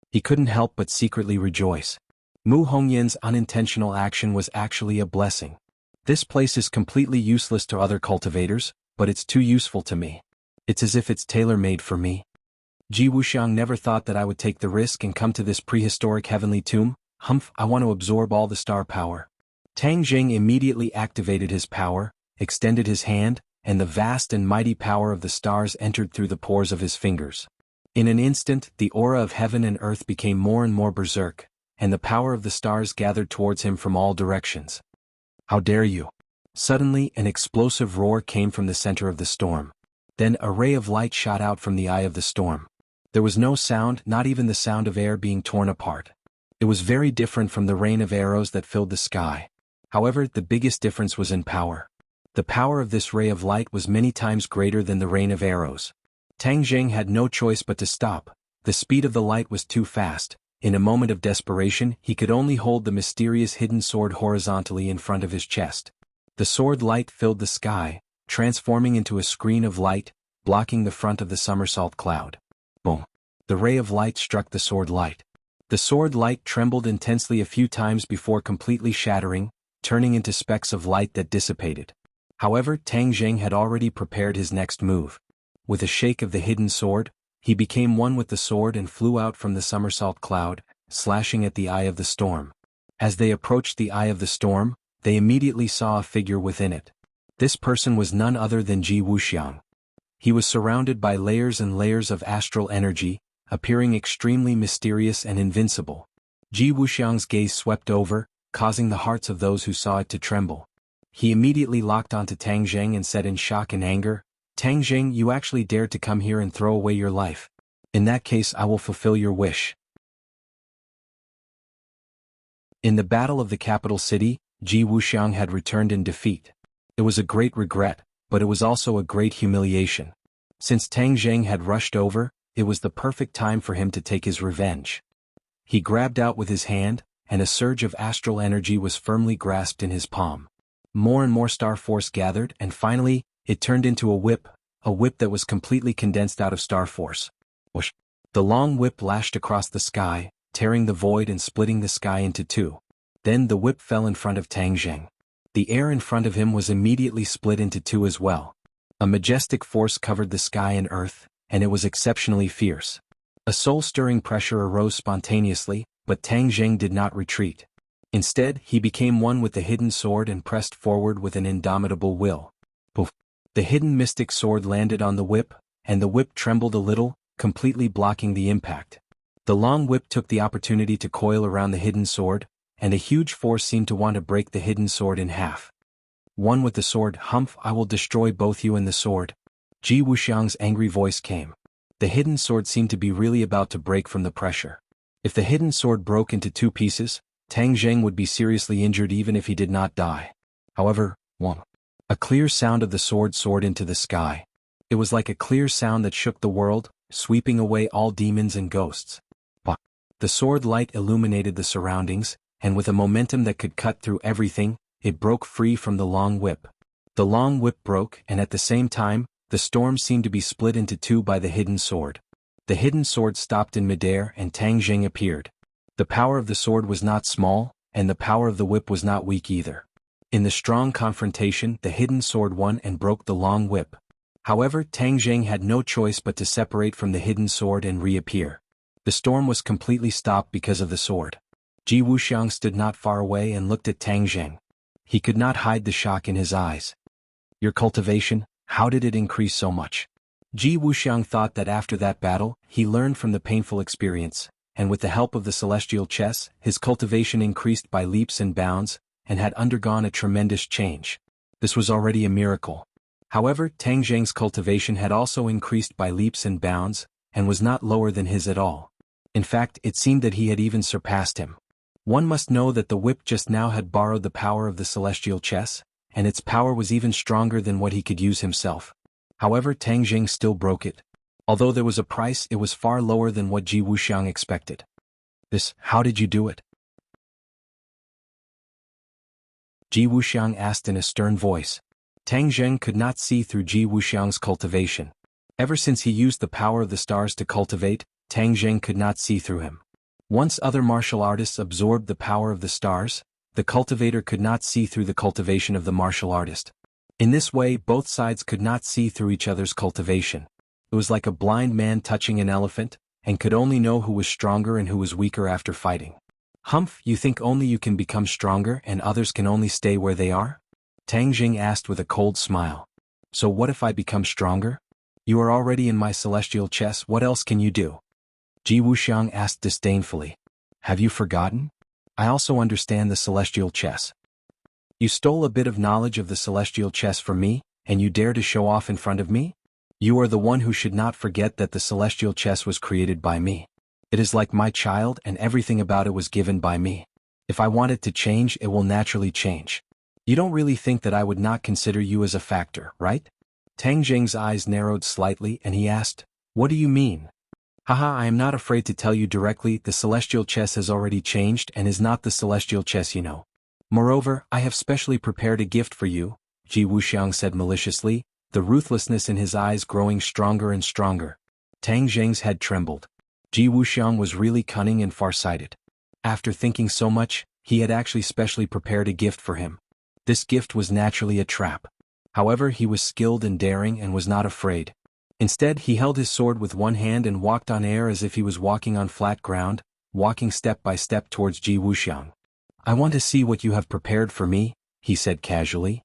He couldn't help but secretly rejoice. Mu Hongyan's unintentional action was actually a blessing. This place is completely useless to other cultivators, but it's too useful to me. It's as if it's tailor-made for me. Ji Wuxiang never thought that I would take the risk and come to this prehistoric heavenly tomb. Humph, I want to absorb all the star power. Tang Zheng immediately activated his power, extended his hand, and the vast and mighty power of the stars entered through the pores of his fingers. In an instant, the aura of heaven and earth became more and more berserk, and the power of the stars gathered towards him from all directions. How dare you! Suddenly, an explosive roar came from the center of the storm. Then a ray of light shot out from the eye of the storm. There was no sound, not even the sound of air being torn apart. It was very different from the rain of arrows that filled the sky. However, the biggest difference was in power. The power of this ray of light was many times greater than the rain of arrows. Tang Zheng had no choice but to stop. The speed of the light was too fast. In a moment of desperation, he could only hold the mysterious hidden sword horizontally in front of his chest. The sword light filled the sky, transforming into a screen of light, blocking the front of the somersault cloud. Boom! The ray of light struck the sword light. The sword light trembled intensely a few times before completely shattering, turning into specks of light that dissipated. However, Tang Zheng had already prepared his next move. With a shake of the hidden sword, he became one with the sword and flew out from the somersault cloud, slashing at the eye of the storm. As they approached the eye of the storm, they immediately saw a figure within it. This person was none other than Ji Wuxiang. He was surrounded by layers and layers of astral energy, appearing extremely mysterious and invincible. Ji Wuxiang's gaze swept over, causing the hearts of those who saw it to tremble. He immediately locked onto Tang Zheng and said in shock and anger, "Tang Zheng, you actually dared to come here and throw away your life. In that case, I will fulfill your wish." In the battle of the capital city, Ji Wuxiang had returned in defeat. It was a great regret, but it was also a great humiliation. Since Tang Zheng had rushed over, it was the perfect time for him to take his revenge. He grabbed out with his hand, and a surge of astral energy was firmly grasped in his palm. More and more star force gathered, and finally, it turned into a whip that was completely condensed out of star force. Whoosh! The long whip lashed across the sky, tearing the void and splitting the sky into two. Then the whip fell in front of Tang Zheng. The air in front of him was immediately split into two as well. A majestic force covered the sky and earth, and it was exceptionally fierce. A soul-stirring pressure arose spontaneously, but Tang Zheng did not retreat. Instead, he became one with the hidden sword and pressed forward with an indomitable will. Poof! The hidden mystic sword landed on the whip, and the whip trembled a little, completely blocking the impact. The long whip took the opportunity to coil around the hidden sword, and a huge force seemed to want to break the hidden sword in half. "One with the sword, humph, I will destroy both you and the sword." Ji Wuxiang's angry voice came. The hidden sword seemed to be really about to break from the pressure. If the hidden sword broke into two pieces, Tang Zheng would be seriously injured even if he did not die. However, a clear sound of the sword soared into the sky. It was like a clear sound that shook the world, sweeping away all demons and ghosts. The sword light illuminated the surroundings, and with a momentum that could cut through everything, it broke free from the long whip. The long whip broke, and at the same time, the storm seemed to be split into two by the hidden sword. The hidden sword stopped in midair and Tang Zheng appeared. The power of the sword was not small, and the power of the whip was not weak either. In the strong confrontation, the hidden sword won and broke the long whip. However, Tang Zheng had no choice but to separate from the hidden sword and reappear. The storm was completely stopped because of the sword. Ji Wuxiang stood not far away and looked at Tang Zheng. He could not hide the shock in his eyes. "Your cultivation, how did it increase so much?" Ji Wuxiang thought that after that battle, he learned from the painful experience, and with the help of the celestial chess, his cultivation increased by leaps and bounds, and had undergone a tremendous change. This was already a miracle. However, Tang Zheng's cultivation had also increased by leaps and bounds, and was not lower than his at all. In fact, it seemed that he had even surpassed him. One must know that the whip just now had borrowed the power of the celestial chess, and its power was even stronger than what he could use himself. However, Tang Zheng still broke it. Although there was a price, it was far lower than what Ji Wuxiang expected. How did you do it?" Ji Wuxiang asked in a stern voice. Tang Zheng could not see through Ji Wuxiang's cultivation. Ever since he used the power of the stars to cultivate, Tang Zheng could not see through him. Once other martial artists absorbed the power of the stars, the cultivator could not see through the cultivation of the martial artist. In this way, both sides could not see through each other's cultivation. It was like a blind man touching an elephant, and could only know who was stronger and who was weaker after fighting. "Humph, you think only you can become stronger and others can only stay where they are?" Tang Zheng asked with a cold smile. "So what if I become stronger? You are already in my celestial chess, what else can you do?" Ji Wuxiang asked disdainfully. "Have you forgotten? I also understand the celestial chess. You stole a bit of knowledge of the celestial chess from me, and you dare to show off in front of me? You are the one who should not forget that the celestial chess was created by me. It is like my child and everything about it was given by me. If I want it to change, it will naturally change. You don't really think that I would not consider you as a factor, right?" Tang Zheng's eyes narrowed slightly and he asked, "What do you mean?" "Haha, I am not afraid to tell you directly, the celestial chess has already changed and is not the celestial chess you know. Moreover, I have specially prepared a gift for you," Ji Wuxiang said maliciously, the ruthlessness in his eyes growing stronger and stronger. Tang Zheng's head trembled. Ji Wuxiang was really cunning and farsighted. After thinking so much, he had actually specially prepared a gift for him. This gift was naturally a trap. However, he was skilled and daring and was not afraid. Instead, he held his sword with one hand and walked on air as if he was walking on flat ground, walking step by step towards Ji Wuxiang. "I want to see what you have prepared for me," he said casually.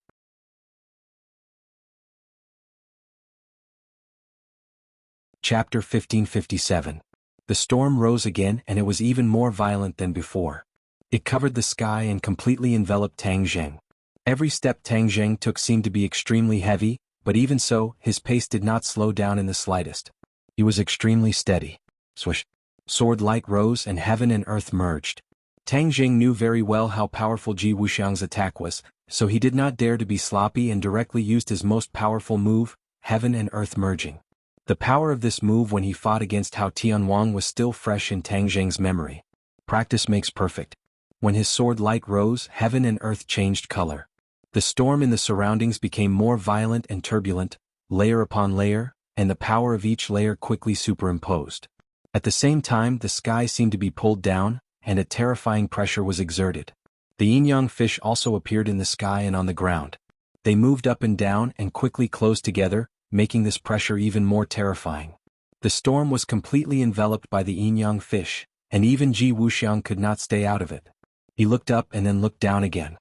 Chapter 1557. The storm rose again and it was even more violent than before. It covered the sky and completely enveloped Tang Zheng. Every step Tang Zheng took seemed to be extremely heavy, but even so, his pace did not slow down in the slightest. He was extremely steady. Swish. Sword light rose and heaven and earth merged. Tang Zheng knew very well how powerful Ji Wuxiang's attack was, so he did not dare to be sloppy and directly used his most powerful move, heaven and earth merging. The power of this move when he fought against Hao Tianwang was still fresh in Tang Zheng's memory. Practice makes perfect. When his sword light rose, heaven and earth changed color. The storm in the surroundings became more violent and turbulent, layer upon layer, and the power of each layer quickly superimposed. At the same time, the sky seemed to be pulled down, and a terrifying pressure was exerted. The yin-yang fish also appeared in the sky and on the ground. They moved up and down and quickly closed together, making this pressure even more terrifying. The storm was completely enveloped by the yin-yang fish, and even Ji Wuxiang could not stay out of it. He looked up and then looked down again.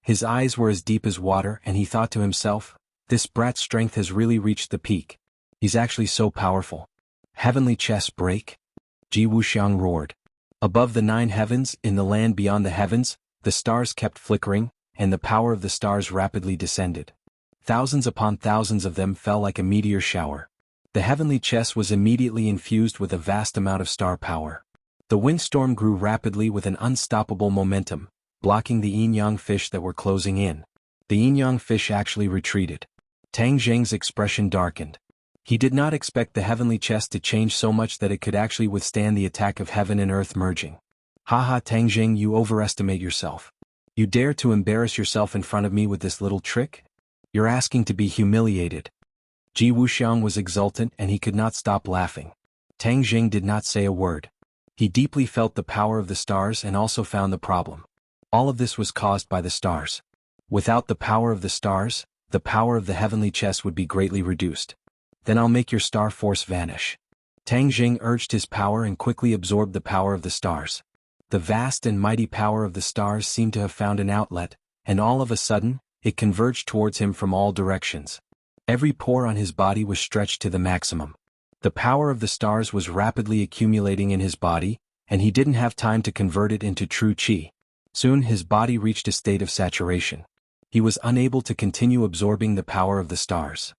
His eyes were as deep as water and he thought to himself, "This brat's strength has really reached the peak. He's actually so powerful." "Heavenly chess break?" Ji Wuxiang roared. Above the 9 heavens, in the land beyond the heavens, the stars kept flickering, and the power of the stars rapidly descended. Thousands upon thousands of them fell like a meteor shower. The heavenly chess was immediately infused with a vast amount of star power. The windstorm grew rapidly with an unstoppable momentum, blocking the yin-yang fish that were closing in. The yin-yang fish actually retreated. Tang Zheng's expression darkened. He did not expect the heavenly chess to change so much that it could actually withstand the attack of heaven and earth merging. "Haha, Tang Zheng, you overestimate yourself. You dare to embarrass yourself in front of me with this little trick? You're asking to be humiliated." Ji Wuxiang was exultant and he could not stop laughing. Tang Zheng did not say a word. He deeply felt the power of the stars and also found the problem. All of this was caused by the stars. Without the power of the stars, the power of the heavenly chess would be greatly reduced. "Then I'll make your star force vanish." Tang Zheng urged his power and quickly absorbed the power of the stars. The vast and mighty power of the stars seemed to have found an outlet, and all of a sudden, it converged towards him from all directions. Every pore on his body was stretched to the maximum. The power of the stars was rapidly accumulating in his body, and he didn't have time to convert it into true qi. Soon his body reached a state of saturation. He was unable to continue absorbing the power of the stars.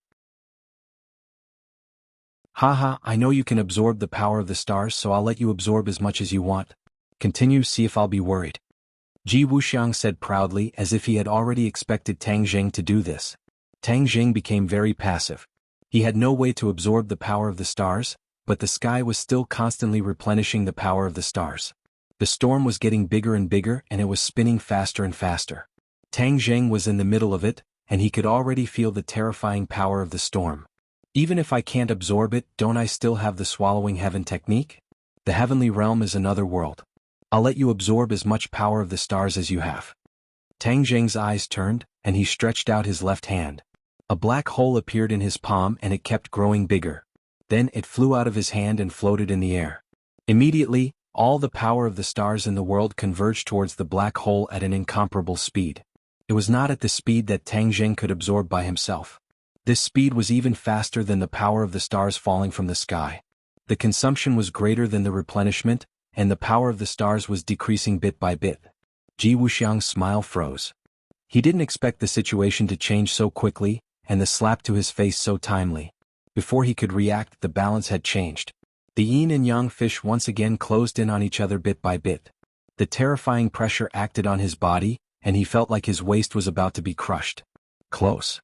"Haha, I know you can absorb the power of the stars, so I'll let you absorb as much as you want. Continue, see if I'll be worried." Ji Wuxiang said proudly as if he had already expected Tang Zheng to do this. Tang Zheng became very passive. He had no way to absorb the power of the stars, but the sky was still constantly replenishing the power of the stars. The storm was getting bigger and bigger and it was spinning faster and faster. Tang Zheng was in the middle of it, and he could already feel the terrifying power of the storm. "Even if I can't absorb it, don't I still have the swallowing heaven technique? The heavenly realm is another world. I'll let you absorb as much power of the stars as you have." Tang Zheng's eyes turned, and he stretched out his left hand. A black hole appeared in his palm and it kept growing bigger. Then it flew out of his hand and floated in the air. Immediately, all the power of the stars in the world converged towards the black hole at an incomparable speed. It was not at the speed that Tang Zheng could absorb by himself. This speed was even faster than the power of the stars falling from the sky. The consumption was greater than the replenishment, and the power of the stars was decreasing bit by bit. Ji Wuxiang's smile froze. He didn't expect the situation to change so quickly, and the slap to his face so timely. Before he could react, the balance had changed. The yin and yang fish once again closed in on each other bit by bit. The terrifying pressure acted on his body, and he felt like his waist was about to be crushed. "Close."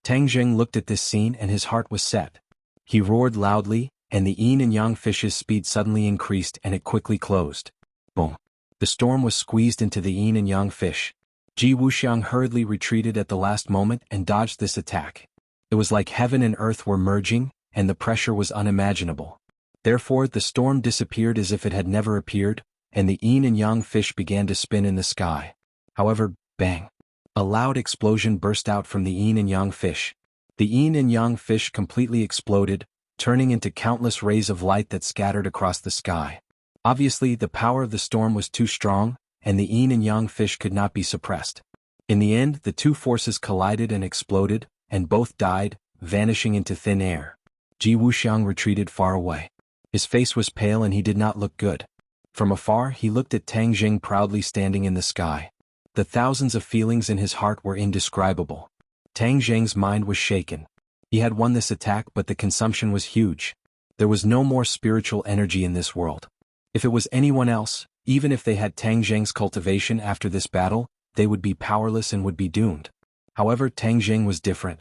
Tang Zheng looked at this scene and his heart was set. He roared loudly, and the yin and yang fish's speed suddenly increased and it quickly closed. Boom. The storm was squeezed into the yin and yang fish. Ji Wuxiang hurriedly retreated at the last moment and dodged this attack. It was like heaven and earth were merging, and the pressure was unimaginable. Therefore the storm disappeared as if it had never appeared, and the yin and yang fish began to spin in the sky. However, bang! A loud explosion burst out from the yin and yang fish. The yin and yang fish completely exploded, turning into countless rays of light that scattered across the sky. Obviously, the power of the storm was too strong, and the yin and yang fish could not be suppressed. In the end, the two forces collided and exploded, and both died, vanishing into thin air. Ji Wuxiang retreated far away. His face was pale and he did not look good. From afar he looked at Tang Jing proudly standing in the sky. The thousands of feelings in his heart were indescribable. Tang Jing's mind was shaken. He had won this attack, but the consumption was huge. There was no more spiritual energy in this world. If it was anyone else, even if they had Tang Jing's cultivation after this battle, they would be powerless and would be doomed. However, Tang Jing was different.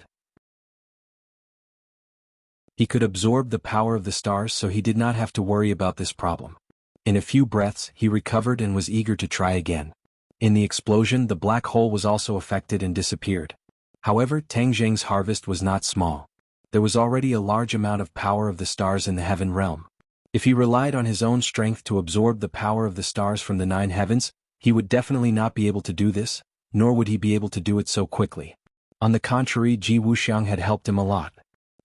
He could absorb the power of the stars, so he did not have to worry about this problem. In a few breaths, he recovered and was eager to try again. In the explosion, the black hole was also affected and disappeared. However, Tang Jing's harvest was not small. There was already a large amount of power of the stars in the heaven realm. If he relied on his own strength to absorb the power of the stars from the 9 heavens, he would definitely not be able to do this, nor would he be able to do it so quickly. On the contrary, Ji Wuxiang had helped him a lot.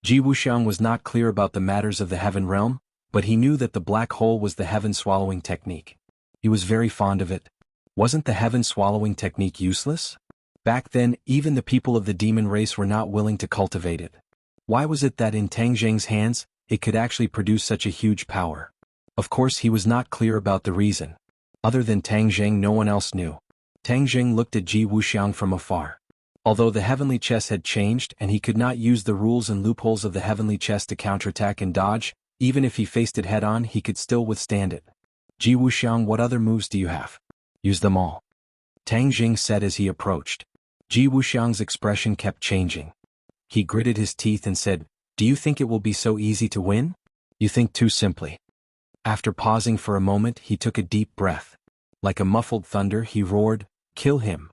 Ji Wuxiang was not clear about the matters of the heaven realm, but he knew that the black hole was the heaven-swallowing technique. He was very fond of it. Wasn't the heaven-swallowing technique useless? Back then, even the people of the demon race were not willing to cultivate it. Why was it that in Tang Jing's hands, it could actually produce such a huge power? Of course, he was not clear about the reason. Other than Tang Jing, no one else knew. Tang Jing looked at Ji Wuxiang from afar. Although the heavenly chess had changed and he could not use the rules and loopholes of the heavenly chess to counterattack and dodge, even if he faced it head-on, he could still withstand it. Ji Wuxiang, what other moves do you have? Use them all. Tang Jing said as he approached. Ji Wuxiang's expression kept changing. He gritted his teeth and said, "Do you think it will be so easy to win? You think too simply." After pausing for a moment, he took a deep breath. Like a muffled thunder, he roared, "Kill him!"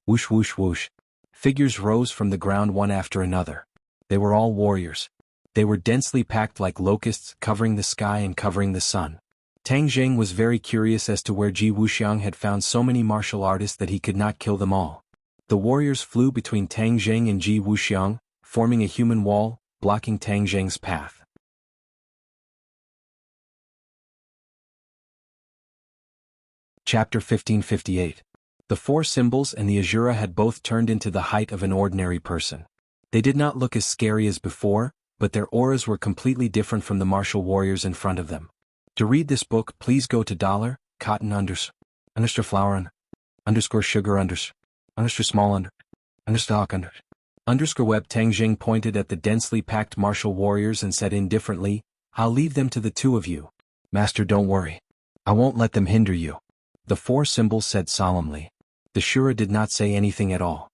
Whoosh whoosh whoosh. Figures rose from the ground one after another. They were all warriors. They were densely packed like locusts, covering the sky and covering the sun. Tang Jing was very curious as to where Ji Wuxiang had found so many martial artists that he could not kill them all. The warriors flew between Tang Jing and Ji Wuxiang, forming a human wall, blocking Tang Jing's path. Chapter 1558. The 4 symbols and the Azura had both turned into the height of an ordinary person. They did not look as scary as before, but their auras were completely different from the martial warriors in front of them. To read this book, please go to $$flower_sugar_small_web. Tang Jing pointed at the densely packed martial warriors and said indifferently, "I'll leave them to the 2 of you. Master, don't worry. I won't let them hinder you." The 4 symbols said solemnly. The Shura did not say anything at all.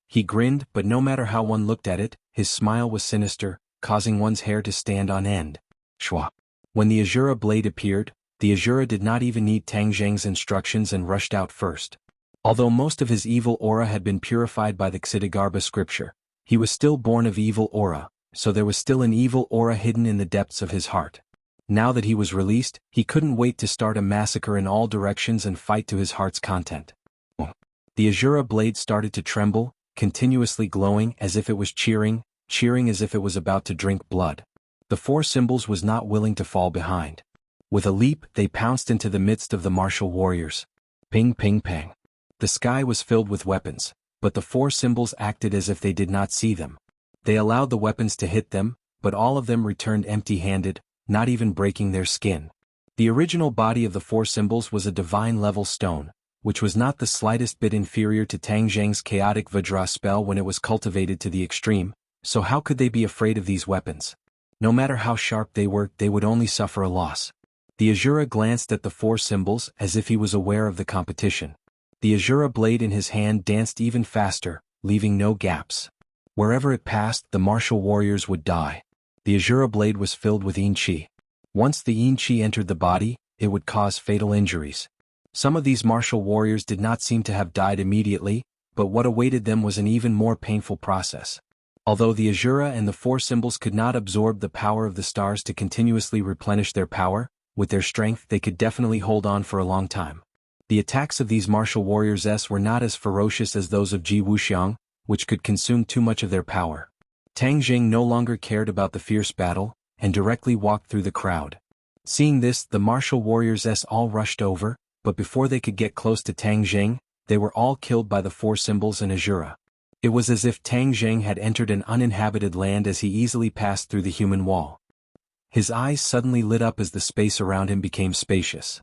He grinned, but no matter how one looked at it, his smile was sinister, causing one's hair to stand on end. Shwa. When the Azura blade appeared, the Azura did not even need Tang Jing's instructions and rushed out first. Although most of his evil aura had been purified by the Ksitigarbha scripture, he was still born of evil aura, so there was still an evil aura hidden in the depths of his heart. Now that he was released, he couldn't wait to start a massacre in all directions and fight to his heart's content. The Azura blade started to tremble, continuously glowing as if it was cheering as if it was about to drink blood. The 4 symbols was not willing to fall behind. With a leap, they pounced into the midst of the martial warriors. Ping ping pang. The sky was filled with weapons, but the 4 symbols acted as if they did not see them. They allowed the weapons to hit them, but all of them returned empty-handed, not even breaking their skin. The original body of the 4 symbols was a divine-level stone, which was not the slightest bit inferior to Tang Jing's chaotic Vajra spell when it was cultivated to the extreme, so how could they be afraid of these weapons? No matter how sharp they were, they would only suffer a loss. The Azura glanced at the 4 symbols as if he was aware of the competition. The Azura blade in his hand danced even faster, leaving no gaps. Wherever it passed, the martial warriors would die. The Azura blade was filled with yin qi. Once the yin qi entered the body, it would cause fatal injuries. Some of these martial warriors did not seem to have died immediately, but what awaited them was an even more painful process. Although the Azura and the four symbols could not absorb the power of the stars to continuously replenish their power, with their strength they could definitely hold on for a long time. The attacks of these martial warriors were not as ferocious as those of Ji Wuxiang, which could consume too much of their power. Tang Jing no longer cared about the fierce battle, and directly walked through the crowd. Seeing this, the martial warriors all rushed over, but before they could get close to Tang Jing, they were all killed by the four symbols and Azura. It was as if Tang Jing had entered an uninhabited land as he easily passed through the human wall. His eyes suddenly lit up as the space around him became spacious.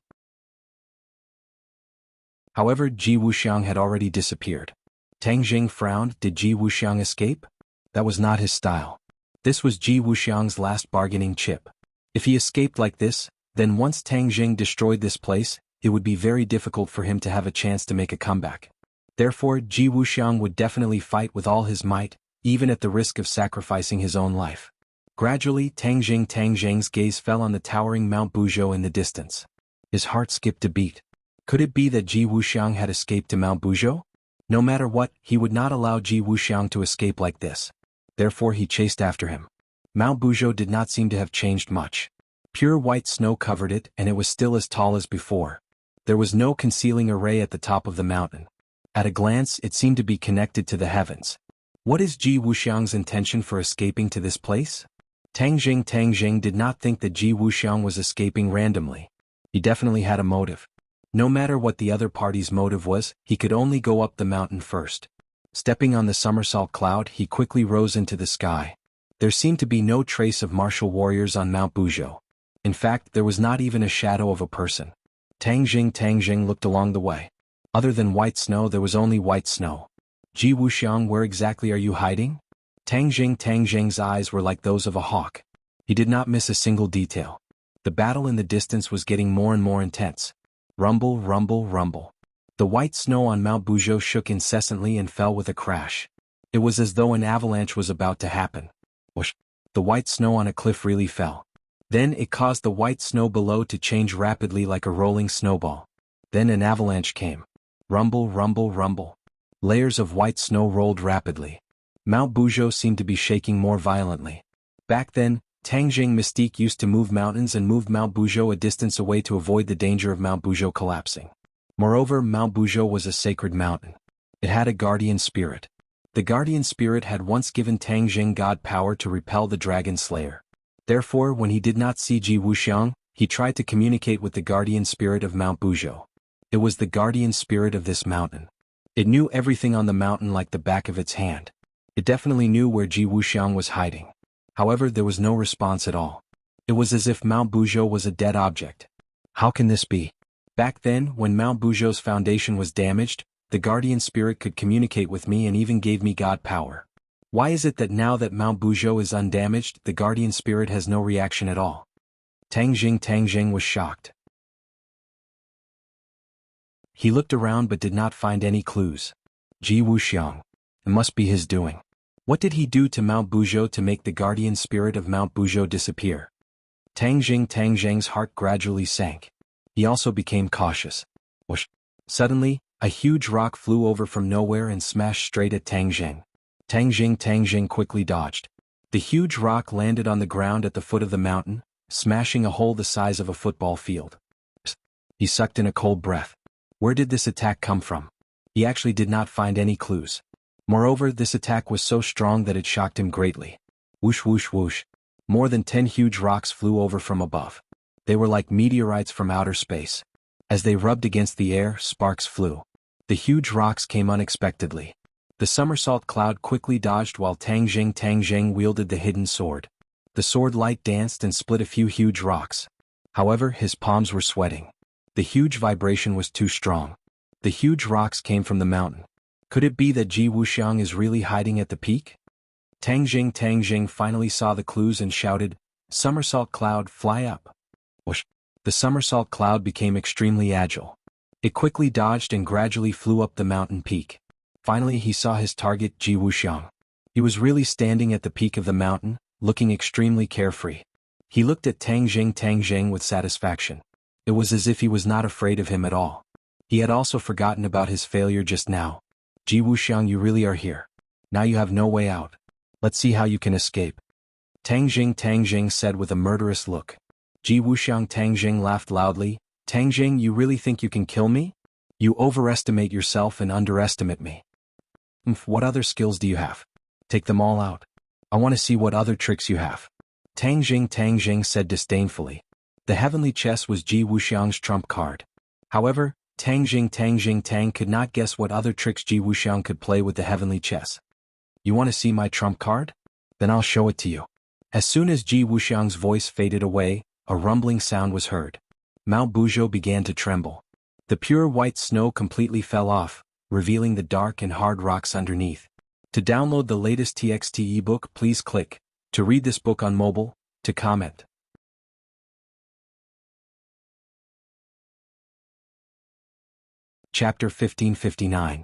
However, Ji Wuxiang had already disappeared. Tang Jing frowned. Did Ji Wuxiang escape? That was not his style. This was Ji Wuxiang's last bargaining chip. If he escaped like this, then once Tang Jing destroyed this place, it would be very difficult for him to have a chance to make a comeback. Therefore, Ji Wuxiang would definitely fight with all his might, even at the risk of sacrificing his own life. Gradually, Tang Jing's gaze fell on the towering Mount Buzhou in the distance. His heart skipped a beat. Could it be that Ji Wuxiang had escaped to Mount Buzhou? No matter what, he would not allow Ji Wuxiang to escape like this. Therefore he chased after him. Mount Buzhou did not seem to have changed much. Pure white snow covered it and it was still as tall as before. There was no concealing array at the top of the mountain. At a glance it seemed to be connected to the heavens. What is Ji Wuxiang's intention for escaping to this place? Tang Jing did not think that Ji Wuxiang was escaping randomly. He definitely had a motive. No matter what the other party's motive was, he could only go up the mountain first. Stepping on the somersault cloud, he quickly rose into the sky. There seemed to be no trace of martial warriors on Mount Buzhou. In fact, there was not even a shadow of a person. Tang Jing looked along the way. Other than white snow, there was only white snow. Ji Wuxiang, where exactly are you hiding? Tang Jing's eyes were like those of a hawk. He did not miss a single detail. The battle in the distance was getting more and more intense. Rumble, rumble, rumble. The white snow on Mount Buzhou shook incessantly and fell with a crash. It was as though an avalanche was about to happen. Whoosh! The white snow on a cliff really fell. Then it caused the white snow below to change rapidly like a rolling snowball. Then an avalanche came. Rumble, rumble, rumble. Layers of white snow rolled rapidly. Mount Buzhou seemed to be shaking more violently. Back then, Tang Jing mystique used to move mountains and moved Mount Buzhou a distance away to avoid the danger of Mount Buzhou collapsing. Moreover, Mount Buzhou was a sacred mountain. It had a guardian spirit. The guardian spirit had once given Tang Jing god power to repel the dragon slayer. Therefore, when he did not see Ji Wuxiang, he tried to communicate with the guardian spirit of Mount Buzhou. It was the guardian spirit of this mountain. It knew everything on the mountain like the back of its hand. It definitely knew where Ji Wuxiang was hiding. However, there was no response at all. It was as if Mount Buzhou was a dead object. How can this be? Back then, when Mount Buzhou's foundation was damaged, the guardian spirit could communicate with me and even gave me god power. Why is it that now that Mount Buzhou is undamaged, the guardian spirit has no reaction at all? Tang Jing was shocked. He looked around but did not find any clues. Ji Wuxiang. It must be his doing. What did he do to Mount Buzhou to make the guardian spirit of Mount Buzhou disappear? Tang Jing's heart gradually sank. He also became cautious. Whoosh! Suddenly, a huge rock flew over from nowhere and smashed straight at Tang Jing. Tang Jing quickly dodged. The huge rock landed on the ground at the foot of the mountain, smashing a hole the size of a football field. He sucked in a cold breath. Where did this attack come from? He actually did not find any clues. Moreover, this attack was so strong that it shocked him greatly. Whoosh whoosh whoosh. More than 10 huge rocks flew over from above. They were like meteorites from outer space. As they rubbed against the air, sparks flew. The huge rocks came unexpectedly. The somersault cloud quickly dodged while Tang Jing wielded the hidden sword. The sword light danced and split a few huge rocks. However, his palms were sweating. The huge vibration was too strong. The huge rocks came from the mountain. Could it be that Ji Wuxiang is really hiding at the peak? Tang Jing finally saw the clues and shouted, "Somersault cloud, fly up!" Whoosh! The somersault cloud became extremely agile. It quickly dodged and gradually flew up the mountain peak. Finally he saw his target, Ji Wuxiang. He was really standing at the peak of the mountain, looking extremely carefree. He looked at Tang Jing with satisfaction. It was as if he was not afraid of him at all. He had also forgotten about his failure just now. Ji Wuxiang, you really are here. Now you have no way out. Let's see how you can escape. Tang Jing said with a murderous look. Ji Wuxiang. Tang Jing laughed loudly. Tang Jing, you really think you can kill me? You overestimate yourself and underestimate me. What other skills do you have? Take them all out. I want to see what other tricks you have. Tang Jing said disdainfully. The heavenly chess was Ji Wuxiang's trump card. However, Tang Jing could not guess what other tricks Ji Wuxiang could play with the heavenly chess. You want to see my trump card? Then I'll show it to you. As soon as Ji Wuxiang's voice faded away, a rumbling sound was heard. Mount Buzhou began to tremble. The pure white snow completely fell off, revealing the dark and hard rocks underneath. To download the latest TXT ebook, please click to read this book on mobile, to comment. Chapter 1559.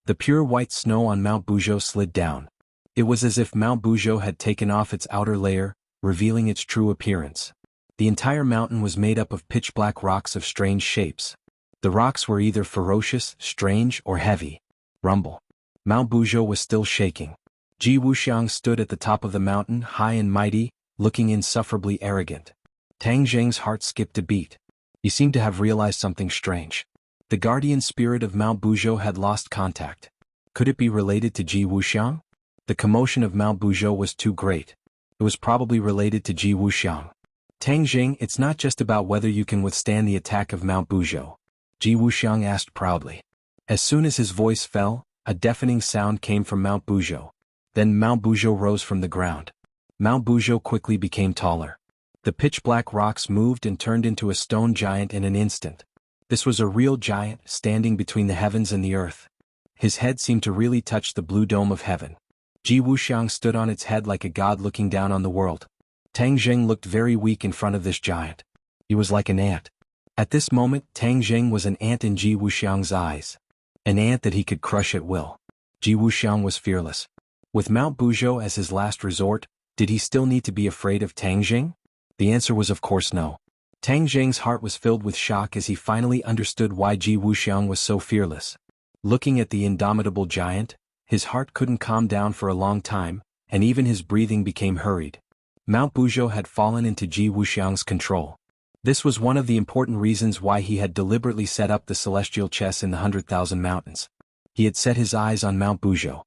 The pure white snow on Mount Buzhou slid down. It was as if Mount Buzhou had taken off its outer layer, revealing its true appearance. The entire mountain was made up of pitch-black rocks of strange shapes. The rocks were either ferocious, strange, or heavy. Rumble. Mount Buzhou was still shaking. Ji Wuxiang stood at the top of the mountain, high and mighty, looking insufferably arrogant. Tang Jing's heart skipped a beat. He seemed to have realized something strange. The guardian spirit of Mount Buzhou had lost contact. Could it be related to Ji Wuxiang? The commotion of Mount Buzhou was too great. It was probably related to Ji Wuxiang. Tang Jing, it's not just about whether you can withstand the attack of Mount Buzhou. Ji Wuxiang asked proudly. As soon as his voice fell, a deafening sound came from Mount Buzhou. Then Mount Buzhou rose from the ground. Mount Buzhou quickly became taller. The pitch-black rocks moved and turned into a stone giant in an instant. This was a real giant, standing between the heavens and the earth. His head seemed to really touch the blue dome of heaven. Ji Wuxiang stood on its head like a god looking down on the world. Tang Jing looked very weak in front of this giant. He was like an ant. At this moment, Tang Jing was an ant in Ji Wuxiang's eyes. An ant that he could crush at will. Ji Wuxiang was fearless. With Mount Buzhou as his last resort, did he still need to be afraid of Tang Jing? The answer was of course no. Tang Jing's heart was filled with shock as he finally understood why Ji Wuxiang was so fearless. Looking at the indomitable giant, his heart couldn't calm down for a long time, and even his breathing became hurried. Mount Buzhou had fallen into Ji Wuxiang's control. This was one of the important reasons why he had deliberately set up the celestial chess in the 100,000 mountains. He had set his eyes on Mount Buzhou.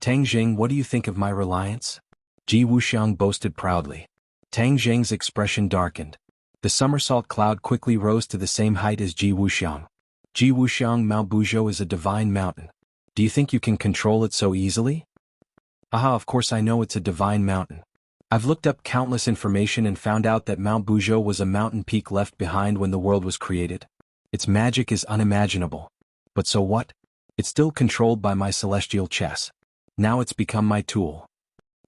Tang Jing, what do you think of my reliance? Ji Wuxiang boasted proudly. Tang Jing's expression darkened. The somersault cloud quickly rose to the same height as Ji Wuxiang. Ji Wuxiang, Mount Buzhou is a divine mountain. Do you think you can control it so easily? Aha, of course I know it's a divine mountain. I've looked up countless information and found out that Mount Buzhou was a mountain peak left behind when the world was created. Its magic is unimaginable. But so what? It's still controlled by my celestial chess. Now it's become my tool.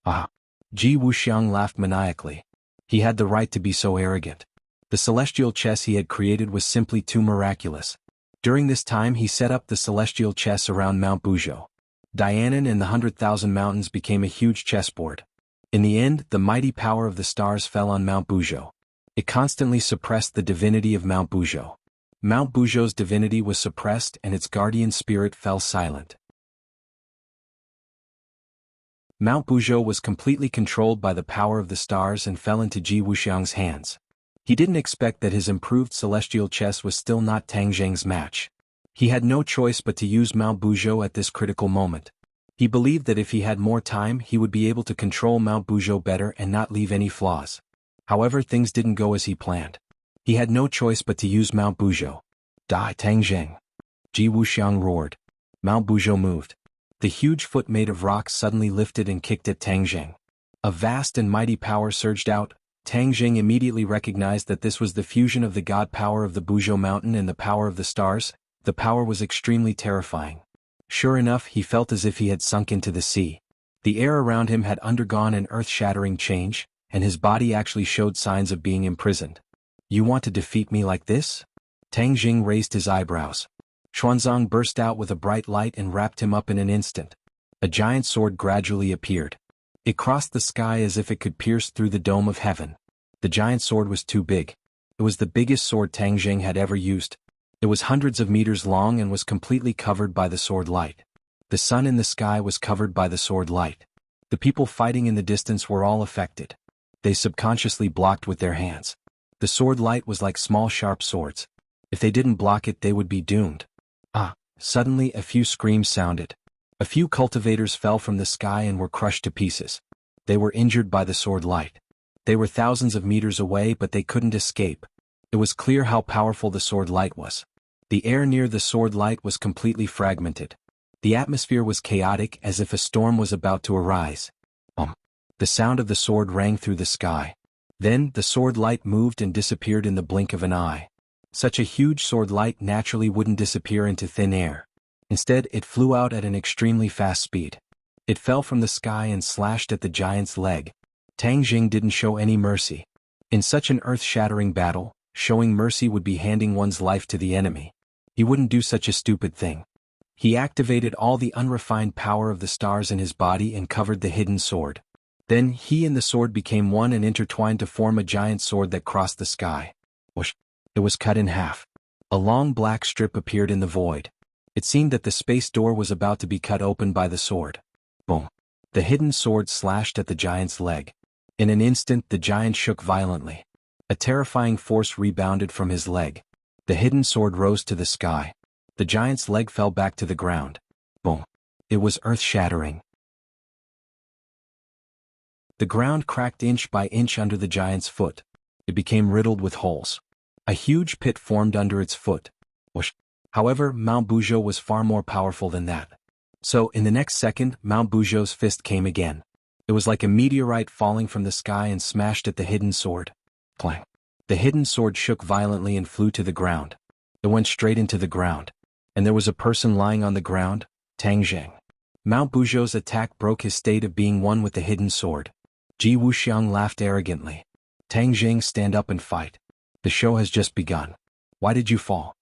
Ah! Ji Wuxiang laughed maniacally. He had the right to be so arrogant. The celestial chess he had created was simply too miraculous. During this time he set up the celestial chess around Mount Buzhou. Dianan and the 100,000 mountains became a huge chessboard. In the end, the mighty power of the stars fell on Mount Buzhou. It constantly suppressed the divinity of Mount Buzhou. Mount Buzhou's divinity was suppressed and its guardian spirit fell silent. Mount Buzhou was completely controlled by the power of the stars and fell into Ji Wuxiang's hands. He didn't expect that his improved celestial chess was still not Tang Jing's match. He had no choice but to use Mount Buzhou at this critical moment. He believed that if he had more time he would be able to control Mount Buzhou better and not leave any flaws. However, things didn't go as he planned. He had no choice but to use Mount Buzhou. Die, Tang Jing! Ji Wuxiang roared. Mount Buzhou moved. The huge foot made of rock suddenly lifted and kicked at Tang Jing. A vast and mighty power surged out. Tang Jing immediately recognized that this was the fusion of the god power of the Buzhou mountain and the power of the stars. The power was extremely terrifying. Sure enough, he felt as if he had sunk into the sea. The air around him had undergone an earth-shattering change, and his body actually showed signs of being imprisoned. You want to defeat me like this? Tang Jing raised his eyebrows. Xuanzang burst out with a bright light and wrapped him up in an instant. A giant sword gradually appeared. It crossed the sky as if it could pierce through the dome of heaven. The giant sword was too big. It was the biggest sword Tang Jing had ever used. It was hundreds of meters long and was completely covered by the sword light. The sun in the sky was covered by the sword light. The people fighting in the distance were all affected. They subconsciously blocked with their hands. The sword light was like small sharp swords. If they didn't block it, they would be doomed. Suddenly a few screams sounded. A few cultivators fell from the sky and were crushed to pieces. They were injured by the sword light. They were thousands of meters away, but they couldn't escape. It was clear how powerful the sword light was. The air near the sword light was completely fragmented. The atmosphere was chaotic, as if a storm was about to arise. The sound of the sword rang through the sky. Then, the sword light moved and disappeared in the blink of an eye. Such a huge sword light naturally wouldn't disappear into thin air. Instead, it flew out at an extremely fast speed. It fell from the sky and slashed at the giant's leg. Tang Jing didn't show any mercy. In such an earth-shattering battle, showing mercy would be handing one's life to the enemy. He wouldn't do such a stupid thing. He activated all the unrefined power of the stars in his body and covered the hidden sword. Then he and the sword became one and intertwined to form a giant sword that crossed the sky. Whoosh! It was cut in half. A long black strip appeared in the void. It seemed that the space door was about to be cut open by the sword. Boom! The hidden sword slashed at the giant's leg. In an instant, the giant shook violently. A terrifying force rebounded from his leg. The hidden sword rose to the sky. The giant's leg fell back to the ground. Boom! It was earth-shattering. The ground cracked inch by inch under the giant's foot. It became riddled with holes. A huge pit formed under its foot. Whoosh! However, Mount Buzhou was far more powerful than that. So, in the next second, Mount Buzhou's fist came again. It was like a meteorite falling from the sky and smashed at the hidden sword. Clang! The hidden sword shook violently and flew to the ground. It went straight into the ground. And there was a person lying on the ground, Tang Jing. Mount Buzhou's attack broke his state of being one with the hidden sword. Ji Wuxiang laughed arrogantly. Tang Jing, stand up and fight. The show has just begun. Why did you fall?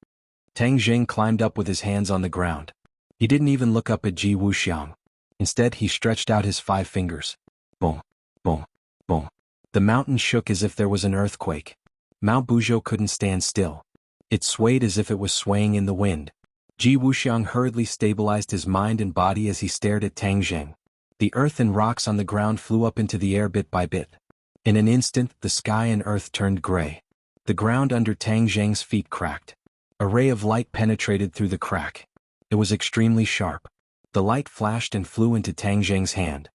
Tang Jing climbed up with his hands on the ground. He didn't even look up at Ji Wuxiang. Instead, he stretched out his 5 fingers. Boom, boom, boom. The mountain shook as if there was an earthquake. Mount Buzhou couldn't stand still. It swayed as if it was swaying in the wind. Ji Wuxiang hurriedly stabilized his mind and body as he stared at Tang Jing. The earth and rocks on the ground flew up into the air bit by bit. In an instant, the sky and earth turned gray. The ground under Tang Jing's feet cracked. A ray of light penetrated through the crack. It was extremely sharp. The light flashed and flew into Tang Jing's hand.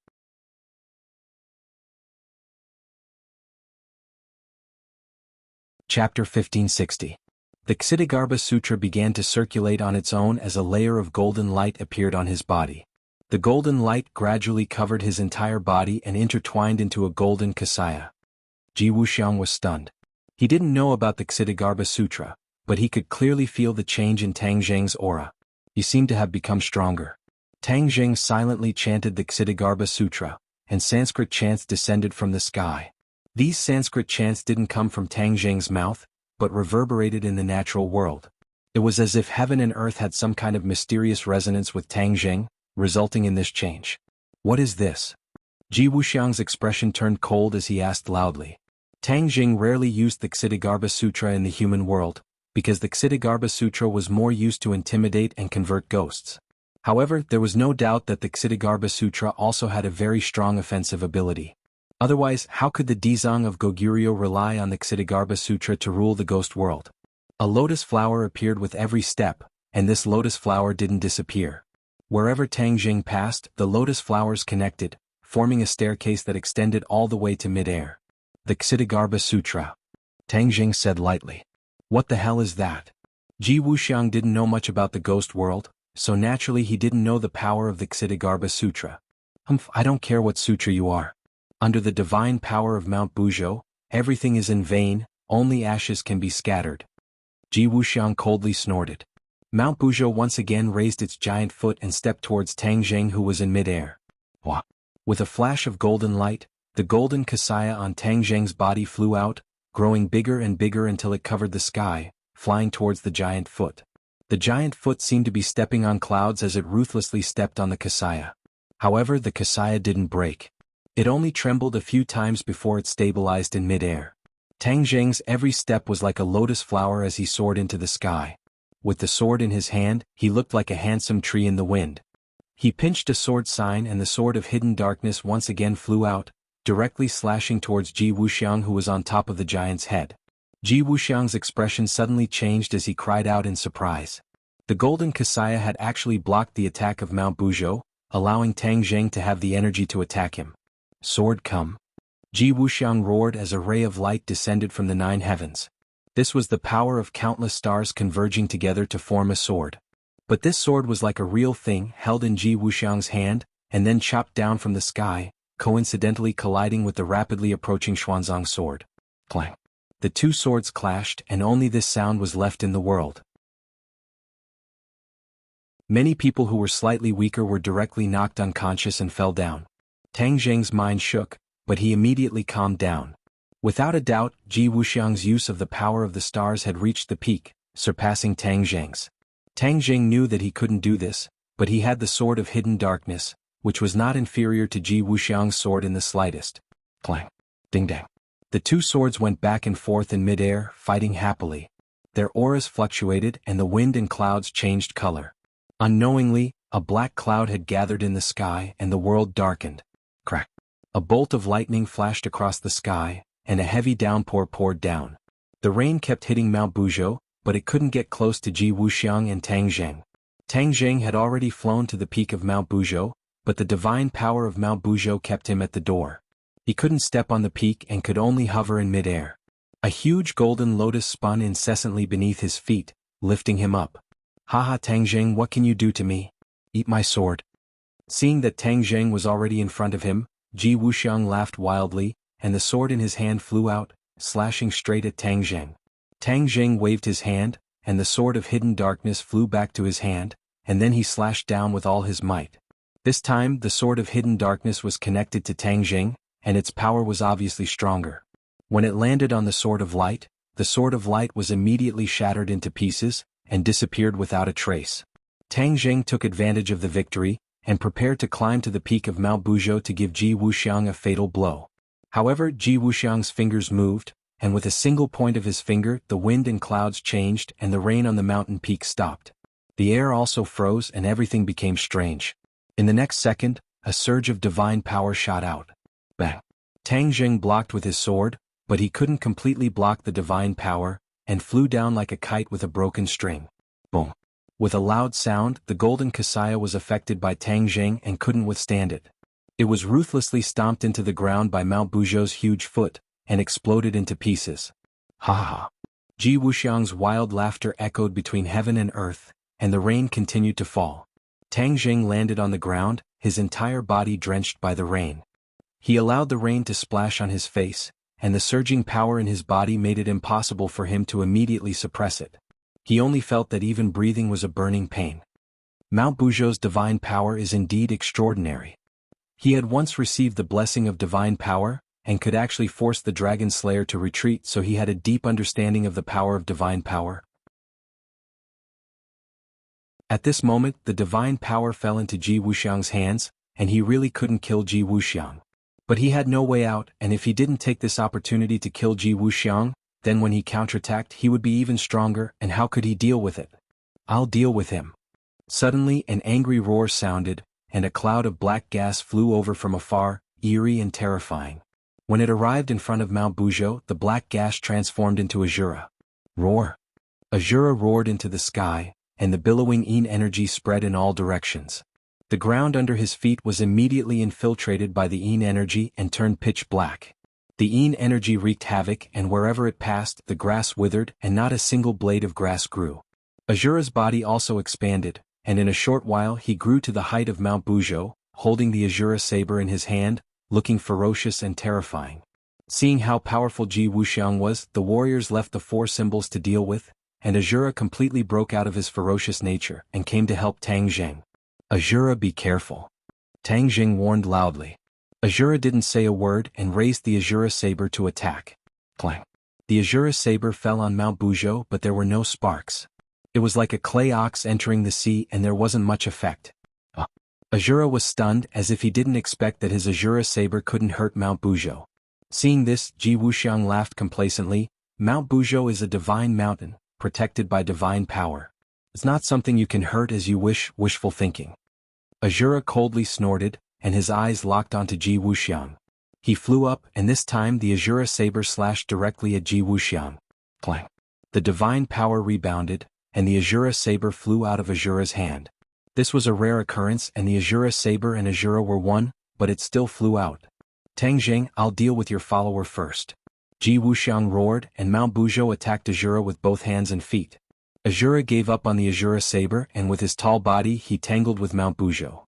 Chapter 1560. The Ksitigarbha Sutra began to circulate on its own as a layer of golden light appeared on his body. The golden light gradually covered his entire body and intertwined into a golden kasaya. Ji Wuxiang was stunned. He didn't know about the Ksitigarbha Sutra, but he could clearly feel the change in Tang Jing's aura. He seemed to have become stronger. Tang Jing silently chanted the Ksitigarbha Sutra, and Sanskrit chants descended from the sky. These Sanskrit chants didn't come from Tang Jing's mouth, but reverberated in the natural world. It was as if heaven and earth had some kind of mysterious resonance with Tang Jing, resulting in this change. What is this? Ji Wuxiang's expression turned cold as he asked loudly. Tang Jing rarely used the Ksitigarbha Sutra in the human world, because the Ksitigarbha Sutra was more used to intimidate and convert ghosts. However, there was no doubt that the Ksitigarbha Sutra also had a very strong offensive ability. Otherwise, how could the Dizang of Goguryeo rely on the Ksitigarbha Sutra to rule the ghost world? A lotus flower appeared with every step, and this lotus flower didn't disappear. Wherever Tang Jing passed, the lotus flowers connected, forming a staircase that extended all the way to mid-air. The Ksitigarbha Sutra. Tang Jing said lightly. What the hell is that? Ji Wuxiang didn't know much about the ghost world, so naturally he didn't know the power of the Ksitigarbha Sutra. I don't care what sutra you are. Under the divine power of Mount Buzhou, everything is in vain, only ashes can be scattered. Ji Wuxiang coldly snorted. Mount Buzhou once again raised its giant foot and stepped towards Tang Jing, who was in mid-air. Wah! With a flash of golden light, the golden kasaya on Tang Jing's body flew out, growing bigger and bigger until it covered the sky, flying towards the giant foot. The giant foot seemed to be stepping on clouds as it ruthlessly stepped on the kasaya. However, the kasaya didn't break. It only trembled a few times before it stabilized in mid-air. Tang Jing's every step was like a lotus flower as he soared into the sky. With the sword in his hand, he looked like a handsome tree in the wind. He pinched a sword sign and the sword of hidden darkness once again flew out, directly slashing towards Ji Wuxiang, who was on top of the giant's head. Ji Wuxiang's expression suddenly changed as he cried out in surprise. The golden Kasaya had actually blocked the attack of Mount Buzhou, allowing Tang Zheng to have the energy to attack him. Sword come! Ji Wuxiang roared as a ray of light descended from the 9 heavens. This was the power of countless stars converging together to form a sword. But this sword was like a real thing held in Ji Wuxiang's hand, and then chopped down from the sky, coincidentally colliding with the rapidly approaching Xuanzang sword. Clang! The 2 swords clashed, and only this sound was left in the world. Many people who were slightly weaker were directly knocked unconscious and fell down. Tang Zheng's mind shook, but he immediately calmed down. Without a doubt, Ji Wuxiang's use of the power of the stars had reached the peak, surpassing Tang Zheng's. Tang Zheng knew that he couldn't do this, but he had the sword of hidden darkness, which was not inferior to Ji Wuxiang's sword in the slightest. Clang! Ding dang! The 2 swords went back and forth in midair, fighting happily. Their auras fluctuated and the wind and clouds changed color. Unknowingly, a black cloud had gathered in the sky and the world darkened. Crack! A bolt of lightning flashed across the sky, and a heavy downpour poured down. The rain kept hitting Mount Buzhou, but it couldn't get close to Ji Wuxiang and Tang Zheng. Tang Zheng had already flown to the peak of Mount Buzhou, but the divine power of Mount Buzhou kept him at the door. He couldn't step on the peak and could only hover in midair. A huge golden lotus spun incessantly beneath his feet, lifting him up. Haha, Tang Zheng, what can you do to me? Eat my sword. Seeing that Tang Zheng was already in front of him, Ji Wuxiang laughed wildly, and the sword in his hand flew out, slashing straight at Tang Zheng. Tang Zheng waved his hand, and the sword of hidden darkness flew back to his hand, and then he slashed down with all his might. This time the sword of hidden darkness was connected to Tang Zheng, and its power was obviously stronger. When it landed on the sword of light was immediately shattered into pieces, and disappeared without a trace. Tang Zheng took advantage of the victory, and prepared to climb to the peak of Mount Buzhou to give Ji Wuxiang a fatal blow. However, Ji Wuxiang's fingers moved, and with a single point of his finger the wind and clouds changed and the rain on the mountain peak stopped. The air also froze and everything became strange. In the next second, a surge of divine power shot out. Bang! Tang Zheng blocked with his sword, but he couldn't completely block the divine power, and flew down like a kite with a broken string. Boom! With a loud sound, the golden Kasaya was affected by Tang Zheng and couldn't withstand it. It was ruthlessly stomped into the ground by Mount Buzhou's huge foot, and exploded into pieces. Ha ha! Ji Wuxiang's wild laughter echoed between heaven and earth, and the rain continued to fall. Tang Zheng landed on the ground, his entire body drenched by the rain. He allowed the rain to splash on his face, and the surging power in his body made it impossible for him to immediately suppress it. He only felt that even breathing was a burning pain. Mount Buzhou's divine power is indeed extraordinary. He had once received the blessing of divine power, and could actually force the dragon slayer to retreat, so he had a deep understanding of the power of divine power. At this moment, the divine power fell into Ji Wuxiang's hands, and he really couldn't kill Ji Wuxiang. But he had no way out, and if he didn't take this opportunity to kill Ji Wuxiang, then when he counterattacked he would be even stronger, and how could he deal with it? I'll deal with him. Suddenly an angry roar sounded, and a cloud of black gas flew over from afar, eerie and terrifying. When it arrived in front of Mount Buzhou, the black gas transformed into Azura. Roar! Azura roared into the sky, and the billowing Yin energy spread in all directions. The ground under his feet was immediately infiltrated by the Yin energy and turned pitch black. The Yin energy wreaked havoc, and wherever it passed, the grass withered and not a single blade of grass grew. Azura's body also expanded, and in a short while he grew to the height of Mount Buzhou, holding the Azura saber in his hand, looking ferocious and terrifying. Seeing how powerful Ji Wuxiang was, the warriors left the 4 symbols to deal with, and Azura completely broke out of his ferocious nature and came to help Tang Zheng. Azura, be careful. Tang Zheng warned loudly. Azura didn't say a word and raised the Azura saber to attack. Clang! The Azura saber fell on Mount Buzhou, but there were no sparks. It was like a clay ox entering the sea, and there wasn't much effect. Azura was stunned, as if he didn't expect that his Azura saber couldn't hurt Mount Buzhou. Seeing this, Ji Wuxiang laughed complacently. Mount Buzhou is a divine mountain, protected by divine power. It's not something you can hurt as you wish, wishful thinking. Azura coldly snorted, and his eyes locked onto Ji Wuxiang. He flew up, and this time the Azura saber slashed directly at Ji Wuxiang. Clang! The divine power rebounded, and the Azura saber flew out of Azura's hand. This was a rare occurrence, and the Azura saber and Azura were one, but it still flew out. Tang Jing, I'll deal with your follower first. Ji Wuxiang roared, and Mount Buzhou attacked Azura with both hands and feet. Azura gave up on the Azura saber, and with his tall body he tangled with Mount Buzhou.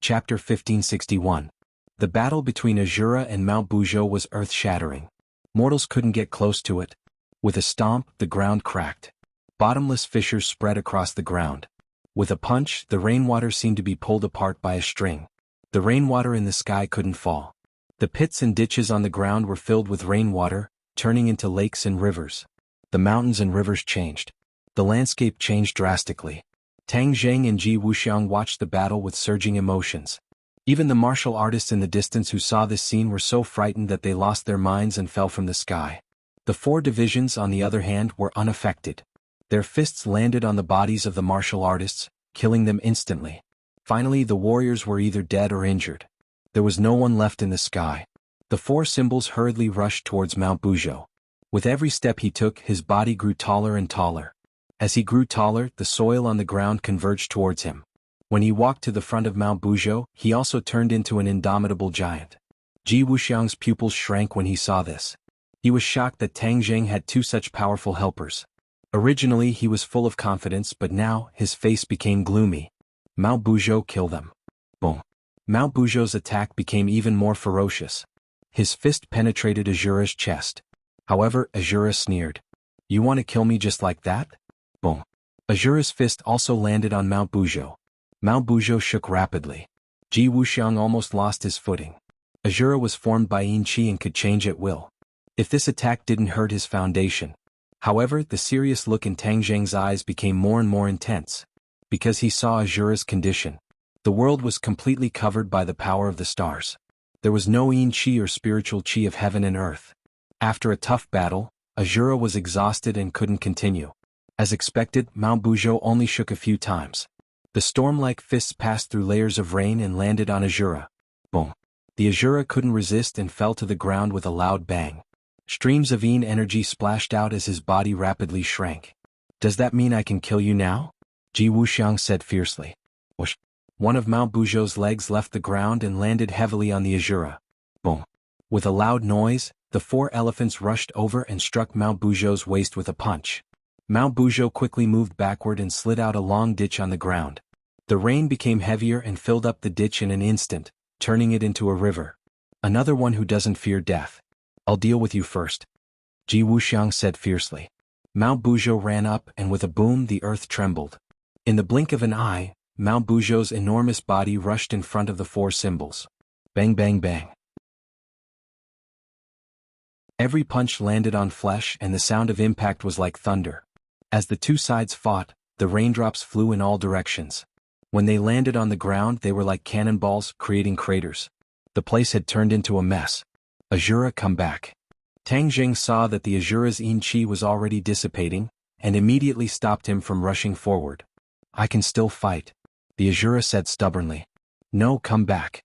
Chapter 1561. The battle between Azura and Mount Buzhou was earth-shattering. Mortals couldn't get close to it. With a stomp, the ground cracked. Bottomless fissures spread across the ground. With a punch, the rainwater seemed to be pulled apart by a string. The rainwater in the sky couldn't fall. The pits and ditches on the ground were filled with rainwater, turning into lakes and rivers. The mountains and rivers changed. The landscape changed drastically. Tang Zheng and Ji Wuxiang watched the battle with surging emotions. Even the martial artists in the distance who saw this scene were so frightened that they lost their minds and fell from the sky. The four divisions, on the other hand, were unaffected. Their fists landed on the bodies of the martial artists, killing them instantly. Finally, the warriors were either dead or injured. There was no one left in the sky. The four symbols hurriedly rushed towards Mount Buzhou. With every step he took, his body grew taller and taller. As he grew taller, the soil on the ground converged towards him. When he walked to the front of Mount Buzhou, he also turned into an indomitable giant. Ji Wuxiang's pupils shrank when he saw this. He was shocked that Tang Zheng had two such powerful helpers. Originally he was full of confidence, but now his face became gloomy. Mount Buzhou, kill them. Boom. Mount Buzhou's attack became even more ferocious. His fist penetrated Azura's chest. However, Azura sneered. You want to kill me just like that? Boom. Azura's fist also landed on Mount Buzhou. Mount Buzhou shook rapidly. Ji Wuxiang almost lost his footing. Azura was formed by Yin Qi and could change at will. If this attack didn't hurt his foundation. However, the serious look in Tang Zheng's eyes became more and more intense. Because he saw Azura's condition. The world was completely covered by the power of the stars. There was no Yin Qi or spiritual Qi of heaven and earth. After a tough battle, Azura was exhausted and couldn't continue. As expected, Mount Buzhou only shook a few times. The storm-like fists passed through layers of rain and landed on Azura. Boom. The Azura couldn't resist and fell to the ground with a loud bang. Streams of Yin energy splashed out as his body rapidly shrank. Does that mean I can kill you now? Ji Wuxiang said fiercely. Whoosh. One of Mount Buzhou's legs left the ground and landed heavily on the Azura. Boom. With a loud noise, the four elephants rushed over and struck Mount Buzhou's waist with a punch. Mount Buzhou quickly moved backward and slid out a long ditch on the ground. The rain became heavier and filled up the ditch in an instant, turning it into a river. Another one who doesn't fear death. I'll deal with you first. Ji Wuxiang said fiercely. Mount Buzhou ran up, and with a boom the earth trembled. In the blink of an eye, Mount Buzhou's enormous body rushed in front of the four symbols. Bang bang bang. Every punch landed on flesh, and the sound of impact was like thunder. As the two sides fought, the raindrops flew in all directions. When they landed on the ground, they were like cannonballs, creating craters. The place had turned into a mess. Azura, come back. Tang Zheng saw that the Azura's Yin Qi was already dissipating, and immediately stopped him from rushing forward. I can still fight, the Azura said stubbornly. No, come back.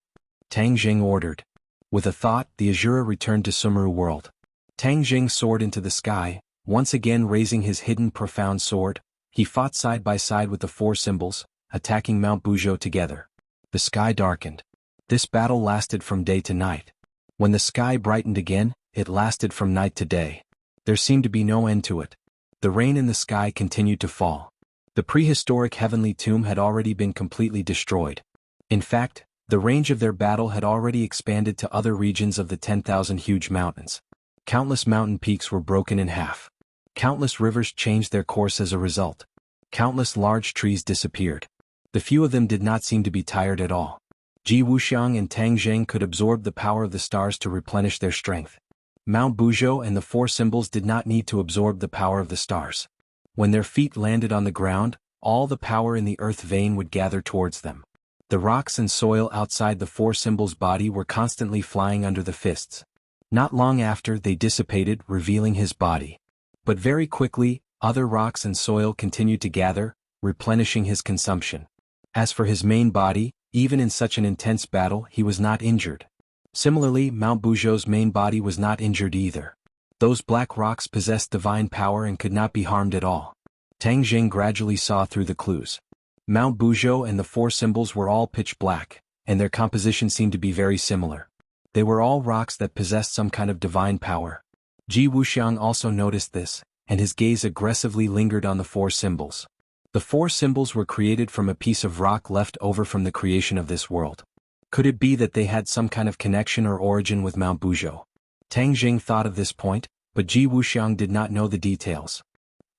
Tang Zheng ordered. With a thought, the Azura returned to Sumeru world. Tang Zheng soared into the sky. Once again raising his hidden profound sword, he fought side by side with the four symbols, attacking Mount Buzhou together. The sky darkened. This battle lasted from day to night. When the sky brightened again, it lasted from night to day. There seemed to be no end to it. The rain in the sky continued to fall. The prehistoric heavenly tomb had already been completely destroyed. In fact, the range of their battle had already expanded to other regions of the 10,000 huge mountains. Countless mountain peaks were broken in half. Countless rivers changed their course as a result. Countless large trees disappeared. The few of them did not seem to be tired at all. Ji Wuxiang and Tang Zheng could absorb the power of the stars to replenish their strength. Mount Buzhou and the four symbols did not need to absorb the power of the stars. When their feet landed on the ground, all the power in the earth vein would gather towards them. The rocks and soil outside the four symbols' body were constantly flying under the fists. Not long after, they dissipated, revealing his body. But very quickly, Other rocks and soil continued to gather, replenishing his consumption. As for his main body, even in such an intense battle he was not injured. Similarly, Mount Buzhou's main body was not injured either. Those black rocks possessed divine power and could not be harmed at all. Tang Jing gradually saw through the clues. Mount Buzhou and the four symbols were all pitch black, and their composition seemed to be very similar. They were all rocks that possessed some kind of divine power. Ji Wuxiang also noticed this, and his gaze aggressively lingered on the four symbols. The four symbols were created from a piece of rock left over from the creation of this world. Could it be that they had some kind of connection or origin with Mount Buzhou? Tang Jing thought of this point, but Ji Wuxiang did not know the details.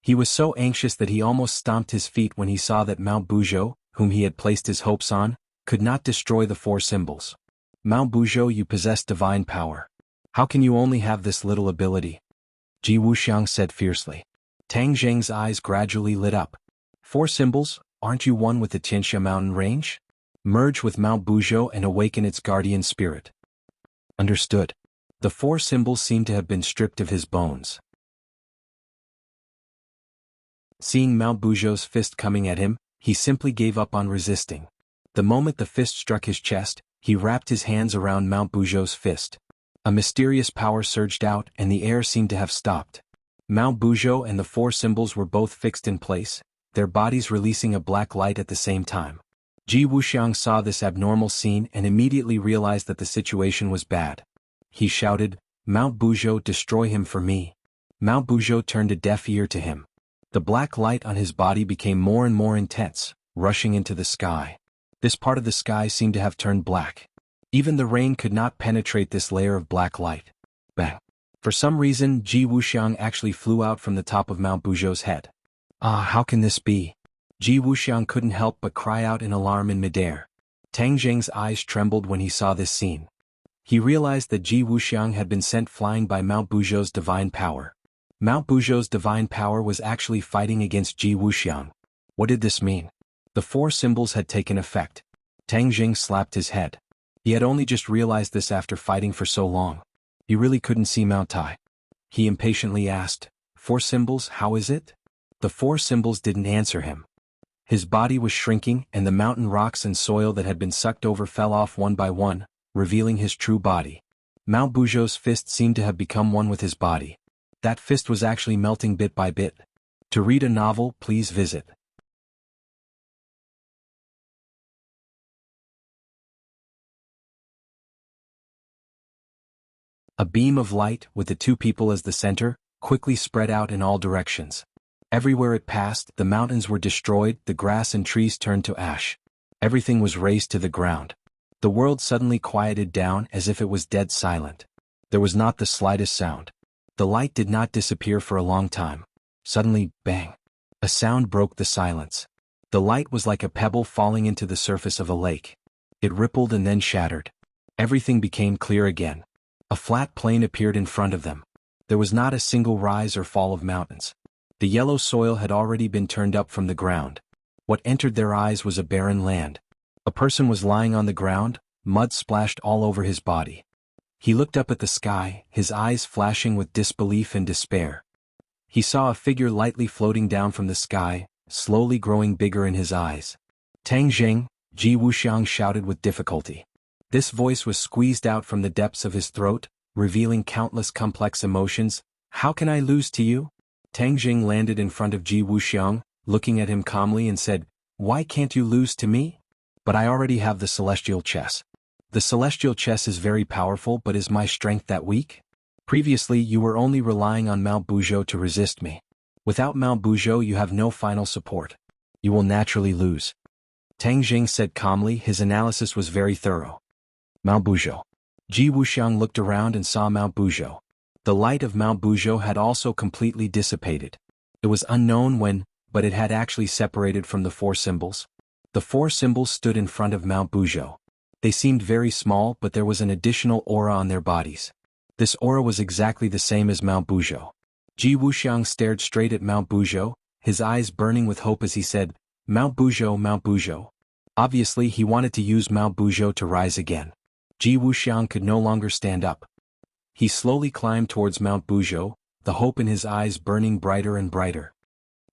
He was so anxious that he almost stomped his feet when he saw that Mount Buzhou, whom he had placed his hopes on, could not destroy the four symbols. Mount Buzhou, you possess divine power. How can you only have this little ability? Ji Wuxiang said fiercely. Tang Jing's eyes gradually lit up. Four symbols, aren't you one with the Tianxia mountain range? Merge with Mount Buzhou and awaken its guardian spirit. Understood. The four symbols seemed to have been stripped of his bones. Seeing Mount Buzhou's fist coming at him, he simply gave up on resisting. The moment the fist struck his chest, he wrapped his hands around Mount Buzhou's fist. A mysterious power surged out and the air seemed to have stopped. Mount Buzhou and the four symbols were both fixed in place, their bodies releasing a black light at the same time. Ji Wuxiang saw this abnormal scene and immediately realized that the situation was bad. He shouted, "Mount Buzhou, destroy him for me." Mount Buzhou turned a deaf ear to him. The black light on his body became more and more intense, rushing into the sky. This part of the sky seemed to have turned black. Even the rain could not penetrate this layer of black light. Bang! For some reason, Ji Wuxiang actually flew out from the top of Mount Buzhou's head. Ah, how can this be? Ji Wuxiang couldn't help but cry out in alarm in midair. Tang Jing's eyes trembled when he saw this scene. He realized that Ji Wuxiang had been sent flying by Mount Buzhou's divine power. Mount Buzhou's divine power was actually fighting against Ji Wuxiang. What did this mean? The four symbols had taken effect. Tang Jing slapped his head. He had only just realized this after fighting for so long. He really couldn't see Mount Tai. He impatiently asked, "Four symbols, how is it?" The four symbols didn't answer him. His body was shrinking and the mountain rocks and soil that had been sucked over fell off one by one, revealing his true body. Mount Buzhou's fist seemed to have become one with his body. That fist was actually melting bit by bit. To read a novel, please visit A beam of light, with the two people as the center, quickly spread out in all directions. Everywhere it passed, the mountains were destroyed, the grass and trees turned to ash. Everything was razed to the ground. The world suddenly quieted down as if it was dead silent. There was not the slightest sound. The light did not disappear for a long time. Suddenly, bang! A sound broke the silence. The light was like a pebble falling into the surface of a lake. It rippled and then shattered. Everything became clear again. A flat plain appeared in front of them. There was not a single rise or fall of mountains. The yellow soil had already been turned up from the ground. What entered their eyes was a barren land. A person was lying on the ground, mud splashed all over his body. He looked up at the sky, his eyes flashing with disbelief and despair. He saw a figure lightly floating down from the sky, slowly growing bigger in his eyes. "Tang Jing," Ji Wuxiang shouted with difficulty. This voice was squeezed out from the depths of his throat, revealing countless complex emotions. "How can I lose to you?" Tang Jing landed in front of Ji Wuxiang, looking at him calmly and said, "Why can't you lose to me? But I already have the celestial chess. The celestial chess is very powerful, but is my strength that weak? Previously you were only relying on Mount Buzhou to resist me. Without Mount Buzhou you have no final support. You will naturally lose." Tang Jing said calmly. His analysis was very thorough. Mount Buzhou. Ji Wuxiang looked around and saw Mount Buzhou. The light of Mount Buzhou had also completely dissipated. It was unknown when, but it had actually separated from the four symbols. The four symbols stood in front of Mount Buzhou. They seemed very small, but there was an additional aura on their bodies. This aura was exactly the same as Mount Buzhou. Ji Wuxiang stared straight at Mount Buzhou, his eyes burning with hope as he said, "Mount Buzhou, Mount Buzhou." Obviously he wanted to use Mount Buzhou to rise again. Ji Wuxiang could no longer stand up. He slowly climbed towards Mount Buzhou, the hope in his eyes burning brighter and brighter.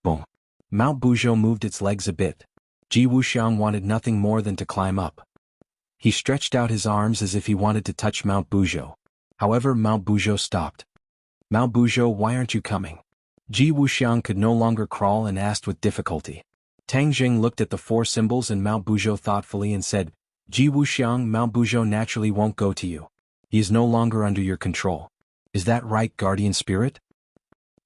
Boom. Mount Buzhou moved its legs a bit. Ji Wuxiang wanted nothing more than to climb up. He stretched out his arms as if he wanted to touch Mount Buzhou. However, Mount Buzhou stopped. Mount Buzhou, why aren't you coming? Ji Wuxiang could no longer crawl and asked with difficulty. Tang Jing looked at the four symbols and Mount Buzhou thoughtfully and said, Ji Wuxiang, Mount Buzhou naturally won't go to you. He is no longer under your control. Is that right, guardian spirit?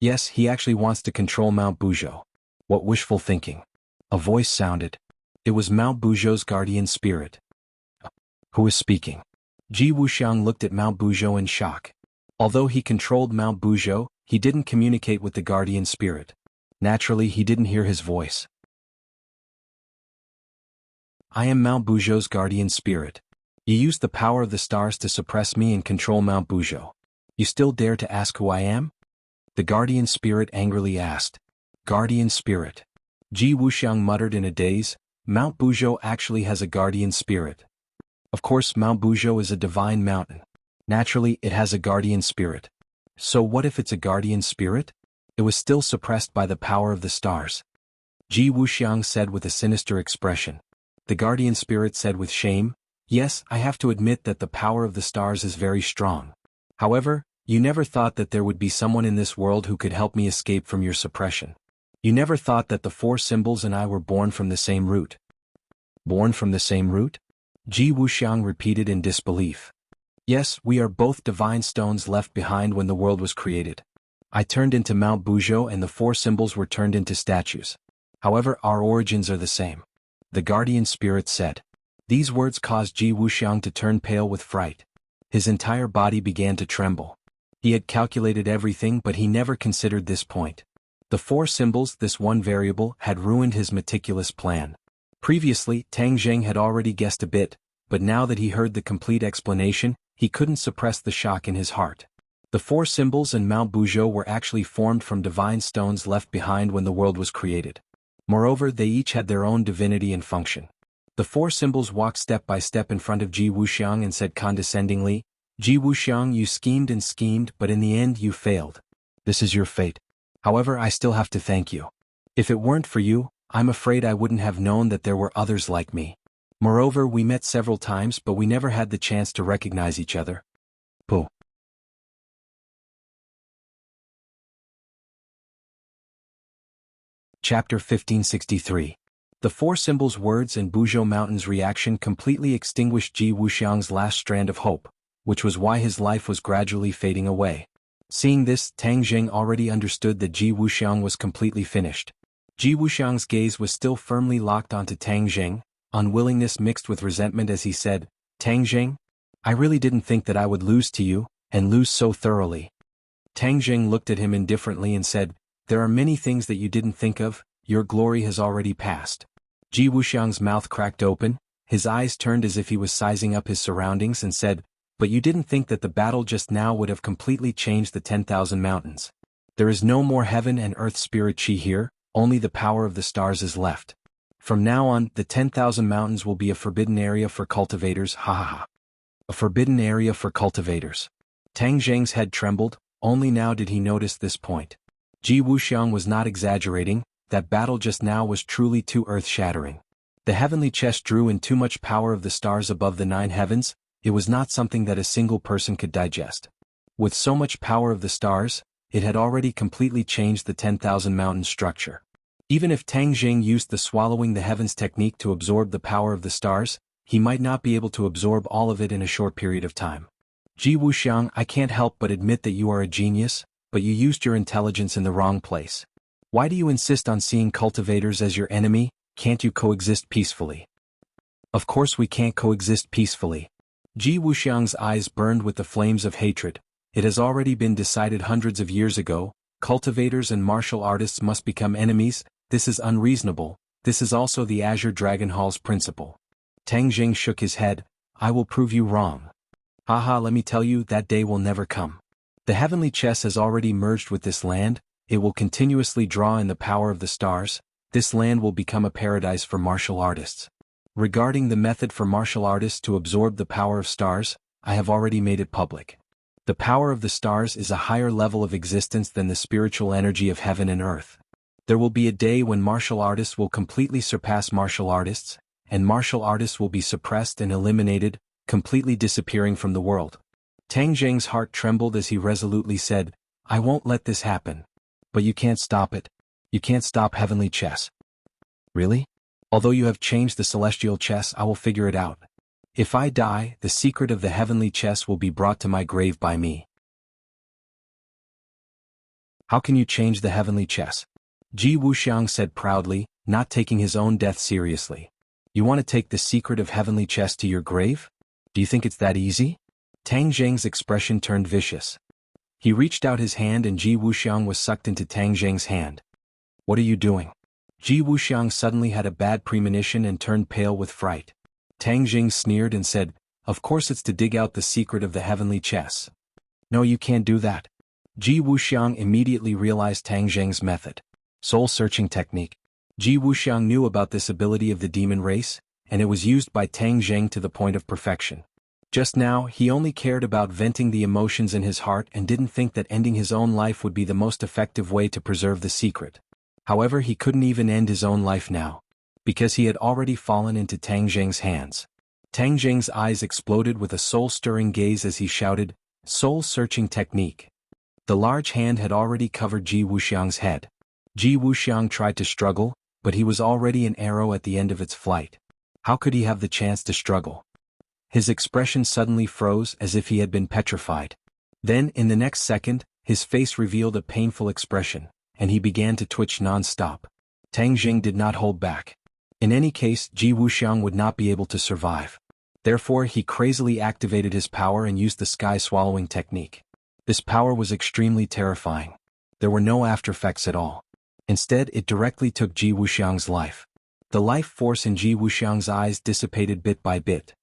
Yes, he actually wants to control Mount Buzhou. What wishful thinking. A voice sounded. It was Mount Buzhou's guardian spirit. Who is speaking? Ji Wuxiang looked at Mount Buzhou in shock. Although he controlled Mount Buzhou, he didn't communicate with the guardian spirit. Naturally, he didn't hear his voice. I am Mount Buzhou's guardian spirit. You used the power of the stars to suppress me and control Mount Buzhou. You still dare to ask who I am? The guardian spirit angrily asked. Guardian spirit. Ji Wuxiang muttered in a daze, Mount Buzhou actually has a guardian spirit. Of course, Mount Buzhou is a divine mountain. Naturally, it has a guardian spirit. So what if it's a guardian spirit? It was still suppressed by the power of the stars. Ji Wuxiang said with a sinister expression. The guardian spirit said with shame, Yes, I have to admit that the power of the stars is very strong. However, you never thought that there would be someone in this world who could help me escape from your suppression. You never thought that the four symbols and I were born from the same root. Born from the same root? Ji Wuxiang repeated in disbelief. Yes, we are both divine stones left behind when the world was created. I turned into Mount Buzhou and the four symbols were turned into statues. However, our origins are the same. The guardian spirit said. These words caused Ji Wuxiang to turn pale with fright. His entire body began to tremble. He had calculated everything but he never considered this point. The four symbols, this one variable, had ruined his meticulous plan. Previously, Tang Jing had already guessed a bit, but now that he heard the complete explanation, he couldn't suppress the shock in his heart. The four symbols and Mount Buzhou were actually formed from divine stones left behind when the world was created. Moreover, they each had their own divinity and function. The four symbols walked step by step in front of Ji Wuxiang and said condescendingly, Ji Wuxiang, you schemed, but in the end you failed. This is your fate. However, I still have to thank you. If it weren't for you, I'm afraid I wouldn't have known that there were others like me. Moreover, we met several times but we never had the chance to recognize each other. Pooh. Chapter 1563. The four symbols' words and Buzhou Mountain's reaction completely extinguished Ji Wuxiang's last strand of hope, which was why his life was gradually fading away. Seeing this, Tang Jing already understood that Ji Wuxiang was completely finished. Ji Wuxiang's gaze was still firmly locked onto Tang Jing, unwillingness mixed with resentment as he said, Tang Jing? I really didn't think that I would lose to you, and lose so thoroughly. Tang Jing looked at him indifferently and said, There are many things that you didn't think of, your glory has already passed. Ji Wuxiang's mouth cracked open, his eyes turned as if he was sizing up his surroundings and said, But you didn't think that the battle just now would have completely changed the 10,000 mountains. There is no more heaven and earth spirit chi here, only the power of the stars is left. From now on, the 10,000 mountains will be a forbidden area for cultivators, ha ha ha. A forbidden area for cultivators. Tang Jing's head trembled, only now did he notice this point. Ji Wuxiang was not exaggerating, that battle just now was truly too earth-shattering. The heavenly chest drew in too much power of the stars above the 9 heavens, it was not something that a single person could digest. With so much power of the stars, it had already completely changed the 10,000 mountain structure. Even if Tang Jing used the swallowing the heavens technique to absorb the power of the stars, he might not be able to absorb all of it in a short period of time. Ji Wuxiang, I can't help but admit that you are a genius, but you used your intelligence in the wrong place. Why do you insist on seeing cultivators as your enemy? Can't you coexist peacefully? Of course we can't coexist peacefully. Ji Wuxiang's eyes burned with the flames of hatred. It has already been decided hundreds of years ago, cultivators and martial artists must become enemies. This is unreasonable. This is also the Azure Dragon Hall's principle. Tang Jing shook his head. I will prove you wrong. Haha, let me tell you, that day will never come. The heavenly chess has already merged with this land. It will continuously draw in the power of the stars. This land will become a paradise for martial artists. Regarding the method for martial artists to absorb the power of stars, I have already made it public. The power of the stars is a higher level of existence than the spiritual energy of heaven and earth. There will be a day when martial artists will completely surpass martial artists, and martial artists will be suppressed and eliminated, completely disappearing from the world. Tang Zheng's heart trembled as he resolutely said, I won't let this happen. But you can't stop it. You can't stop heavenly chess. Really? Although you have changed the celestial chess, I will figure it out. If I die, the secret of the heavenly chess will be brought to my grave by me. How can you change the heavenly chess? Ji Wuxiang said proudly, not taking his own death seriously. You want to take the secret of heavenly chess to your grave? Do you think it's that easy? Tang Zheng's expression turned vicious. He reached out his hand and Ji Wuxiang was sucked into Tang Zheng's hand. What are you doing? Ji Wuxiang suddenly had a bad premonition and turned pale with fright. Tang Zheng sneered and said, Of course it's to dig out the secret of the heavenly chess. No, you can't do that. Ji Wuxiang immediately realized Tang Zheng's method. Soul-searching technique. Ji Wuxiang knew about this ability of the demon race, and it was used by Tang Zheng to the point of perfection. Just now, he only cared about venting the emotions in his heart and didn't think that ending his own life would be the most effective way to preserve the secret. However, he couldn't even end his own life now, because he had already fallen into Tang Zheng's hands. Tang Zheng's eyes exploded with a soul-stirring gaze as he shouted, Soul-searching technique. The large hand had already covered Ji Wuxiang's head. Ji Wuxiang tried to struggle, but he was already an arrow at the end of its flight. How could he have the chance to struggle? His expression suddenly froze as if he had been petrified. Then, in the next second, his face revealed a painful expression, and he began to twitch non-stop. Tang Zheng did not hold back. In any case, Ji Wuxiang would not be able to survive. Therefore, he crazily activated his power and used the sky-swallowing technique. This power was extremely terrifying. There were no aftereffects at all. Instead, it directly took Ji Wuxiang's life. The life force in Ji Wuxiang's eyes dissipated bit by bit.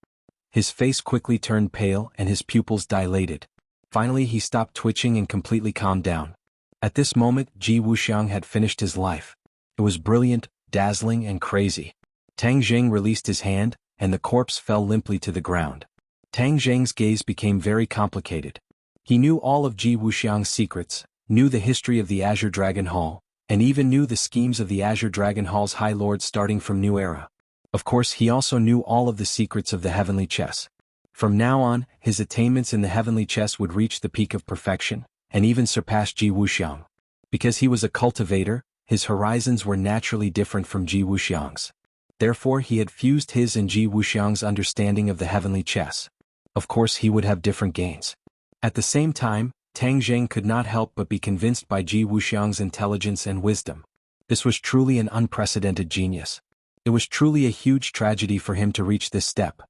His face quickly turned pale and his pupils dilated. Finally, he stopped twitching and completely calmed down. At this moment, Ji Wuxiang had finished his life. It was brilliant, dazzling, and crazy. Tang Zheng released his hand, and the corpse fell limply to the ground. Tang Zheng's gaze became very complicated. He knew all of Ji Wuxiang's secrets, knew the history of the Azure Dragon Hall, and even knew the schemes of the Azure Dragon Hall's High Lord starting from New Era. Of course, he also knew all of the secrets of the heavenly chess. From now on, his attainments in the heavenly chess would reach the peak of perfection, and even surpass Ji Wuxiang. Because he was a cultivator, his horizons were naturally different from Ji Wuxiang's. Therefore, he had fused his and Ji Wuxiang's understanding of the heavenly chess. Of course, he would have different gains. At the same time, Tang Zheng could not help but be convinced by Ji Wuxiang's intelligence and wisdom. This was truly an unprecedented genius. It was truly a huge tragedy for him to reach this step.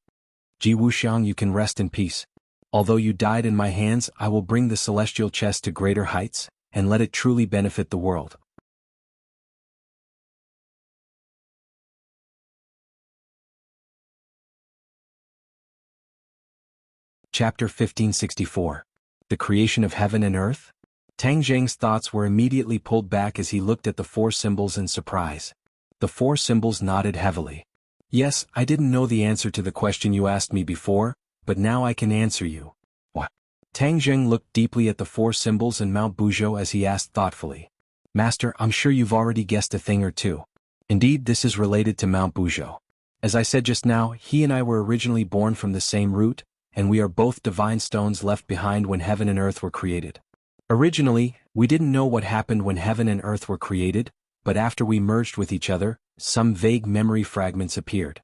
Ji Wuxiang, you can rest in peace. Although you died in my hands, I will bring the celestial chess to greater heights, and let it truly benefit the world. Chapter 1564. The Creation of Heaven and Earth? Tang Zheng's thoughts were immediately pulled back as he looked at the four symbols in surprise. The four symbols nodded heavily. Yes, I didn't know the answer to the question you asked me before, but now I can answer you. What? Tang Zheng looked deeply at the four symbols and Mount Buzhou as he asked thoughtfully. Master, I'm sure you've already guessed a thing or two. Indeed, this is related to Mount Buzhou. As I said just now, he and I were originally born from the same root, and we are both divine stones left behind when heaven and earth were created. Originally, we didn't know what happened when heaven and earth were created, but after we merged with each other, some vague memory fragments appeared.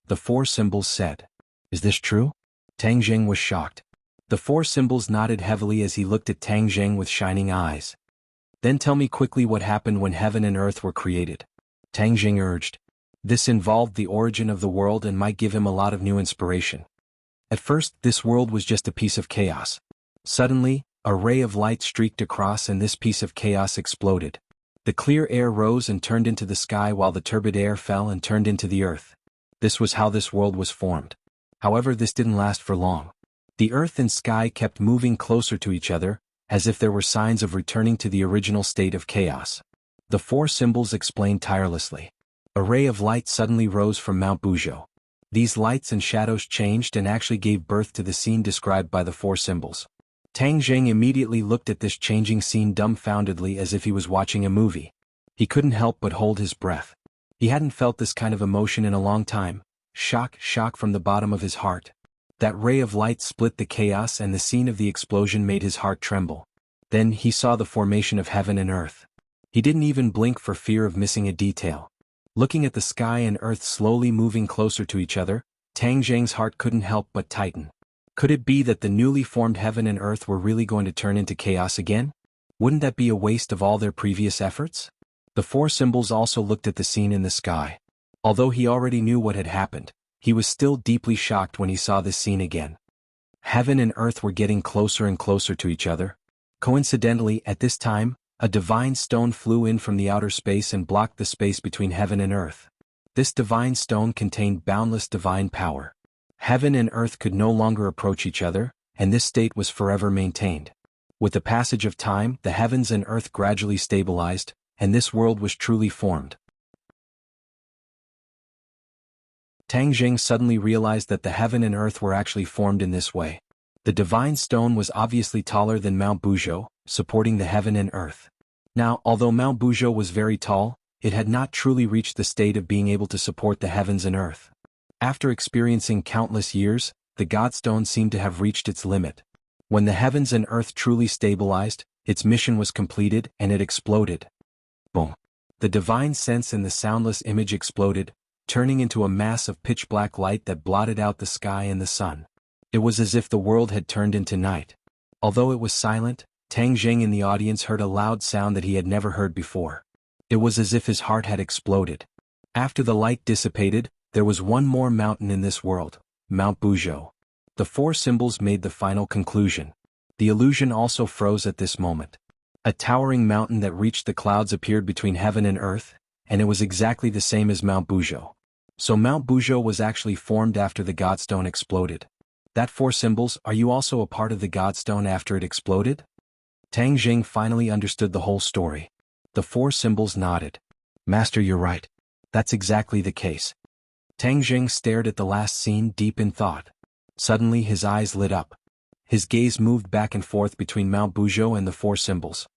The four symbols said. Is this true? Tang Zheng was shocked. The four symbols nodded heavily as he looked at Tang Zheng with shining eyes. Then tell me quickly what happened when heaven and earth were created. Tang Zheng urged. This involved the origin of the world and might give him a lot of new inspiration. At first, this world was just a piece of chaos. Suddenly, a ray of light streaked across and this piece of chaos exploded. The clear air rose and turned into the sky while the turbid air fell and turned into the earth. This was how this world was formed. However, this didn't last for long. The earth and sky kept moving closer to each other, as if there were signs of returning to the original state of chaos. The four symbols explained tirelessly. A ray of light suddenly rose from Mount Buzhou. These lights and shadows changed and actually gave birth to the scene described by the four symbols. Tang Zheng immediately looked at this changing scene dumbfoundedly as if he was watching a movie. He couldn't help but hold his breath. He hadn't felt this kind of emotion in a long time. Shock from the bottom of his heart. That ray of light split the chaos and the scene of the explosion made his heart tremble. Then he saw the formation of heaven and earth. He didn't even blink for fear of missing a detail. Looking at the sky and earth slowly moving closer to each other, Tang Zheng's heart couldn't help but tighten. Could it be that the newly formed heaven and earth were really going to turn into chaos again? Wouldn't that be a waste of all their previous efforts? The four symbols also looked at the scene in the sky. Although he already knew what had happened, he was still deeply shocked when he saw this scene again. Heaven and earth were getting closer and closer to each other. Coincidentally, at this time, a divine stone flew in from the outer space and blocked the space between heaven and earth. This divine stone contained boundless divine power. Heaven and earth could no longer approach each other, and this state was forever maintained. With the passage of time, the heavens and earth gradually stabilized, and this world was truly formed. Tang Zheng suddenly realized that the heaven and earth were actually formed in this way. The divine stone was obviously taller than Mount Buzhou, supporting the heaven and earth. Now, although Mount Buzhou was very tall, it had not truly reached the state of being able to support the heavens and earth. After experiencing countless years, the Godstone seemed to have reached its limit. When the heavens and earth truly stabilized, its mission was completed and it exploded. Boom! The divine sense and the soundless image exploded, turning into a mass of pitch-black light that blotted out the sky and the sun. It was as if the world had turned into night. Although it was silent, Tang Zheng in the audience heard a loud sound that he had never heard before. It was as if his heart had exploded. After the light dissipated, there was one more mountain in this world, Mount Buzhou. The four symbols made the final conclusion. The illusion also froze at this moment. A towering mountain that reached the clouds appeared between heaven and earth, and it was exactly the same as Mount Buzhou. So Mount Buzhou was actually formed after the Godstone exploded. That four symbols, are you also a part of the Godstone after it exploded? Tang Zheng finally understood the whole story. The four symbols nodded. Master, you're right. That's exactly the case. Tang Zheng stared at the last scene deep in thought. Suddenly his eyes lit up. His gaze moved back and forth between Mount Buzhou and the four symbols.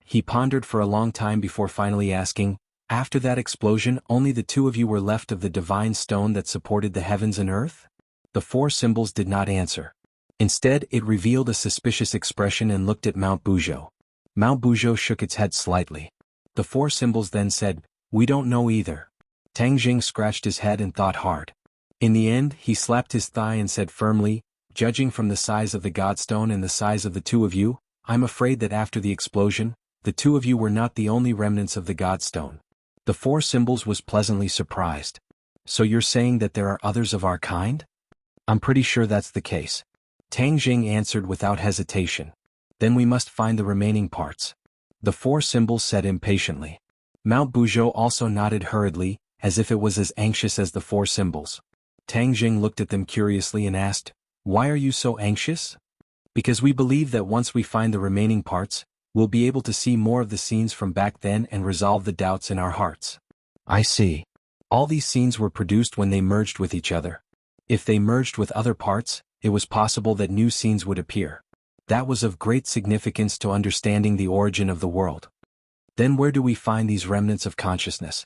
He pondered for a long time before finally asking, after that explosion only the two of you were left of the divine stone that supported the heavens and earth? The four symbols did not answer. Instead, it revealed a suspicious expression and looked at Mount Buzhou. Mount Buzhou shook its head slightly. The four symbols then said, we don't know either. Tang Zheng scratched his head and thought hard. In the end, he slapped his thigh and said firmly, judging from the size of the Godstone and the size of the two of you, I'm afraid that after the explosion, the two of you were not the only remnants of the Godstone. The four symbols was pleasantly surprised. So you're saying that there are others of our kind? I'm pretty sure that's the case. Tang Zheng answered without hesitation. Then we must find the remaining parts. The four symbols said impatiently. Mount Buzhou also nodded hurriedly, as if it was as anxious as the four symbols. Tang Zheng looked at them curiously and asked, why are you so anxious? Because we believe that once we find the remaining parts, we'll be able to see more of the scenes from back then and resolve the doubts in our hearts. I see. All these scenes were produced when they merged with each other. If they merged with other parts, it was possible that new scenes would appear. That was of great significance to understanding the origin of the world. Then where do we find these remnants of consciousness?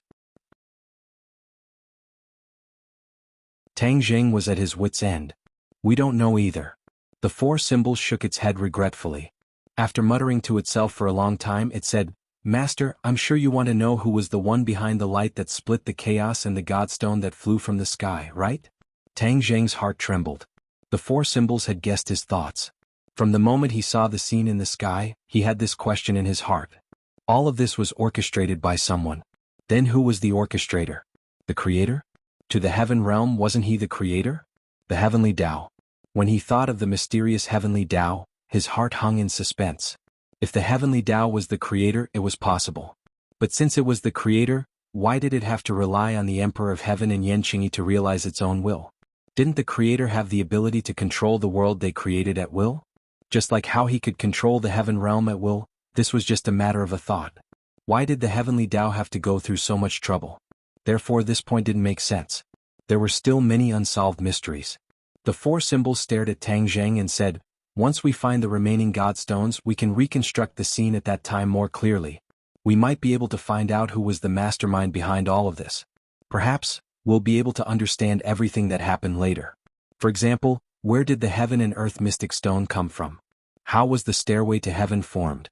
Tang Zheng was at his wit's end. We don't know either. The four symbols shook its head regretfully. After muttering to itself for a long time, it said, Master, I'm sure you want to know who was the one behind the light that split the chaos and the Godstone that flew from the sky, right? Tang Zheng's heart trembled. The four symbols had guessed his thoughts. From the moment he saw the scene in the sky, he had this question in his heart. All of this was orchestrated by someone. Then who was the orchestrator? The creator? To the heaven realm, wasn't he the creator? The heavenly Tao. When he thought of the mysterious heavenly Tao, his heart hung in suspense. If the heavenly Tao was the creator, it was possible. But since it was the creator, why did it have to rely on the Emperor of Heaven and Yanqingyi to realize its own will? Didn't the creator have the ability to control the world they created at will? Just like how he could control the heaven realm at will, this was just a matter of a thought. Why did the heavenly Tao have to go through so much trouble? Therefore this point didn't make sense. There were still many unsolved mysteries. The four symbols stared at Tang Zheng and said, once we find the remaining Godstones, we can reconstruct the scene at that time more clearly. We might be able to find out who was the mastermind behind all of this. Perhaps, we'll be able to understand everything that happened later. For example, where did the heaven and earth mystic stone come from? How was the stairway to heaven formed?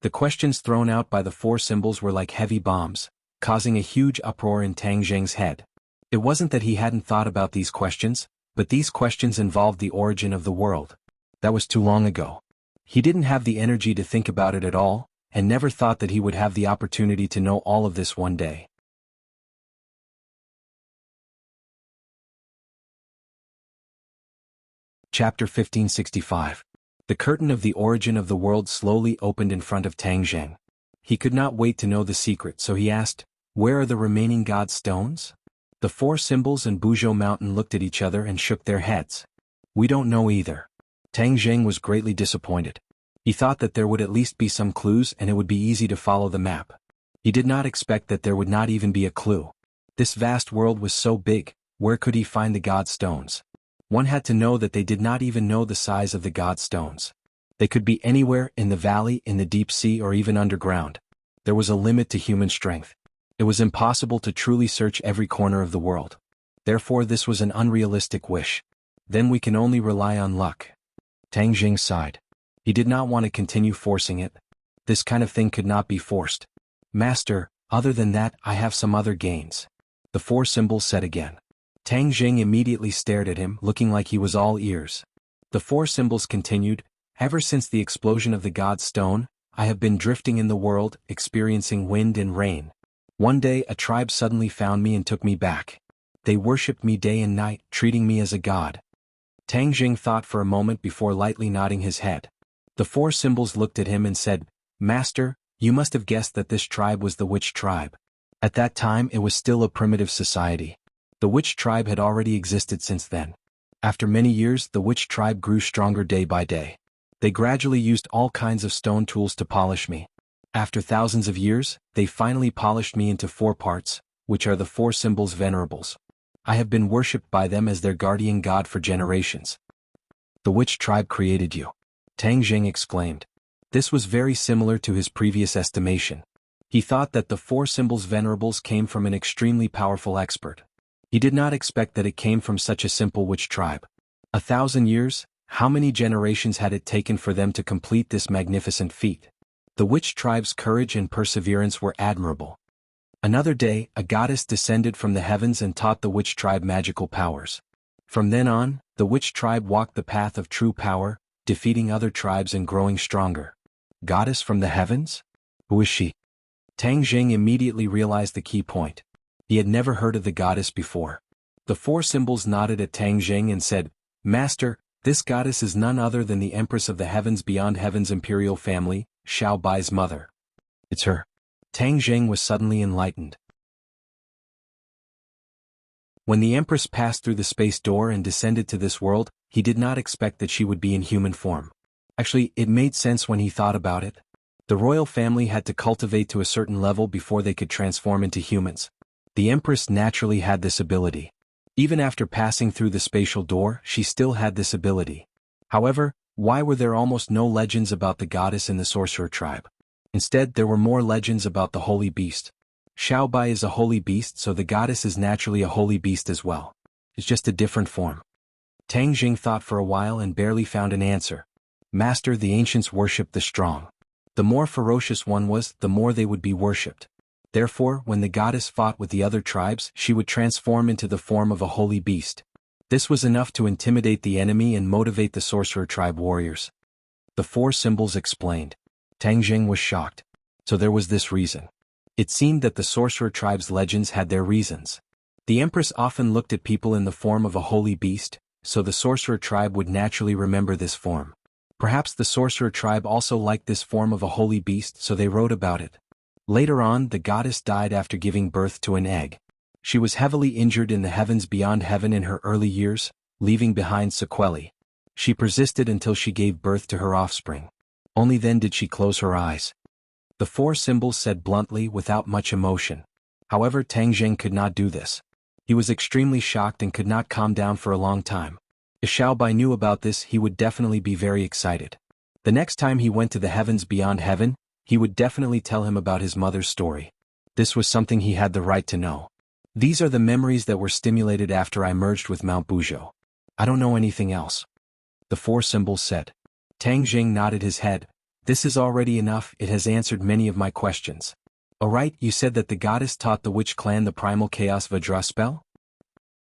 The questions thrown out by the four symbols were like heavy bombs, causing a huge uproar in Tang Zheng's head. It wasn't that he hadn't thought about these questions, but these questions involved the origin of the world. That was too long ago. He didn't have the energy to think about it at all, and never thought that he would have the opportunity to know all of this one day. Chapter 1565. The curtain of the origin of the world slowly opened in front of Tang Zheng. He could not wait to know the secret, so he asked, "Where are the remaining god stones?" The four symbols and Buzhou Mountain looked at each other and shook their heads. "We don't know either." Tang Zheng was greatly disappointed. He thought that there would at least be some clues and it would be easy to follow the map. He did not expect that there would not even be a clue. This vast world was so big, where could he find the god stones? One had to know that they did not even know the size of the god stones. They could be anywhere, in the valley, in the deep sea, or even underground. There was a limit to human strength. It was impossible to truly search every corner of the world. Therefore this was an unrealistic wish. Then we can only rely on luck. Tang Zheng sighed. He did not want to continue forcing it. This kind of thing could not be forced. "Master, other than that, I have some other gains," the four symbols said again. Tang Zheng immediately stared at him, looking like he was all ears. The four symbols continued, "Ever since the explosion of the god stone, I have been drifting in the world, experiencing wind and rain. One day a tribe suddenly found me and took me back. They worshipped me day and night, treating me as a god." Tang Zheng thought for a moment before lightly nodding his head. The four symbols looked at him and said, "Master, you must have guessed that this tribe was the witch tribe." At that time it was still a primitive society. The witch tribe had already existed since then. After many years, the witch tribe grew stronger day by day. They gradually used all kinds of stone tools to polish me. After thousands of years, they finally polished me into 4 parts, which are the 4 symbols venerables. I have been worshipped by them as their guardian god for generations. "The witch tribe created you," Tang Zheng exclaimed. This was very similar to his previous estimation. He thought that the 4 symbols venerables came from an extremely powerful expert. He did not expect that it came from such a simple witch tribe. 1,000 years, how many generations had it taken for them to complete this magnificent feat? The witch tribe's courage and perseverance were admirable. Another day, a goddess descended from the heavens and taught the witch tribe magical powers. From then on, the witch tribe walked the path of true power, defeating other tribes and growing stronger. Goddess from the heavens? Who is she? Tang Zheng immediately realized the key point. He had never heard of the goddess before. The 4 symbols nodded at Tang Zheng and said, "Master, this goddess is none other than the Empress of the Heavens beyond Heaven's imperial family, Xiao Bai's mother." "It's her." Tang Zheng was suddenly enlightened. When the Empress passed through the space door and descended to this world, he did not expect that she would be in human form. Actually, it made sense when he thought about it. The royal family had to cultivate to a certain level before they could transform into humans. The Empress naturally had this ability. Even after passing through the spatial door, she still had this ability. However, why were there almost no legends about the goddess in the sorcerer tribe? Instead, there were more legends about the holy beast. Xiao Bai is a holy beast, so the goddess is naturally a holy beast as well. It's just a different form. Tang Zheng thought for a while and barely found an answer. "Master, the ancients worshipped the strong. The more ferocious one was, the more they would be worshipped. Therefore, when the goddess fought with the other tribes, she would transform into the form of a holy beast. This was enough to intimidate the enemy and motivate the sorcerer tribe warriors." The 4 symbols explained. Tang Zheng was shocked. So there was this reason. It seemed that the sorcerer tribe's legends had their reasons. The Empress often looked at people in the form of a holy beast, so the sorcerer tribe would naturally remember this form. Perhaps the sorcerer tribe also liked this form of a holy beast, so they wrote about it. Later on, the goddess died after giving birth to an egg. She was heavily injured in the heavens beyond heaven in her early years, leaving behind sequelae. She persisted until she gave birth to her offspring. Only then did she close her eyes. The 4 symbols said bluntly, without much emotion. However, Tang Zheng could not do this. He was extremely shocked and could not calm down for a long time. If Xiao Bai knew about this, he would definitely be very excited. The next time he went to the heavens beyond heaven, he would definitely tell him about his mother's story. This was something he had the right to know. These are the memories that were stimulated after I merged with Mount Buzhou. I don't know anything else. The four symbols said. Tang Jing nodded his head. This is already enough, it has answered many of my questions. Alright, you said that the goddess taught the witch clan the primal chaos Vajra spell?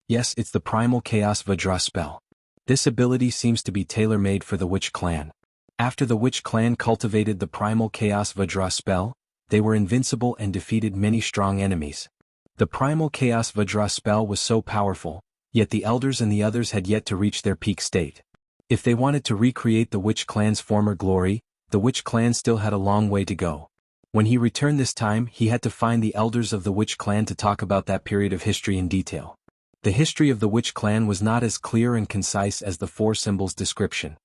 Yes, it's the primal chaos Vajra spell. This ability seems to be tailor-made for the witch clan. After the witch clan cultivated the primal chaos Vajra spell, they were invincible and defeated many strong enemies. The primal chaos Vajra spell was so powerful, yet the elders and the others had yet to reach their peak state. If they wanted to recreate the witch clan's former glory, the witch clan still had a long way to go. When he returned this time, he had to find the elders of the witch clan to talk about that period of history in detail. The history of the witch clan was not as clear and concise as the four symbols' description.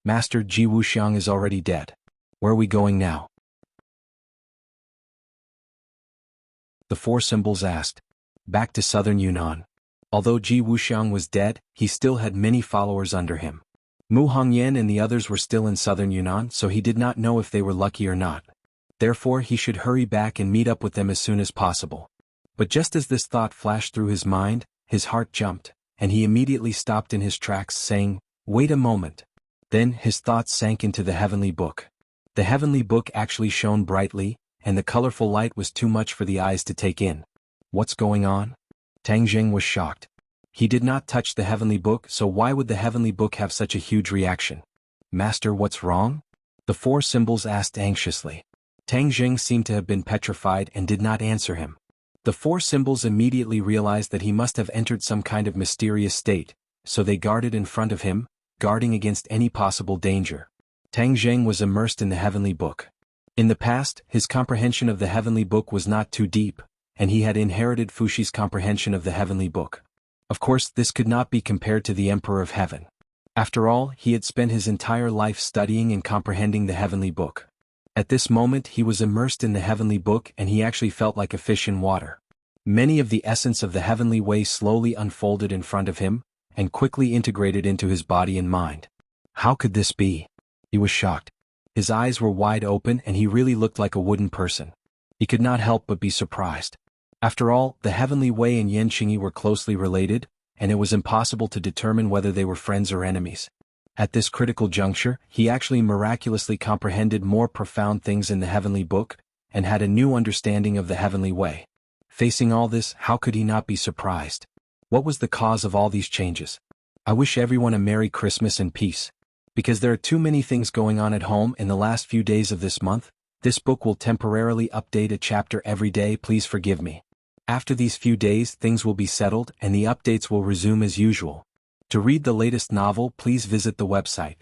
Master Ji Wuxiang is already dead. Where are we going now? The four symbols asked. Back to southern Yunnan. Although Ji Wuxiang was dead, he still had many followers under him. Mu Hongyan and the others were still in southern Yunnan, so he did not know if they were lucky or not. Therefore he should hurry back and meet up with them as soon as possible. But just as this thought flashed through his mind, his heart jumped, and he immediately stopped in his tracks saying, "Wait a moment." Then his thoughts sank into the heavenly book. The heavenly book actually shone brightly, and the colorful light was too much for the eyes to take in. What's going on? Tang Jing was shocked. He did not touch the heavenly book, so why would the heavenly book have such a huge reaction? Master, what's wrong? The four symbols asked anxiously. Tang Jing seemed to have been petrified and did not answer him. The four symbols immediately realized that he must have entered some kind of mysterious state, so they guarded in front of him, guarding against any possible danger. Tang Jing was immersed in the heavenly book. In the past, his comprehension of the heavenly book was not too deep, and he had inherited Fushi's comprehension of the heavenly book. Of course, this could not be compared to the Emperor of Heaven. After all, he had spent his entire life studying and comprehending the heavenly book. At this moment he was immersed in the heavenly book and he actually felt like a fish in water. Many of the essence of the heavenly way slowly unfolded in front of him, and quickly integrated into his body and mind. How could this be? He was shocked. His eyes were wide open and he really looked like a wooden person. He could not help but be surprised. After all, the heavenly way and Yan Qingyi were closely related, and it was impossible to determine whether they were friends or enemies. At this critical juncture, he actually miraculously comprehended more profound things in the heavenly book, and had a new understanding of the heavenly way. Facing all this, how could he not be surprised? What was the cause of all these changes? I wish everyone a Merry Christmas and peace. Because there are too many things going on at home in the last few days of this month, this book will temporarily update a chapter every day, please forgive me. After these few days, things will be settled and the updates will resume as usual. To read the latest novel, please visit the website.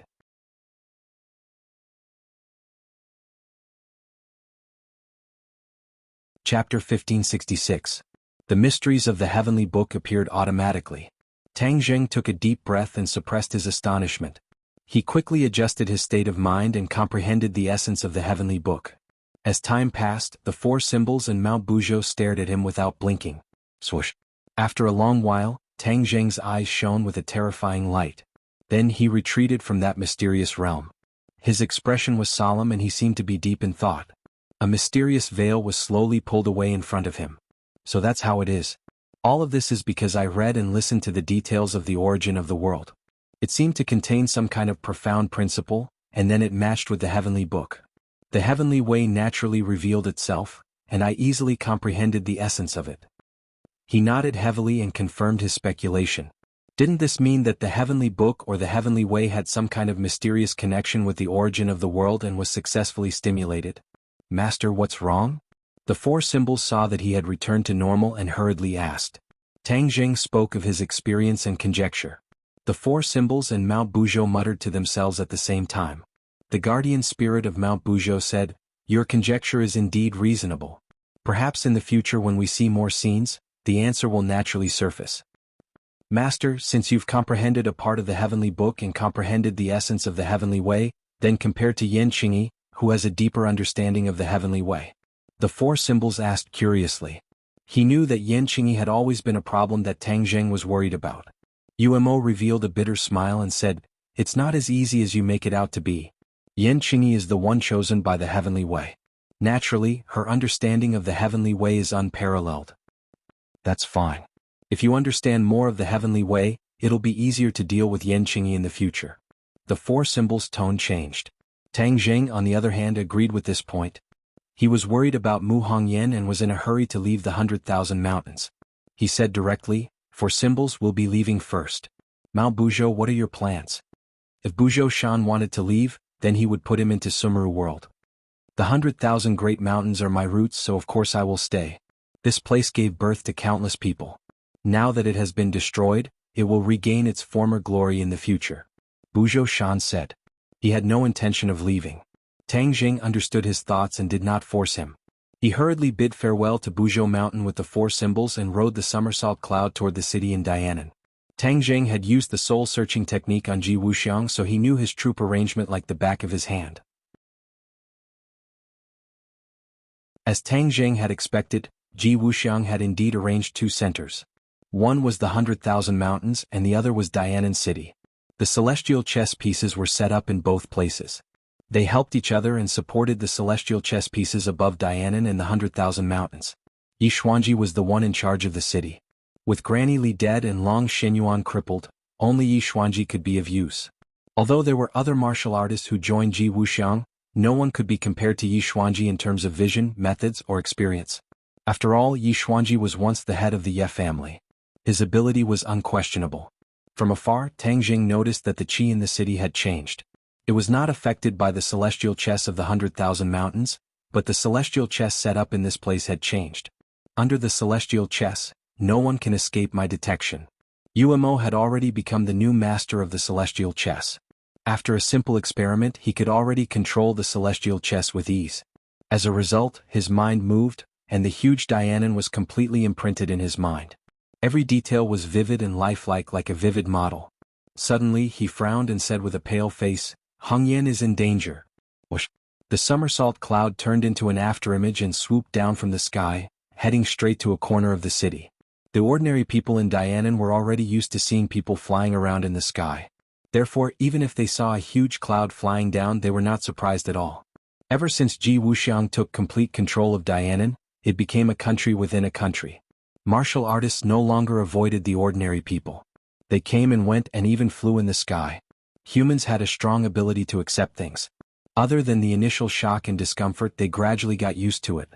Chapter 1566. The mysteries of the heavenly book appeared automatically. Tang Jing took a deep breath and suppressed his astonishment. He quickly adjusted his state of mind and comprehended the essence of the heavenly book. As time passed, the four symbols and Mount Buzhou stared at him without blinking. Swoosh. After a long while, Tang Jing's eyes shone with a terrifying light. Then he retreated from that mysterious realm. His expression was solemn and he seemed to be deep in thought. A mysterious veil was slowly pulled away in front of him. So that's how it is. All of this is because I read and listened to the details of the origin of the world. It seemed to contain some kind of profound principle, and then it matched with the heavenly book. The heavenly way naturally revealed itself, and I easily comprehended the essence of it. He nodded heavily and confirmed his speculation. Didn't this mean that the heavenly book or the heavenly way had some kind of mysterious connection with the origin of the world and was successfully stimulated? Master, what's wrong? The four symbols saw that he had returned to normal and hurriedly asked. Tang Jing spoke of his experience and conjecture. The four symbols and Mount Buzhou muttered to themselves at the same time. The guardian spirit of Mount Buzhou said, "Your conjecture is indeed reasonable. Perhaps in the future when we see more scenes, the answer will naturally surface." Master, since you've comprehended a part of the heavenly book and comprehended the essence of the heavenly way, then compared to Yan Qingyi, who has a deeper understanding of the heavenly way? The four symbols asked curiously. He knew that Yan Qingyi had always been a problem that Tang Jing was worried about. Umo revealed a bitter smile and said, "It's not as easy as you make it out to be. Yan Qingyi is the one chosen by the heavenly way. Naturally, her understanding of the heavenly way is unparalleled. That's fine. If you understand more of the heavenly way, it'll be easier to deal with Yan Qingyi in the future. The four symbols' tone changed. Tang Jing, on the other hand, agreed with this point. He was worried about Mu Hongyan and was in a hurry to leave the 100,000 mountains. He said directly, "Four symbols will be leaving first. Mao Buzhou, what are your plans?" If Buzhou Shan wanted to leave, then he would put him into Sumeru world. The 100,000 great mountains are my roots, so of course I will stay. This place gave birth to countless people. Now that it has been destroyed, it will regain its former glory in the future. Buzhou Shan said. He had no intention of leaving. Tang Jing understood his thoughts and did not force him. He hurriedly bid farewell to Buzhou Mountain with the four symbols and rode the somersault cloud toward the city in Dianan. Tang Jing had used the soul-searching technique on Ji Wuxiang, so he knew his troop arrangement like the back of his hand. As Tang Jing had expected, Ji Wuxiang had indeed arranged two centers. One was the 100,000 mountains and the other was Dianan City. The celestial chess pieces were set up in both places. They helped each other and supported the celestial chess pieces above Dianan and the 100,000 mountains. Yi Xuanji was the one in charge of the city. With Granny Li dead and Long Xinyuan crippled, only Yi Xuanji could be of use. Although there were other martial artists who joined Ji Wuxiang, no one could be compared to Yi Xuanji in terms of vision, methods, or experience. After all, Yi Xuanji was once the head of the Ye family. His ability was unquestionable. From afar, Tang Jing noticed that the qi in the city had changed. It was not affected by the celestial chess of the 100,000 mountains, but the celestial chess set up in this place had changed. Under the celestial chess, no one can escape my detection. Umo had already become the new master of the celestial chess. After a simple experiment, he could already control the celestial chess with ease. As a result, his mind moved, and the huge Dianan was completely imprinted in his mind. Every detail was vivid and lifelike like a vivid model. Suddenly, he frowned and said with a pale face, "Hongyan is in danger." Whoosh! The somersault cloud turned into an afterimage and swooped down from the sky, heading straight to a corner of the city. The ordinary people in Dianan were already used to seeing people flying around in the sky. Therefore, even if they saw a huge cloud flying down, they were not surprised at all. Ever since Ji Wuxiang took complete control of Dianan, it became a country within a country. Martial artists no longer avoided the ordinary people. They came and went and even flew in the sky. Humans had a strong ability to accept things. Other than the initial shock and discomfort, they gradually got used to it.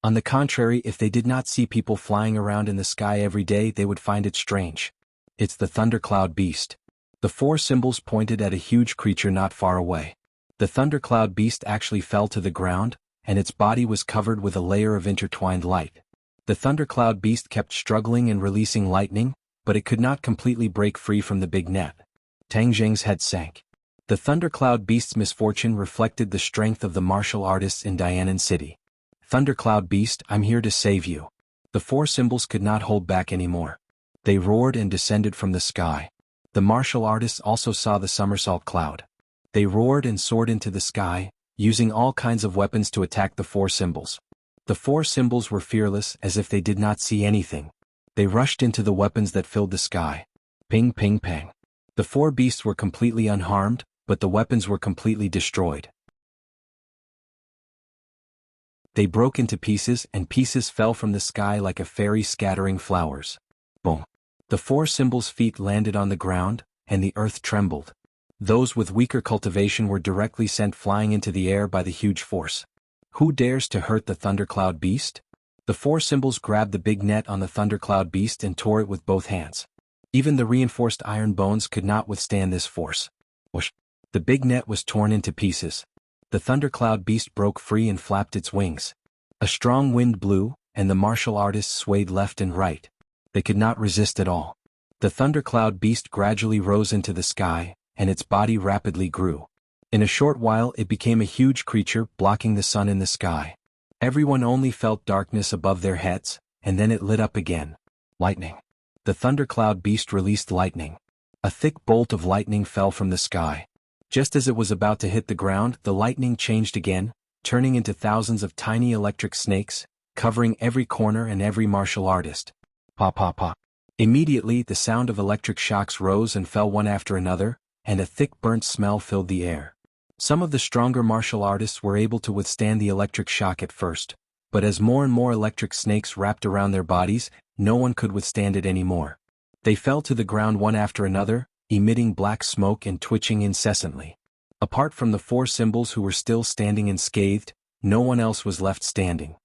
On the contrary, if they did not see people flying around in the sky every day, they would find it strange. It's the thundercloud beast. The four symbols pointed at a huge creature not far away. The thundercloud beast actually fell to the ground, and its body was covered with a layer of intertwined light. The thundercloud beast kept struggling and releasing lightning, but it could not completely break free from the big net. Tang Jing's head sank. The thundercloud beast's misfortune reflected the strength of the martial artists in Dianan City. "Thundercloud beast, I'm here to save you." The four symbols could not hold back anymore. They roared and descended from the sky. The martial artists also saw the somersault cloud. They roared and soared into the sky, using all kinds of weapons to attack the four symbols. The four symbols were fearless, as if they did not see anything. They rushed into the weapons that filled the sky. Ping, ping, pang. The four beasts were completely unharmed, but the weapons were completely destroyed. They broke into pieces, and pieces fell from the sky like a fairy scattering flowers. Boom. The four symbols' feet landed on the ground, and the earth trembled. Those with weaker cultivation were directly sent flying into the air by the huge force. Who dares to hurt the thundercloud beast? The four symbols grabbed the big net on the thundercloud beast and tore it with both hands. Even the reinforced iron bones could not withstand this force. Whoosh! The big net was torn into pieces. The thundercloud beast broke free and flapped its wings. A strong wind blew, and the martial artists swayed left and right. They could not resist at all. The thundercloud beast gradually rose into the sky, and its body rapidly grew. In a short while it became a huge creature, blocking the sun in the sky. Everyone only felt darkness above their heads, and then it lit up again. Lightning. The thundercloud beast released lightning. A thick bolt of lightning fell from the sky. Just as it was about to hit the ground, the lightning changed again, turning into thousands of tiny electric snakes, covering every corner and every martial artist. Pa pa pa. Immediately the sound of electric shocks rose and fell one after another, and a thick burnt smell filled the air. Some of the stronger martial artists were able to withstand the electric shock at first, but as more and more electric snakes wrapped around their bodies, no one could withstand it anymore. They fell to the ground one after another, emitting black smoke and twitching incessantly. Apart from the four symbols who were still standing unscathed, no one else was left standing.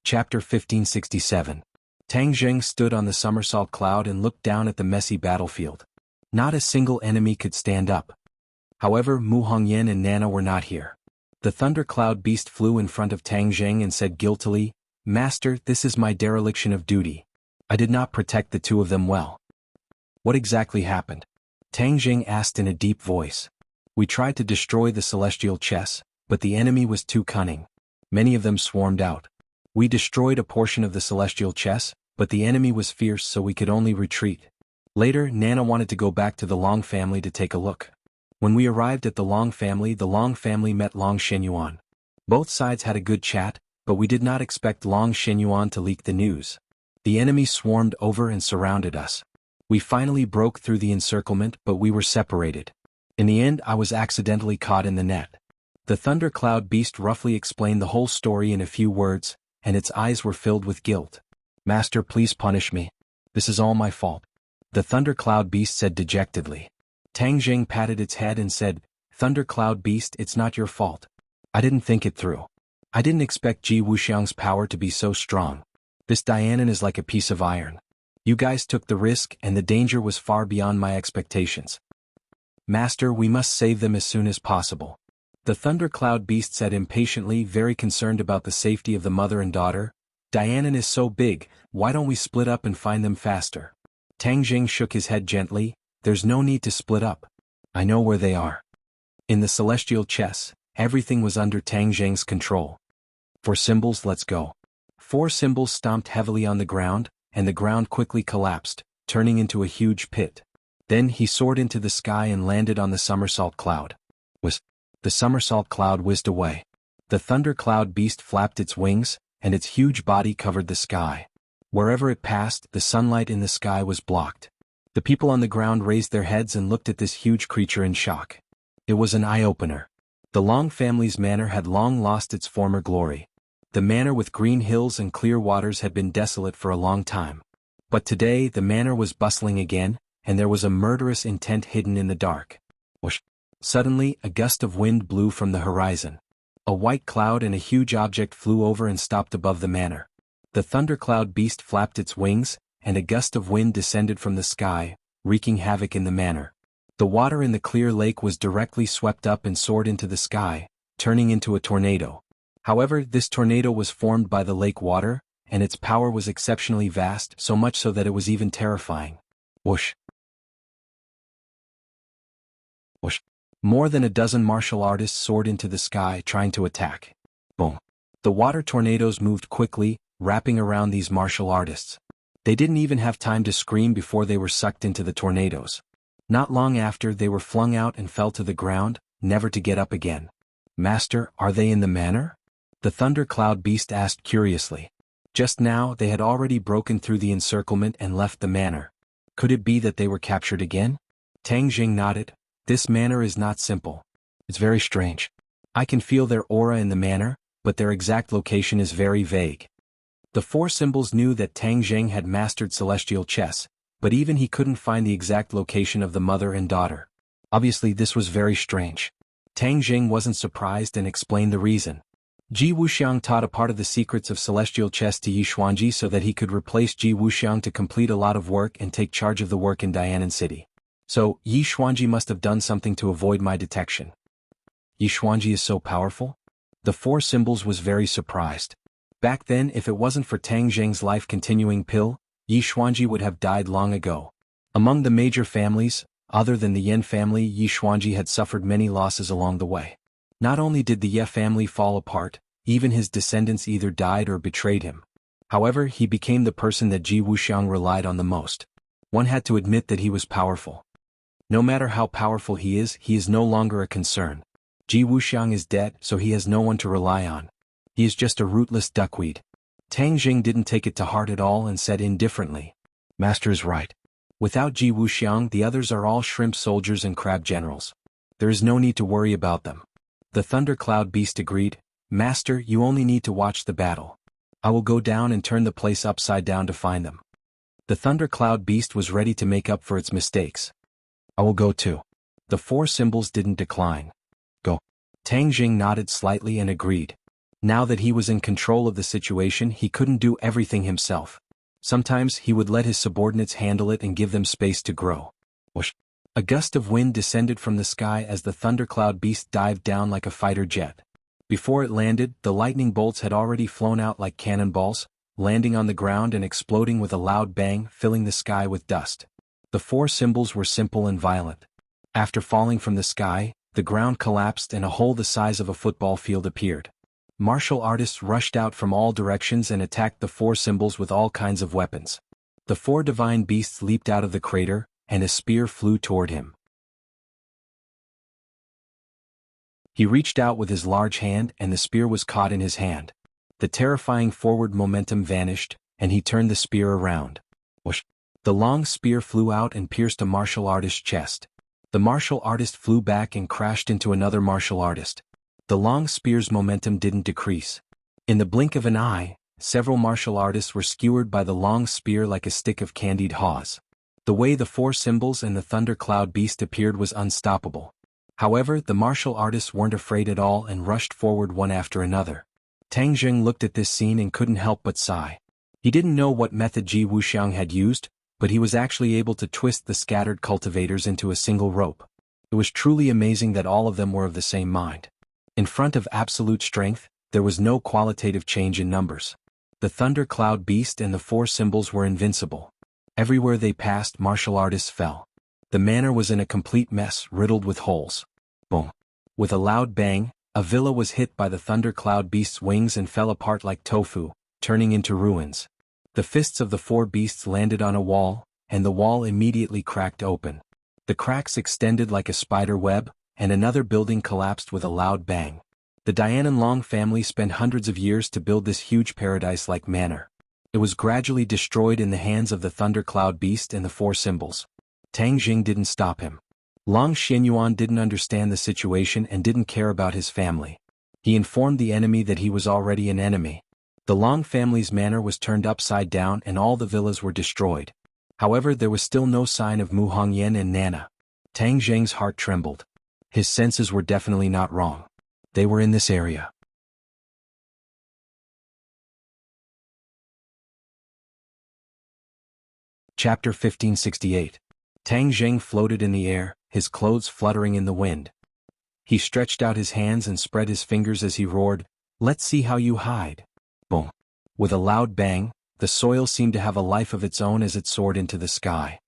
Chapter 1567. Tang Zheng stood on the somersault cloud and looked down at the messy battlefield. Not a single enemy could stand up. However, Mu Hongyan and Nana were not here. The thundercloud beast flew in front of Tang Zheng and said guiltily, "Master, this is my dereliction of duty. I did not protect the two of them well." "What exactly happened?" Tang Zheng asked in a deep voice. "We tried to destroy the celestial chess, but the enemy was too cunning. Many of them swarmed out. We destroyed a portion of the celestial chess, but the enemy was fierce so we could only retreat. Later, Nana wanted to go back to the Long family to take a look. When we arrived at the Long family met Long Shenyuan. Both sides had a good chat, but we did not expect Long Shenyuan to leak the news. The enemy swarmed over and surrounded us. We finally broke through the encirclement, but we were separated. In the end, I was accidentally caught in the net." The thundercloud beast roughly explained the whole story in a few words, and its eyes were filled with guilt. "Master, please punish me. This is all my fault." The thundercloud beast said dejectedly. Tang Zheng patted its head and said, "Thundercloud beast, it's not your fault. I didn't think it through. I didn't expect Ji Wuxiang's power to be so strong. This Dianan is like a piece of iron. You guys took the risk and the danger was far beyond my expectations. Master, we must save them as soon as possible." The thundercloud beast said impatiently, very concerned about the safety of the mother and daughter. "Dianan is so big, why don't we split up and find them faster?" Tang Zheng shook his head gently. "There's no need to split up. I know where they are." In the celestial chess, everything was under Tang Zheng's control. "For symbols, let's go." 4 symbols stomped heavily on the ground, and the ground quickly collapsed, turning into a huge pit. Then he soared into the sky and landed on the somersault cloud. The somersault cloud whizzed away. The thundercloud beast flapped its wings, and its huge body covered the sky. Wherever it passed, the sunlight in the sky was blocked. The people on the ground raised their heads and looked at this huge creature in shock. It was an eye-opener. The Long family's manor had long lost its former glory. The manor with green hills and clear waters had been desolate for a long time. But today the manor was bustling again, and there was a murderous intent hidden in the dark. Whoosh! Suddenly, a gust of wind blew from the horizon. A white cloud and a huge object flew over and stopped above the manor. The thundercloud beast flapped its wings, and a gust of wind descended from the sky, wreaking havoc in the manor. The water in the clear lake was directly swept up and soared into the sky, turning into a tornado. However, this tornado was formed by the lake water, and its power was exceptionally vast, so much so that it was even terrifying. Whoosh! Whoosh! More than a dozen martial artists soared into the sky trying to attack. Boom! The water tornadoes moved quickly, wrapping around these martial artists. They didn't even have time to scream before they were sucked into the tornadoes. Not long after, they were flung out and fell to the ground, never to get up again. "Master, are they in the manor?" The thundercloud beast asked curiously. Just now, they had already broken through the encirclement and left the manor. Could it be that they were captured again? Tang Zheng nodded. "This manor is not simple. It's very strange. I can feel their aura in the manor, but their exact location is very vague." The 4 symbols knew that Tang Zheng had mastered celestial chess, but even he couldn't find the exact location of the mother and daughter. Obviously this was very strange. Tang Zheng wasn't surprised and explained the reason. Ji Wuxiang taught a part of the secrets of celestial chess to Yi Xuanji so that he could replace Ji Wuxiang to complete a lot of work and take charge of the work in Dianan City. So, Yi Xuanji must have done something to avoid my detection. Yi Xuanji is so powerful? The 4 symbols was very surprised. Back then, if it wasn't for Tang Zheng's life-continuing pill, Yi Xuanji would have died long ago. Among the major families, other than the Yan family, Yi Xuanji had suffered many losses along the way. Not only did the Ye family fall apart, even his descendants either died or betrayed him. However, he became the person that Ji Wuxiang relied on the most. One had to admit that he was powerful. No matter how powerful he is no longer a concern. Ji Wuxiang is dead, so he has no one to rely on. He is just a rootless duckweed. Tang Zheng didn't take it to heart at all and said indifferently, "Master is right. Without Ji Wuxiang, the others are all shrimp soldiers and crab generals. There is no need to worry about them. The thundercloud beast agreed. Master, you only need to watch the battle. I will go down and turn the place upside down to find them. The thundercloud beast was ready to make up for its mistakes. I will go too. The four symbols didn't decline. Go. Tang Jing nodded slightly and agreed. Now that he was in control of the situation, he couldn't do everything himself. Sometimes he would let his subordinates handle it and give them space to grow. Whoosh. A gust of wind descended from the sky as the thundercloud beast dived down like a fighter jet. Before it landed, the lightning bolts had already flown out like cannonballs, landing on the ground and exploding with a loud bang, filling the sky with dust. The four symbols were simple and violent. After falling from the sky, the ground collapsed and a hole the size of a football field appeared. Martial artists rushed out from all directions and attacked the four symbols with all kinds of weapons. The four divine beasts leaped out of the crater, and a spear flew toward him. He reached out with his large hand and the spear was caught in his hand. The terrifying forward momentum vanished, and he turned the spear around. Whoosh! The long spear flew out and pierced a martial artist's chest. The martial artist flew back and crashed into another martial artist. The long spear's momentum didn't decrease. In the blink of an eye, several martial artists were skewered by the long spear like a stick of candied haws. The way the four symbols and the thundercloud beast appeared was unstoppable. However, the martial artists weren't afraid at all and rushed forward one after another. Tang Jing looked at this scene and couldn't help but sigh. He didn't know what method Ji Wuxiang had used, but he was actually able to twist the scattered cultivators into a single rope. It was truly amazing that all of them were of the same mind. In front of absolute strength, there was no qualitative change in numbers. The thundercloud beast and the four symbols were invincible. Everywhere they passed, martial artists fell. The manor was in a complete mess, riddled with holes. Boom! With a loud bang, a villa was hit by the thundercloud beast's wings and fell apart like tofu, turning into ruins. The fists of the four beasts landed on a wall, and the wall immediately cracked open. The cracks extended like a spider web, and another building collapsed with a loud bang. The Dianan family spent hundreds of years to build this huge paradise-like manor. It was gradually destroyed in the hands of the thundercloud beast and the four symbols. Tang Jing didn't stop him. Long Xianyuan didn't understand the situation and didn't care about his family. He informed the enemy that he was already an enemy. The Long family's manor was turned upside down and all the villas were destroyed. However, there was still no sign of Mu Hongyan and Nana. Tang Jing's heart trembled. His senses were definitely not wrong. They were in this area. Chapter 1568. Tang Jing floated in the air, his clothes fluttering in the wind. He stretched out his hands and spread his fingers as he roared, "Let's see how you hide." Boom! With a loud bang, the soil seemed to have a life of its own as it soared into the sky.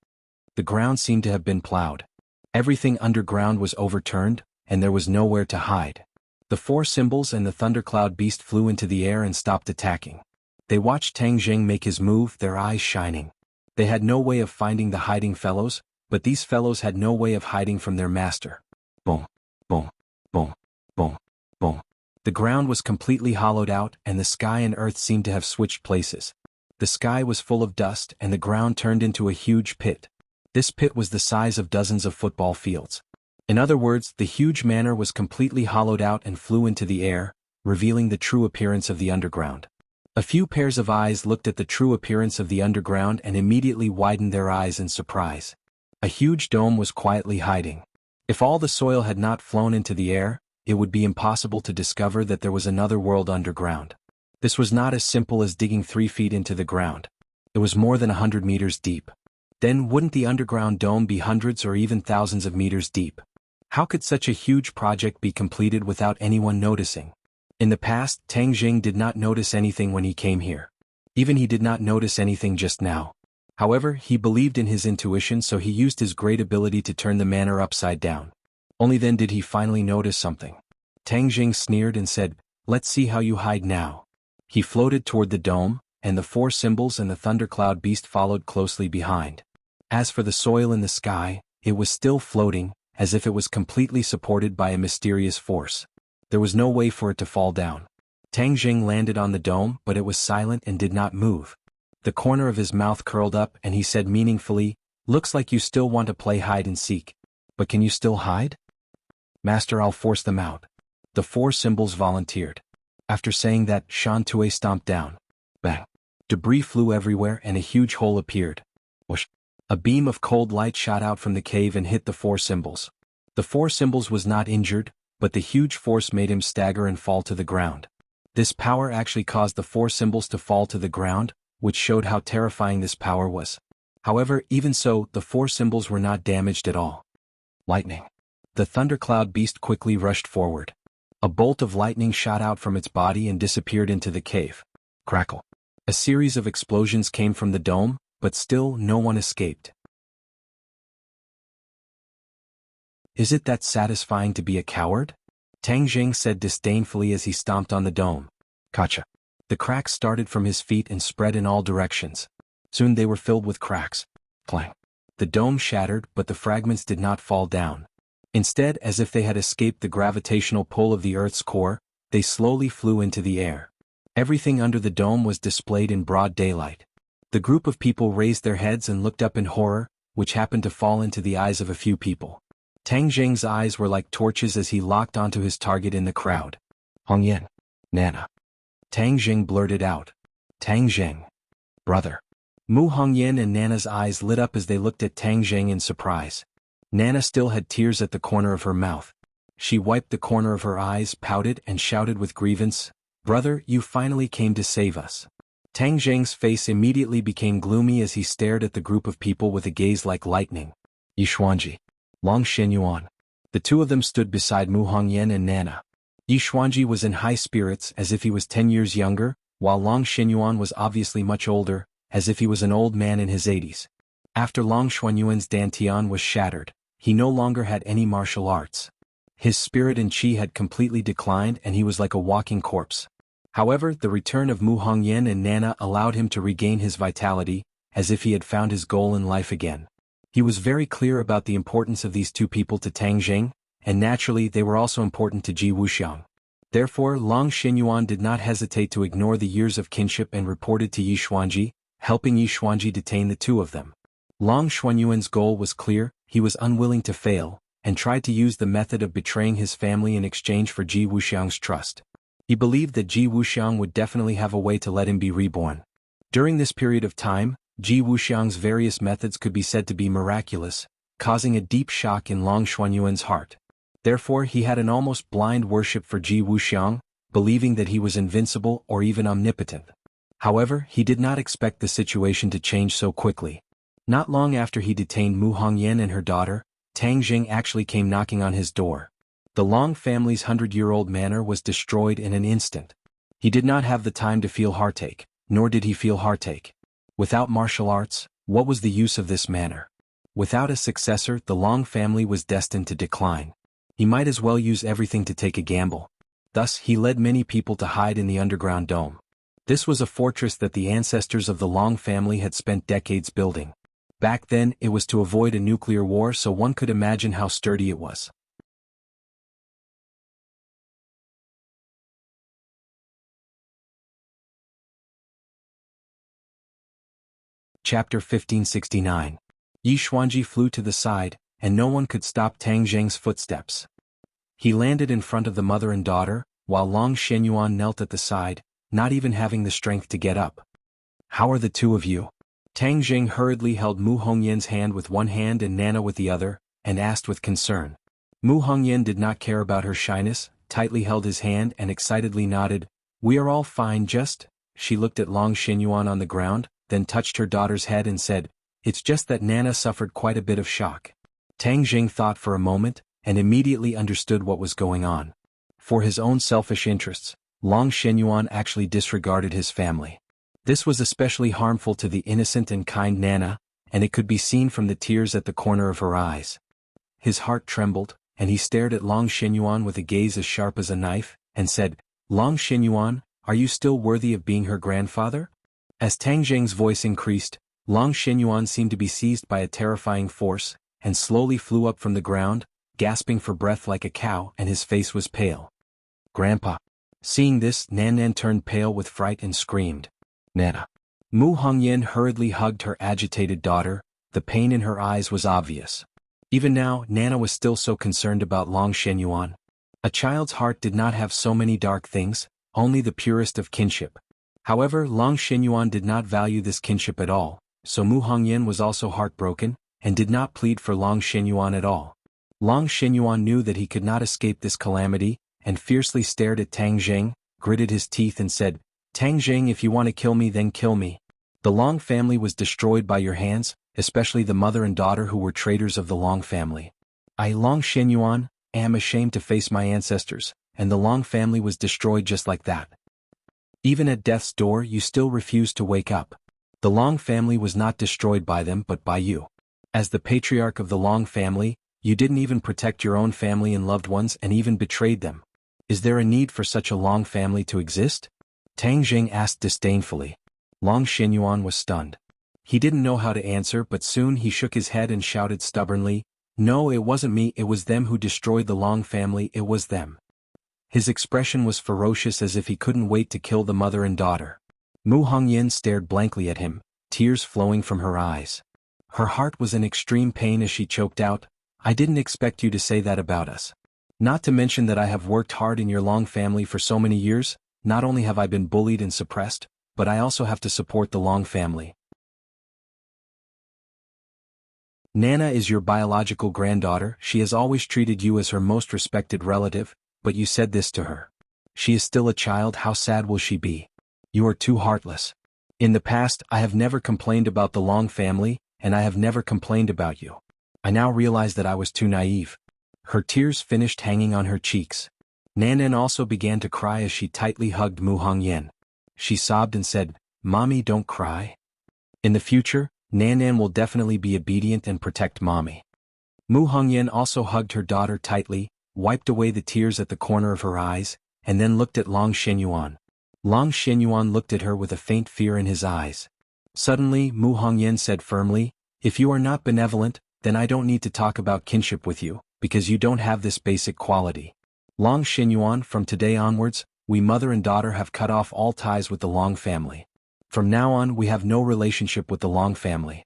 The ground seemed to have been plowed. Everything underground was overturned, and there was nowhere to hide. The four symbols and the thundercloud beast flew into the air and stopped attacking. They watched Tang Jing make his move, their eyes shining. They had no way of finding the hiding fellows, but these fellows had no way of hiding from their master. Boom! Boom! Boom! Boom! Boom! The ground was completely hollowed out and the sky and earth seemed to have switched places. The sky was full of dust and the ground turned into a huge pit. This pit was the size of dozens of football fields. In other words, the huge manor was completely hollowed out and flew into the air, revealing the true appearance of the underground. A few pairs of eyes looked at the true appearance of the underground and immediately widened their eyes in surprise. A huge dome was quietly hiding. If all the soil had not flown into the air, it would be impossible to discover that there was another world underground. This was not as simple as digging 3 feet into the ground. It was more than 100 meters deep. Then wouldn't the underground dome be hundreds or even thousands of meters deep? How could such a huge project be completed without anyone noticing? In the past, Tang Jing did not notice anything when he came here. Even he did not notice anything just now. However, he believed in his intuition, so he used his great ability to turn the manor upside down. Only then did he finally notice something. Tang Jing sneered and said, "Let's see how you hide now." He floated toward the dome, and the four symbols and the thundercloud beast followed closely behind. As for the soil in the sky, it was still floating, as if it was completely supported by a mysterious force. There was no way for it to fall down. Tang Jing landed on the dome, but it was silent and did not move. The corner of his mouth curled up and he said meaningfully, Looks like you still want to play hide and seek. But can you still hide? Master, I'll force them out. The four symbols volunteered. After saying that, Shan Tue stomped down. Bang. Debris flew everywhere and a huge hole appeared. Whoosh. A beam of cold light shot out from the cave and hit the four symbols. The four symbols was not injured, but the huge force made him stagger and fall to the ground. This power actually caused the four symbols to fall to the ground, which showed how terrifying this power was. However, even so, the four symbols were not damaged at all. Lightning. The thundercloud beast quickly rushed forward. A bolt of lightning shot out from its body and disappeared into the cave. Crackle. A series of explosions came from the dome, but still no one escaped. Is it that satisfying to be a coward? Tang Jing said disdainfully as he stomped on the dome. Gotcha. The cracks started from his feet and spread in all directions. Soon they were filled with cracks. Clang. The dome shattered, but the fragments did not fall down. Instead, as if they had escaped the gravitational pull of the Earth's core, they slowly flew into the air. Everything under the dome was displayed in broad daylight. The group of people raised their heads and looked up in horror, which happened to fall into the eyes of a few people. Tang Jing's eyes were like torches as he locked onto his target in the crowd. Hongyan. Nana. Tang Jing blurted out. Tang Jing. Brother. Mu Hongyan and Nana's eyes lit up as they looked at Tang Jing in surprise. Nana still had tears at the corner of her mouth. She wiped the corner of her eyes, pouted, and shouted with grievance, "Brother, you finally came to save us." Tang Jing's face immediately became gloomy as he stared at the group of people with a gaze like lightning. Yishuanji. Long Shenyuan. The two of them stood beside Mu Hongyan and Nana. Yishuanji was in high spirits as if he was 10 years younger, while Long Shenyuan was obviously much older, as if he was an old man in his 80s. After Long Xuanyuan's dantian was shattered, he no longer had any martial arts. His spirit and chi had completely declined and he was like a walking corpse. However, the return of Mu Hongyan and Nana allowed him to regain his vitality, as if he had found his goal in life again. He was very clear about the importance of these two people to Tang Jing, and naturally they were also important to Ji Wuxiang. Therefore, Long Shenyuan did not hesitate to ignore the years of kinship and reported to Yishuanji, helping Yishuanji detain the two of them. Long Xuanyuan's goal was clear, he was unwilling to fail, and tried to use the method of betraying his family in exchange for Ji Wuxiang's trust. He believed that Ji Wuxiang would definitely have a way to let him be reborn. During this period of time, Ji Wuxiang's various methods could be said to be miraculous, causing a deep shock in Long Xuanyuan's heart. Therefore he had an almost blind worship for Ji Wuxiang, believing that he was invincible or even omnipotent. However, he did not expect the situation to change so quickly. Not long after he detained Mu Hongyan and her daughter, Tang Jing actually came knocking on his door. The Long family's 100-year-old manor was destroyed in an instant. He did not have the time to feel heartache, nor did he feel heartache. Without martial arts, what was the use of this manor? Without a successor, the Long family was destined to decline. He might as well use everything to take a gamble. Thus, he led many people to hide in the underground dome. This was a fortress that the ancestors of the Long family had spent decades building. Back then, it was to avoid a nuclear war, so one could imagine how sturdy it was. Chapter 1569. Yishuanji flew to the side, and no one could stop Tang Jing's footsteps. He landed in front of the mother and daughter, while Long Shenyuan knelt at the side, not even having the strength to get up. "How are the two of you?" Tang Jing hurriedly held Mu Hongyan's hand with one hand and Nana with the other, and asked with concern. Mu Hongyan did not care about her shyness, tightly held his hand and excitedly nodded. "We are all fine, just..." She looked at Long Shenyuan on the ground, then touched her daughter's head and said, "It's just that Nana suffered quite a bit of shock." Tang Jing thought for a moment, and immediately understood what was going on. For his own selfish interests, Long Shenyuan actually disregarded his family. This was especially harmful to the innocent and kind Nana, and it could be seen from the tears at the corner of her eyes. His heart trembled, and he stared at Long Shenyuan with a gaze as sharp as a knife, and said, "Long Shenyuan, are you still worthy of being her grandfather?" As Tang Jing's voice increased, Long Shenyuan seemed to be seized by a terrifying force, and slowly flew up from the ground, gasping for breath like a cow, and his face was pale. "Grandpa." Seeing this, Nan turned pale with fright and screamed, "Nana." Mu Hongyan hurriedly hugged her agitated daughter, the pain in her eyes was obvious. Even now, Nana was still so concerned about Long Shenyuan. A child's heart did not have so many dark things, only the purest of kinship. However, Long Shenyuan did not value this kinship at all, so Mu Hongyan was also heartbroken, and did not plead for Long Shenyuan at all. Long Shenyuan knew that he could not escape this calamity, and fiercely stared at Tang Zheng, gritted his teeth and said, "Tang Zheng, if you want to kill me then kill me. The Long family was destroyed by your hands, especially the mother and daughter who were traitors of the Long family. I, Long Shenyuan, am ashamed to face my ancestors, and the Long family was destroyed just like that. Even at death's door you still refused to wake up. The Long family was not destroyed by them but by you. As the patriarch of the Long family, you didn't even protect your own family and loved ones and even betrayed them. Is there a need for such a Long family to exist?" Tang Zheng asked disdainfully. Long Shenyuan was stunned. He didn't know how to answer, but soon he shook his head and shouted stubbornly, "No, it wasn't me, it was them who destroyed the Long family, it was them." His expression was ferocious as if he couldn't wait to kill the mother and daughter. Mu Hongyan stared blankly at him, tears flowing from her eyes. Her heart was in extreme pain as she choked out, "I didn't expect you to say that about us. Not to mention that I have worked hard in your Long family for so many years, not only have I been bullied and suppressed, but I also have to support the Long family. Nana is your biological granddaughter, she has always treated you as her most respected relative, but you said this to her. She is still a child, how sad will she be? You are too heartless. In the past I have never complained about the Long family, and I have never complained about you. I now realize that I was too naive." Her tears finished hanging on her cheeks. Nanan also began to cry as she tightly hugged Mu Hongyan. She sobbed and said, "Mommy, don't cry. In the future, Nanan will definitely be obedient and protect Mommy." Mu Hongyan also hugged her daughter tightly, wiped away the tears at the corner of her eyes, and then looked at Long Shenyuan. Long Shenyuan looked at her with a faint fear in his eyes. Suddenly, Mu Hongyan said firmly, "If you are not benevolent, then I don't need to talk about kinship with you, because you don't have this basic quality. Long Shenyuan, from today onwards, we mother and daughter have cut off all ties with the Long family. From now on we have no relationship with the Long family."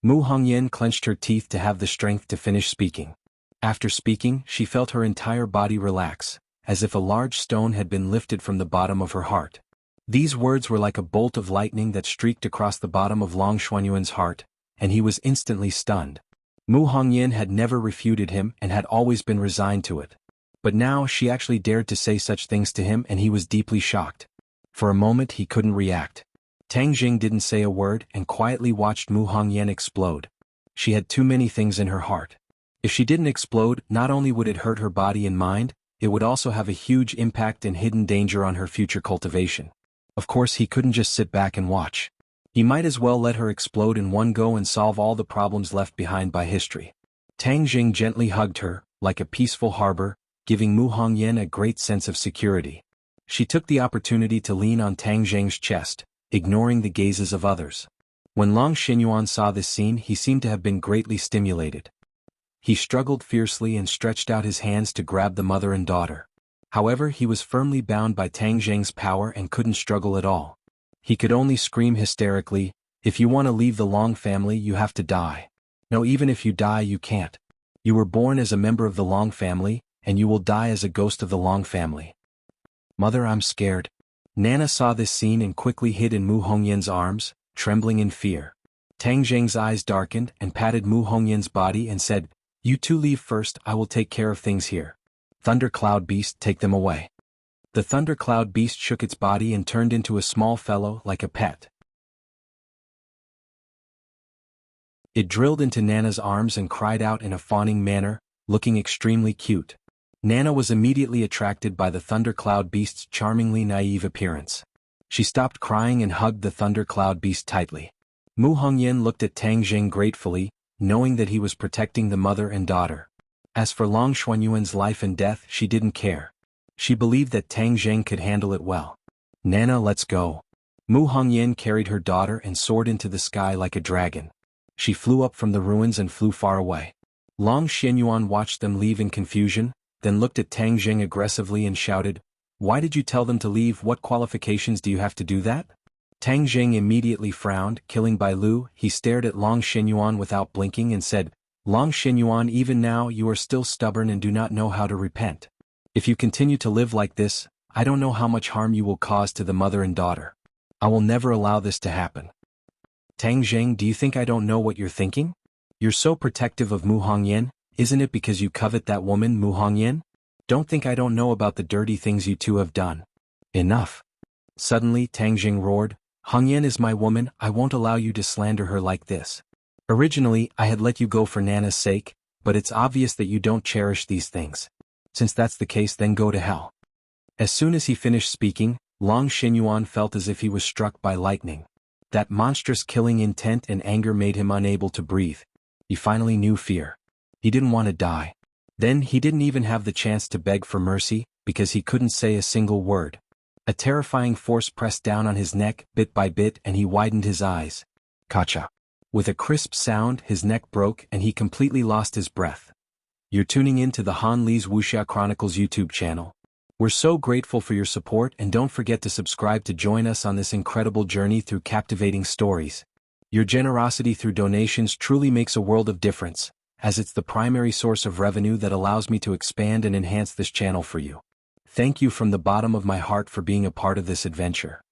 Mu Hongyan clenched her teeth to have the strength to finish speaking. After speaking, she felt her entire body relax, as if a large stone had been lifted from the bottom of her heart. These words were like a bolt of lightning that streaked across the bottom of Long Xuanyuan's heart, and he was instantly stunned. Mu Hongyan had never refuted him and had always been resigned to it. But now she actually dared to say such things to him, and he was deeply shocked. For a moment he couldn't react. Tang Jing didn't say a word and quietly watched Mu Hongyan explode. She had too many things in her heart. If she didn't explode, not only would it hurt her body and mind, it would also have a huge impact and hidden danger on her future cultivation. Of course he couldn't just sit back and watch. He might as well let her explode in one go and solve all the problems left behind by history. Tang Jing gently hugged her, like a peaceful harbor, giving Mu Hongyan a great sense of security. She took the opportunity to lean on Tang Jing's chest, ignoring the gazes of others. When Long Shenyuan saw this scene, he seemed to have been greatly stimulated. He struggled fiercely and stretched out his hands to grab the mother and daughter. However, he was firmly bound by Tang Jing's power and couldn't struggle at all. He could only scream hysterically, "If you want to leave the Long family, you have to die. No, even if you die, you can't. You were born as a member of the Long family, and you will die as a ghost of the Long family." "Mother, I'm scared." Nana saw this scene and quickly hid in Mu Hongyan's arms, trembling in fear. Tang Jing's eyes darkened and patted Mu Hongyan's body and said, "You two leave first, I will take care of things here. Thunder Cloud Beast, take them away." The Thunder Cloud Beast shook its body and turned into a small fellow like a pet. It drilled into Nana's arms and cried out in a fawning manner, looking extremely cute. Nana was immediately attracted by the Thunder Cloud Beast's charmingly naive appearance. She stopped crying and hugged the Thunder Cloud Beast tightly. Mu Hongyan looked at Tang Jing gratefully, knowing that he was protecting the mother and daughter. As for Long Xuanyuan's life and death, she didn't care. She believed that Tang Jing could handle it well. "Nana, let's go." Mu Hongyan carried her daughter and soared into the sky like a dragon. She flew up from the ruins and flew far away. Long Shenyuan watched them leave in confusion, then looked at Tang Jing aggressively and shouted, "Why did you tell them to leave? What qualifications do you have to do that?" Tang Jing immediately frowned. Killing Bai Lu, he stared at Long Xinyuan without blinking and said, Long Xinyuan, even now you are still stubborn and do not know how to repent. If you continue to live like this, I don't know how much harm you will cause to the mother and daughter. I will never allow this to happen. Tang Jing, do you think I don't know what you're thinking? You're so protective of Mu Hongyan, isn't it because you covet that woman Mu Hongyan? Don't think I don't know about the dirty things you two have done. Enough. Suddenly Tang Jing roared, Hongyan is my woman, I won't allow you to slander her like this. Originally, I had let you go for Nana's sake, but it's obvious that you don't cherish these things. Since that's the case, then go to hell. As soon as he finished speaking, Long Xinyuan felt as if he was struck by lightning. That monstrous killing intent and anger made him unable to breathe. He finally knew fear. He didn't want to die. Then he didn't even have the chance to beg for mercy, because he couldn't say a single word. A terrifying force pressed down on his neck, bit by bit, and he widened his eyes. Kacha. With a crisp sound, his neck broke and he completely lost his breath. You're tuning in to the Han Li's Wuxia Chronicles YouTube channel. We're so grateful for your support, and don't forget to subscribe to join us on this incredible journey through captivating stories. Your generosity through donations truly makes a world of difference, as it's the primary source of revenue that allows me to expand and enhance this channel for you. Thank you from the bottom of my heart for being a part of this adventure.